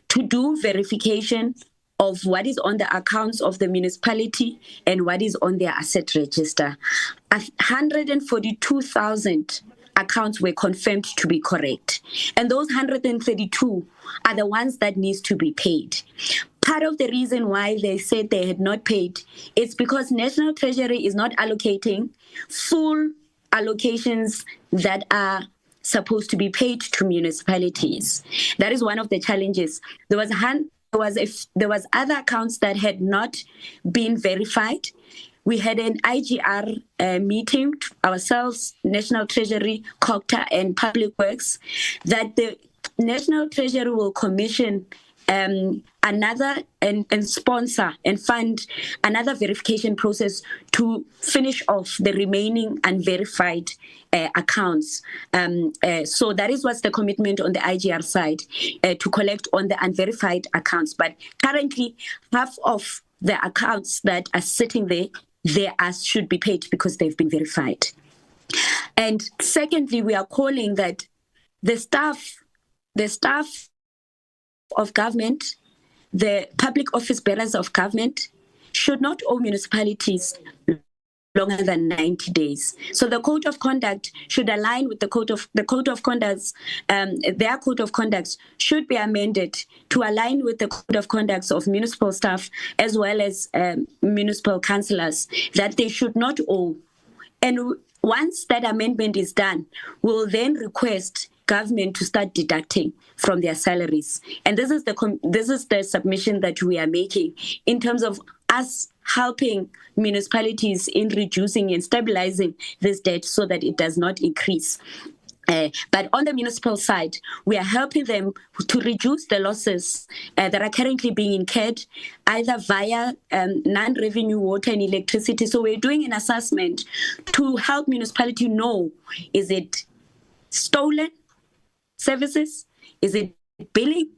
to do verification of what is on the accounts of the municipality and what is on their asset register. 142,000 accounts were confirmed to be correct. And those 132 are the ones that needs to be paid. Part of the reason why they said they had not paid is because National Treasury is not allocating full allocations that are supposed to be paid to municipalities. That is one of the challenges. There was other accounts that had not been verified. We had an IGR meeting, ourselves, National Treasury, COGTA, and Public Works, that the National Treasury will commission another and sponsor and fund another verification process to finish off the remaining unverified accounts. So that is what's the commitment on the IGR side, to collect on the unverified accounts. But currently, half of the accounts that are sitting there, should be paid because they've been verified. And secondly, we are calling that the staff of government, the public office bearers of government, should not owe municipalities longer than 90 days. So the code of conduct should align with their code of conduct should be amended to align with the code of conduct of municipal staff as well as municipal councillors, that they should not owe. And once that amendment is done, we'll then request government to start deducting from their salaries. And this is the submission that we are making in terms of us helping municipalities in reducing and stabilizing this debt so that it does not increase. But on the municipal side, we are helping them to reduce the losses that are currently being incurred, either via non-revenue water and electricity. So we're doing an assessment to help municipality know, is it stolen services? Is it billing?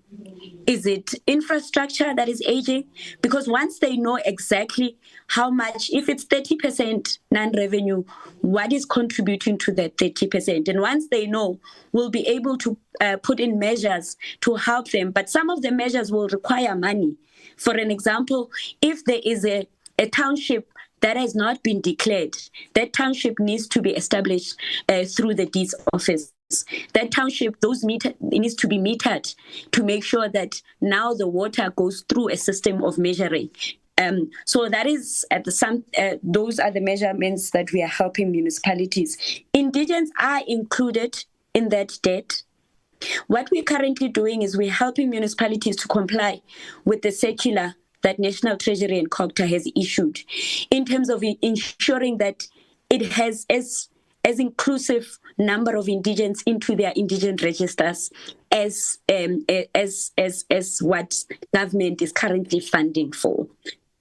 Is it infrastructure that is aging? Because once they know exactly how much, if it's 30% non-revenue, what is contributing to that 30%? And once they know, we'll be able to put in measures to help them. But some of the measures will require money. For an example, if there is a township that has not been declared, that township needs to be established through the deeds office. That township, needs to be metered to make sure that now the water goes through a system of measuring. So that is those are the measurements that we are helping municipalities. Indigents are included in that debt. What we're currently doing is we're helping municipalities to comply with the circular that National Treasury and COGTA has issued in terms of ensuring that it has as inclusive number of indigents into their indigent registers as what government is currently funding for.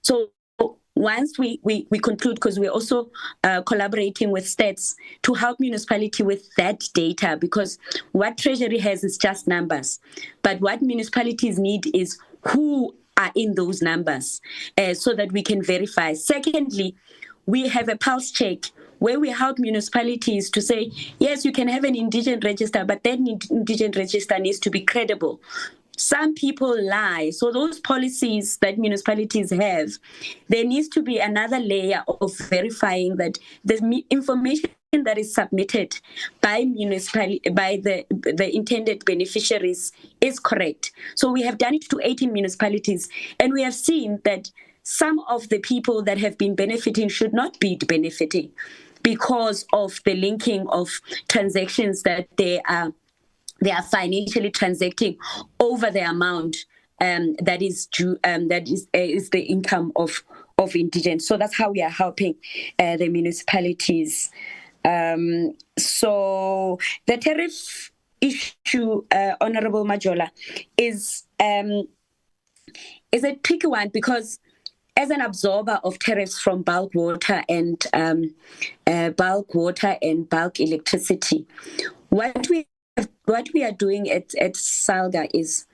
So once we conclude, because we're also collaborating with Stats to help municipality with that data, because what Treasury has is just numbers, but what municipalities need is who are in those numbers so that we can verify. Secondly, we have a pulse check where we help municipalities to say, yes, you can have an indigent register, but that indigent register needs to be credible. some people lie. So those policies that municipalities have, there needs to be another layer of verifying that the information that is submitted by the intended beneficiaries is correct. So we have done it to 18 municipalities, and we have seen that some of the people that have been benefiting should not be benefiting because of the linking of transactions that they are financially transacting over the amount that is due, that is the income of indigents. So that's how we are helping the municipalities. So the tariff issue, Honorable Majola, is a tricky one because as an absorber of tariffs from bulk water and bulk electricity, what we are doing at SALGA is,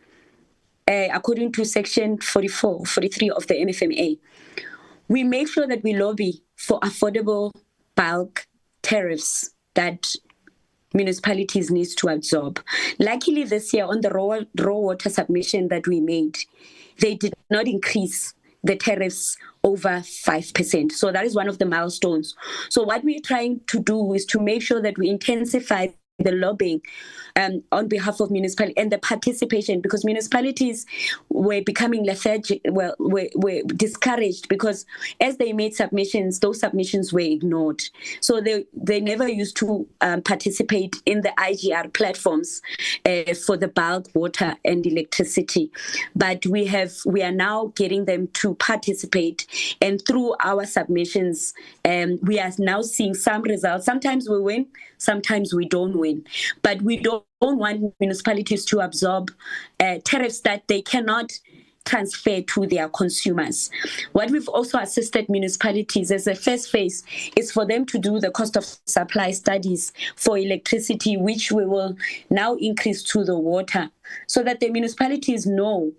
according to Section 43 of the MFMA, we make sure that we lobby for affordable bulk tariffs that municipalities need to absorb. Luckily, this year on the raw water submission that we made, they did not increase the tariffs over 5%. So that is one of the milestones. So what we're trying to do is to make sure that we intensify the lobbying on behalf of municipalities and the participation, because municipalities were becoming lethargic, were discouraged because as they made submissions, those submissions were ignored. So they never used to participate in the IGR platforms for the bulk water and electricity. But we are now getting them to participate, and through our submissions, we are now seeing some results. Sometimes we win, sometimes we don't win, but we don't want municipalities to absorb tariffs that they cannot transfer to their consumers. What we've also assisted municipalities as a first phase is for them to do the cost of supply studies for electricity, which we will now increase to the water, so that the municipalities know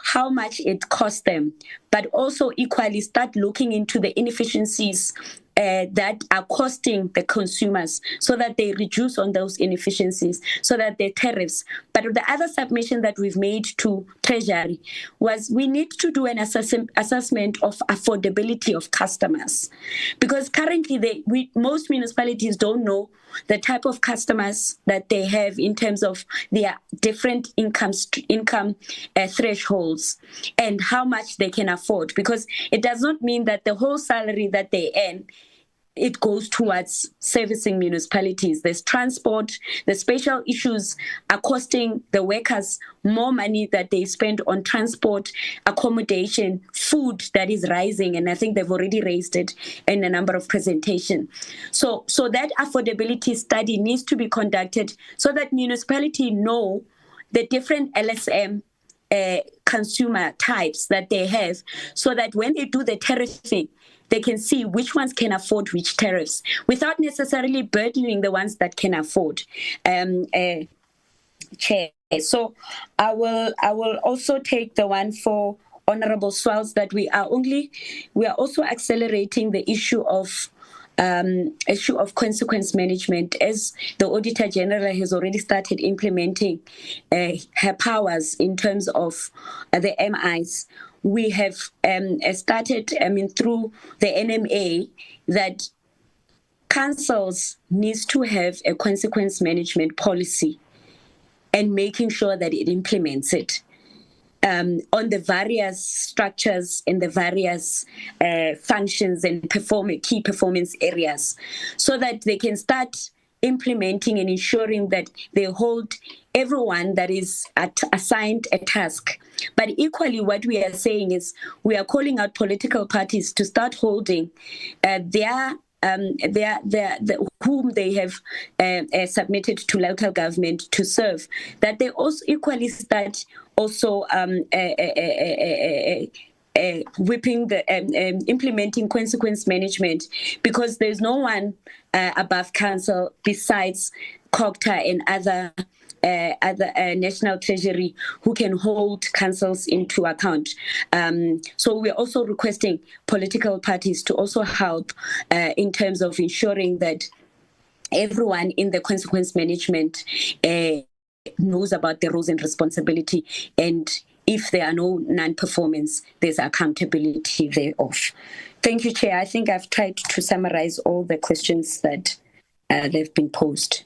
how much it costs them, but also equally start looking into the inefficiencies that are costing the consumers, so that they reduce on those inefficiencies, so that the tariffs. But the other submission that we've made to Treasury was we need to do an assessment of affordability of customers, because currently most municipalities don't know the type of customers that they have in terms of their different income thresholds and how much they can afford, because it does not mean that the whole salary that they earn, it goes towards servicing municipalities. There's transport, the special issues are costing the workers more money that they spend on transport, accommodation, food that is rising, and I think they've already raised it in a number of presentations. So that affordability study needs to be conducted so that municipalities know the different LSM consumer types that they have, so that when they do the tariffing, they can see which ones can afford which tariffs without necessarily burdening the ones that can afford. Chair. So I will also take the one for Honorable Swells, that we are also accelerating the issue of consequence management, as the Auditor General has already started implementing her powers in terms of the MIs. We have started, through the NMA, that councils needs to have a consequence management policy and making sure that it implements it on the various structures and the various functions and key performance areas, so that they can start implementing and ensuring that they hold everyone that is assigned a task. But equally, what we are saying is we are calling out political parties to start holding whom they have submitted to local government to serve, that they also equally start also implementing consequence management, because there's no one above council besides COGTA and other National Treasury who can hold councils into account. So we're also requesting political parties to also help in terms of ensuring that everyone in the consequence management knows about the roles and responsibility, and if there are no non-performance, there's accountability thereof. Thank you, Chair. I think I've tried to summarize all the questions that they've been posed.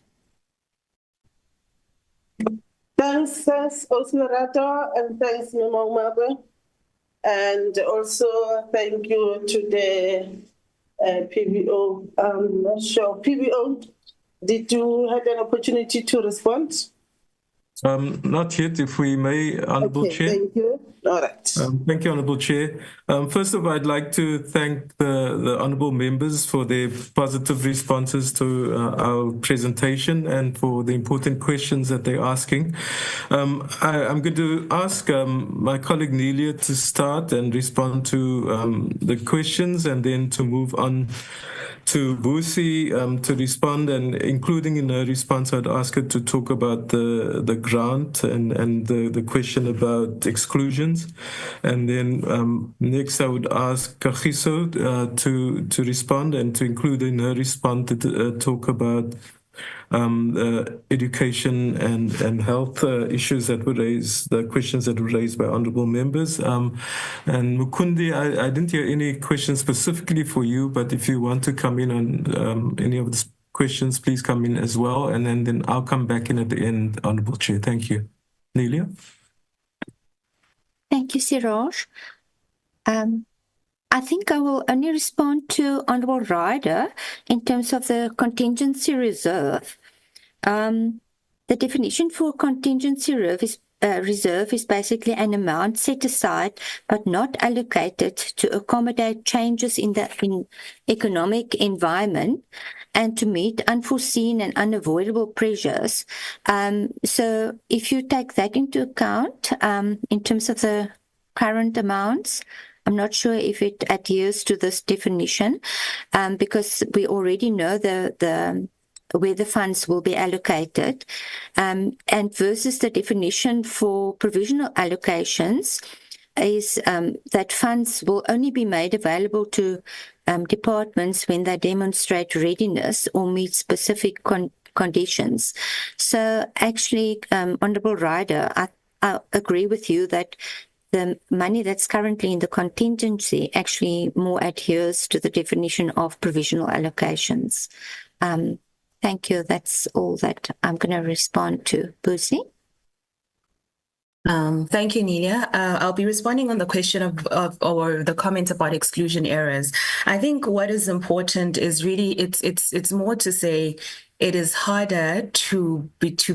Thanks, Osmarato, and thanks, Mama Umabe. And also thank you to the PBO. I'm not sure. PBO, did you have an opportunity to respond? Not yet, if we may, Honourable Chair. Thank you. All right. Thank you, Honourable Chair. First of all, I'd like to thank the Honourable members for their positive responses to our presentation and for the important questions that they're asking. I'm going to ask my colleague Nelia to start and respond to the questions, and then to move on to Busi to respond, and including in her response, I'd ask her to talk about the grant and the question about exclusions. And then next I would ask Kagiso to respond, and to include in her response to talk about education and health issues that were raised, the questions that were raised by honourable members. And Mukundi, I didn't hear any questions specifically for you, but if you want to come in on any of the questions, please come in as well. And then I'll come back in at the end, Honourable Chair. Thank you. Nelia? Thank you, Siraj. I think I will only respond to Honourable Ryder in terms of the contingency reserve. The definition for contingency reserve is basically an amount set aside but not allocated to accommodate changes in the economic environment and to meet unforeseen and unavoidable pressures. So if you take that into account in terms of the current amounts, I'm not sure if it adheres to this definition because we already know where the funds will be allocated, and versus the definition for provisional allocations is that funds will only be made available to departments when they demonstrate readiness or meet specific conditions. So actually, Honourable Ryder, I agree with you that the money that's currently in the contingency actually more adheres to the definition of provisional allocations. Thank you. That's all that I'm going to respond to. Busi? Thank you, Nelia. I'll be responding on the question or the comment about exclusion errors. I think what is important is really it's more to say it is harder to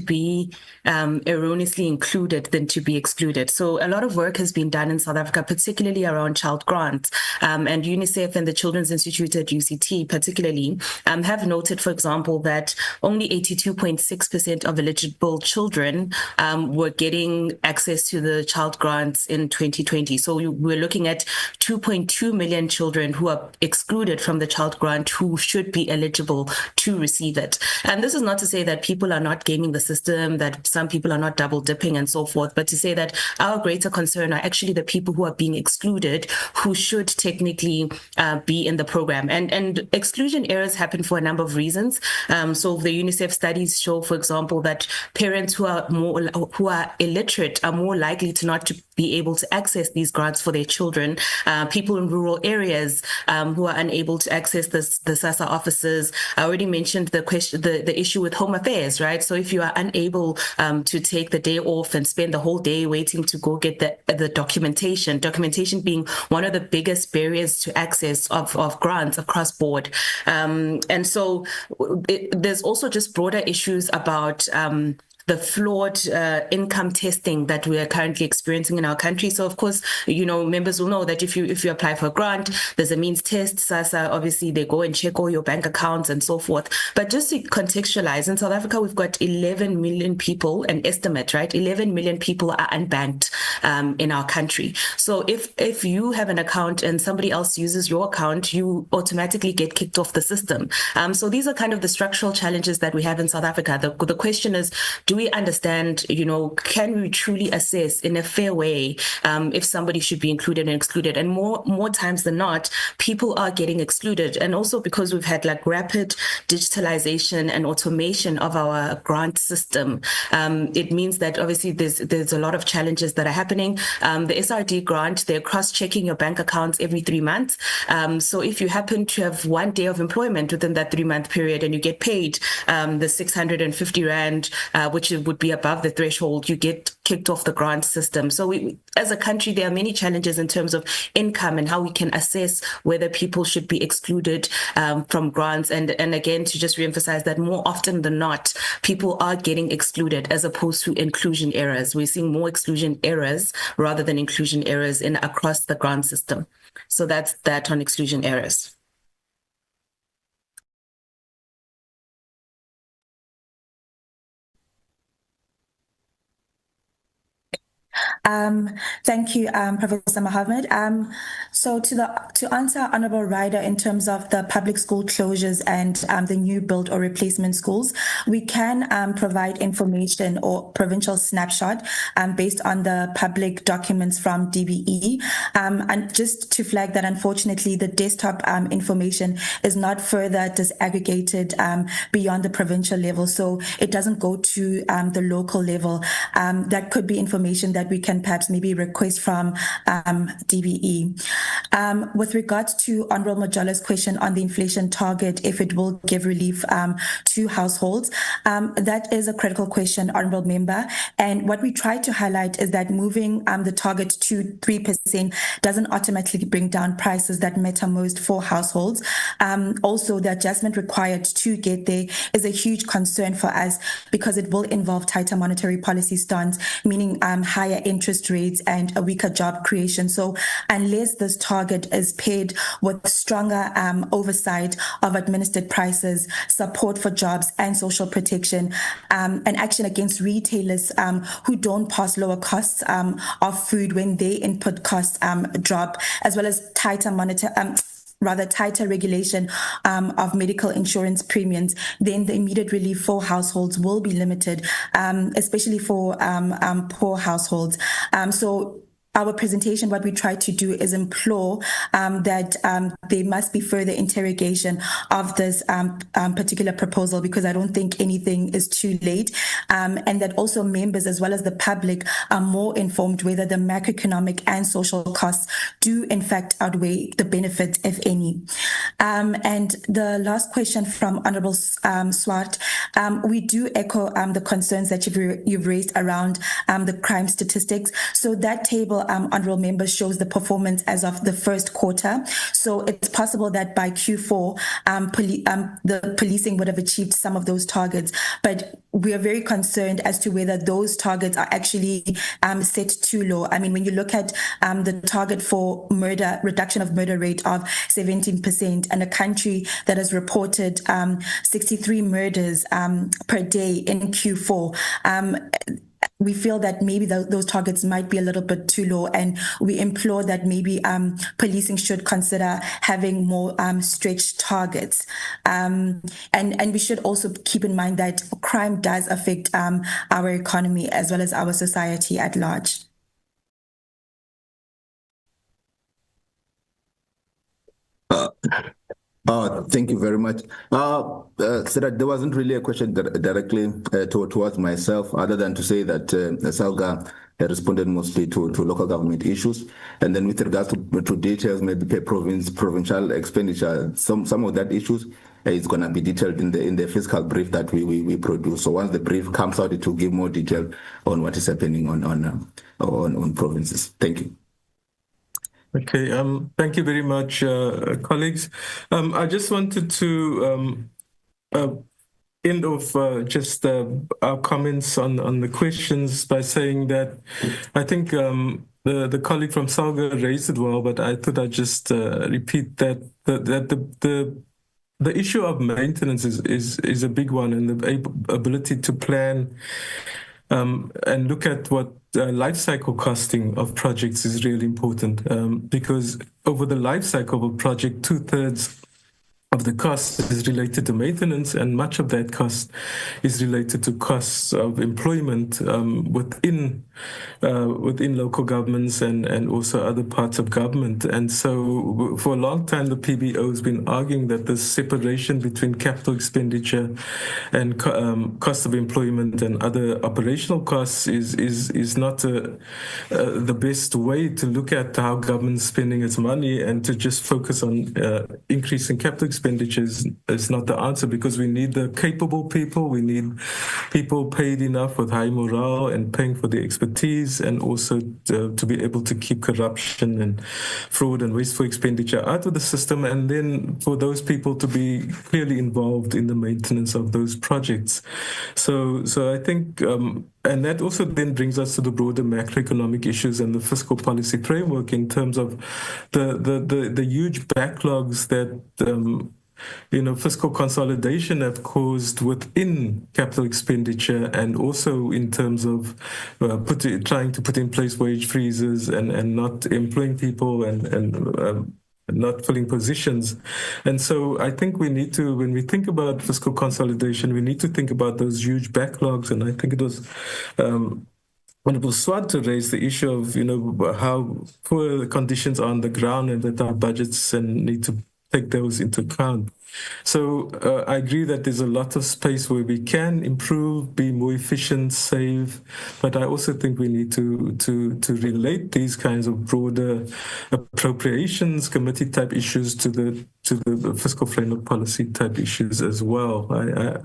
be erroneously included than to be excluded. So a lot of work has been done in South Africa, particularly around child grants, and UNICEF and the Children's Institute at UCT particularly have noted, for example, that only 82.6% of eligible children were getting access to the child grants in 2020. So we're looking at 2.2 million children who are excluded from the child grant who should be eligible to receive it. And this is not to say that people are not gaming the system, that some people are not double dipping and so forth, but to say that our greater concern are actually the people who are being excluded, who should technically be in the program. And exclusion errors happen for a number of reasons. So the UNICEF studies show, for example, that parents who are illiterate are more likely to not to be able to access these grants for their children. People in rural areas who are unable to access the SASSA offices. I already mentioned the issue with home affairs, right? So if you are unable to take the day off and spend the whole day waiting to go get the documentation being one of the biggest barriers to access of grants across board. And so there's also just broader issues about the flawed income testing that we are currently experiencing in our country. So of course, members will know that if you apply for a grant, there's a means test. SASSA, obviously, they go and check all your bank accounts and so forth. But just to contextualize, in South Africa, we've got 11 million people, an estimate, right? 11 million people are unbanked. in our country. So if you have an account and somebody else uses your account, you automatically get kicked off the system. So these are kind of the structural challenges that we have in South Africa. The question is, do we understand, can we truly assess in a fair way if somebody should be included and excluded? And more times than not, people are getting excluded. And also because we've had like rapid digitalization and automation of our grant system, it means that obviously there's a lot of challenges that are happening. The SRD grant, they're cross-checking your bank accounts every 3 months. So if you happen to have 1 day of employment within that 3-month period and you get paid the 650 Rand, which would be above the threshold, you get kicked off the grant system. So we, as a country, there are many challenges in terms of income and how we can assess whether people should be excluded from grants. And again, to just reemphasize that more often than not, people are getting excluded as opposed to inclusion errors. We're seeing more exclusion errors rather than inclusion errors across the grant system. So that's that on exclusion errors. Thank you, Professor Mohammed. So to answer Honorable Ryder in terms of the public school closures and the new build or replacement schools, we can provide information or provincial snapshot based on the public documents from DBE. And just to flag that, unfortunately, the desktop information is not further disaggregated beyond the provincial level. So it doesn't go to the local level. That could be information that we can perhaps maybe request from DBE. With regards to Honorable Majola's question on the inflation target, if it will give relief to households, that is a critical question, Honorable Member. And what we try to highlight is that moving the target to 3% doesn't automatically bring down prices that matter most for households. Also, the adjustment required to get there is a huge concern for us because it will involve tighter monetary policy stance, meaning higher interest rates and a weaker job creation. So unless this target is paired with stronger oversight of administered prices, support for jobs and social protection, and action against retailers who don't pass lower costs of food when their input costs drop, as well as tighter regulation of medical insurance premiums, then the immediate relief for households will be limited, especially for poor households. So our presentation, what we try to do is implore that there must be further interrogation of this particular proposal, because I don't think anything is too late, and that also members as well as the public are more informed whether the macroeconomic and social costs do in fact outweigh the benefits, if any. And the last question from Honourable Swart, we do echo the concerns that you've raised around the crime statistics. So that table, honourable members, shows the performance as of the first quarter. So it's possible that by Q4, the policing would have achieved some of those targets. But we are very concerned as to whether those targets are actually set too low. I mean, when you look at the target for murder, reduction of murder rate of 17%, and a country that has reported 63 murders per day in Q4, we feel that maybe those targets might be a little bit too low, and we implore that maybe policing should consider having more stretched targets. And we should also keep in mind that crime does affect our economy as well as our society at large. Thank you very much. So that there wasn't really a question directly towards myself, other than to say that Salga responded mostly to local government issues. And then with regards to details, maybe per provincial expenditure, some of that issues is going to be detailed in the fiscal brief that we produce. So once the brief comes out, it will give more detail on what is happening on provinces. Thank you. Okay, thank you very much, colleagues. I just wanted to end off just our comments on the questions by saying that I think the colleague from Salga raised it well, but I thought I'd just repeat that the issue of maintenance is a big one, and the ability to plan and look at what life cycle costing of projects is really important because over the life cycle of a project, 2/3 of the cost is related to maintenance, and much of that cost is related to costs of employment within local governments and also other parts of government. And so for a long time, the PBO has been arguing that the separation between capital expenditure and cost of employment and other operational costs is not the best way to look at how government's spending its money, and to just focus on increasing capital expenditures is not the answer, because we need the capable people. We need people paid enough with high morale and paying for the expertise, and also to be able to keep corruption and fraud and wasteful expenditure out of the system, and then for those people to be clearly involved in the maintenance of those projects. So I think, and that also then brings us to the broader macroeconomic issues and the fiscal policy framework in terms of the huge backlogs that fiscal consolidation have caused within capital expenditure, and also in terms of trying to put in place wage freezes and not employing people and not filling positions. And so I think we need to, when we think about fiscal consolidation, we need to think about those huge backlogs. And I think it was Honorable Swart to raise the issue of, how poor the conditions are on the ground, and that our budgets and need to take those into account. So I agree that there's a lot of space where we can improve, be more efficient, save, but I also think we need to relate these kinds of broader appropriations committee type issues to the fiscal framework policy type issues as well.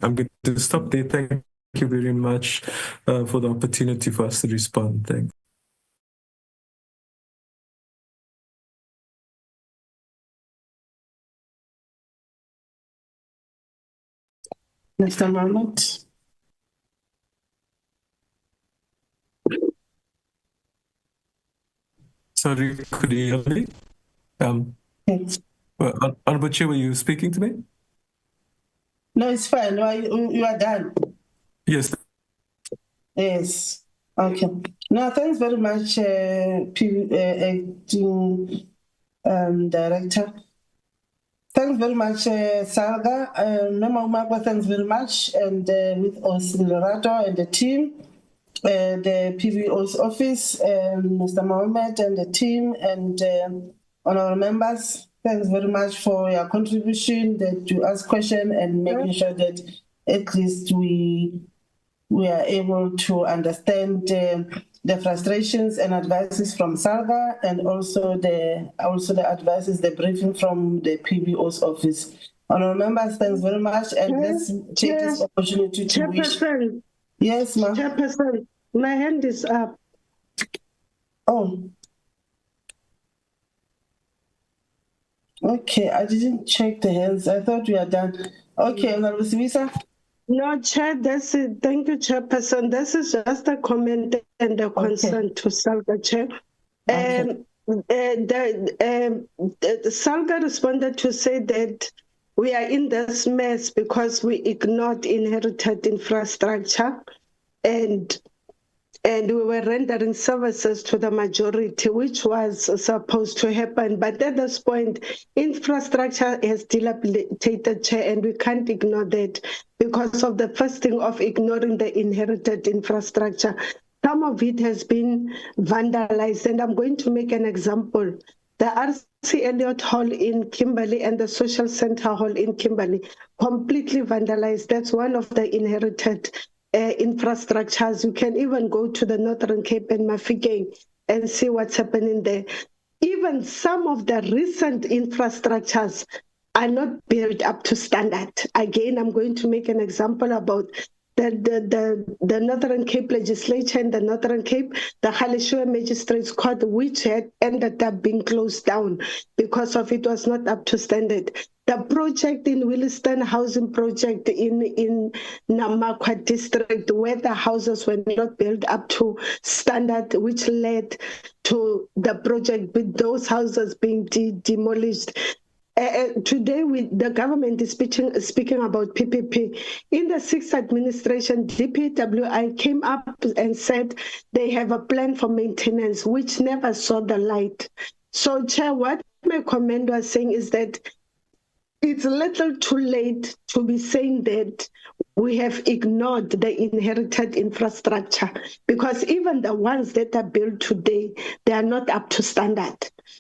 I'm going to stop there. Thank you very much for the opportunity for us to respond. Thanks. Mr. Mahmoud. Sorry, could you hear me? Honorable Chair, were you speaking to me? No, it's fine. You are done. Yes. Yes. Okay. No, thanks very much, Acting Director. Thanks very much, Salga. Mema Umagwa, thanks very much. And with us, Lorato and the team, the PBO's office, Mr. Mohammed and the team, and honorable members, thanks very much for your contribution, that you ask questions and making sure that at least we are able to understand the frustrations and advices from Salga, and also the advices, the briefing from the PBO's office. Honorable members, thanks very much, and let's take this opportunity to wish. Chairperson. Yes, ma'am. Chairperson, my hand is up. Oh. Okay, I didn't check the hands. I thought we are done. Okay, Honorable Sibisa. No, Chair, that's it. Thank you, Chairperson. This is just a comment and a concern to Salga, Chair. Salga responded to say that we are in this mess because we ignored inherited infrastructure, and we were rendering services to the majority, which was supposed to happen. But at this point, infrastructure has dilapidated, Chair, and we can't ignore that because of the first thing of ignoring the inherited infrastructure. Some of it has been vandalized, and I'm going to make an example. The RC Elliott Hall in Kimberley and the Social Center Hall in Kimberley, completely vandalized. That's one of the inherited infrastructures. You can even go to the Northern Cape and Mafikeng and see what's happening there. Even some of the recent infrastructures are not built up to standard. Again, I'm going to make an example about the Northern Cape legislature in the Northern Cape, the Galeshewe Magistrates Court, which had ended up being closed down because of it was not up to standard. The project in Williston Housing Project in Namakwa district, where the houses were not built up to standard, which led to the project with those houses being demolished. today the government is speaking about PPP. In the 6th administration, DPWI came up and said they have a plan for maintenance, which never saw the light. So, Chair, what my comment was saying is that it's a little too late to be saying that we have ignored the inherited infrastructure, because even the ones that are built today, they are not up to standard.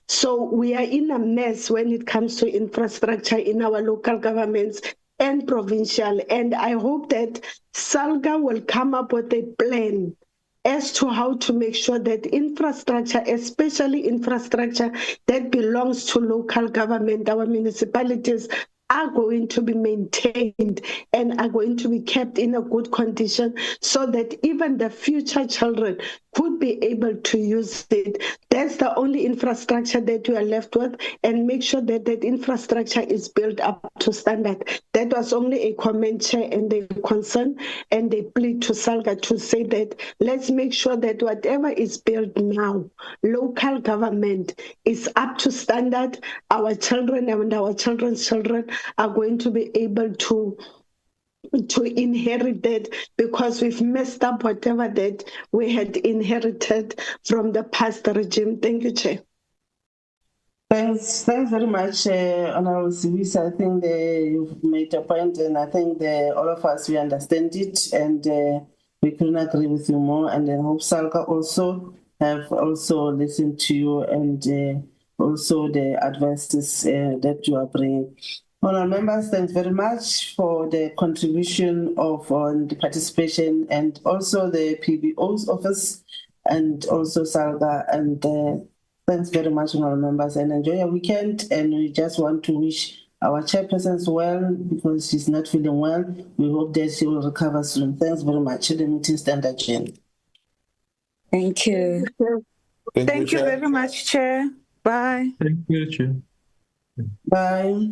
So we are in a mess when it comes to infrastructure in our local governments and provincial. And I hope that SALGA will come up with a plan as to how to make sure that infrastructure, especially infrastructure that belongs to local government, our municipalities, are going to be maintained and are going to be kept in a good condition so that even the future children could be able to use it. That's the only infrastructure that we are left with, and make sure that that infrastructure is built up to standard. That was only a comment, Chair, and a concern and a plea to SALGA to say that let's make sure that whatever is built now, local government, is up to standard. Our children and our children's children are going to be able to inherit that, because we've messed up whatever that we had inherited from the past regime. Thank you, Chair. Thanks very much, Honorable Sibisa. I think you've made a point, and I think all of us, we understand it, and we couldn't agree with you more. And then hope SALGA also have also listened to you, and also the advices that you are bringing. Honourable members, thanks very much for the contribution of the participation, and also the PBO's office, and also SALGA, and thanks very much, honourable members, and enjoy your weekend. And we just want to wish our chairpersons well, because she's not feeling well. We hope that she will recover soon. Thanks very much. The meeting stand adjourned. Thank you. Thank you very much, Chair. Bye. Thank you, Chair. Bye.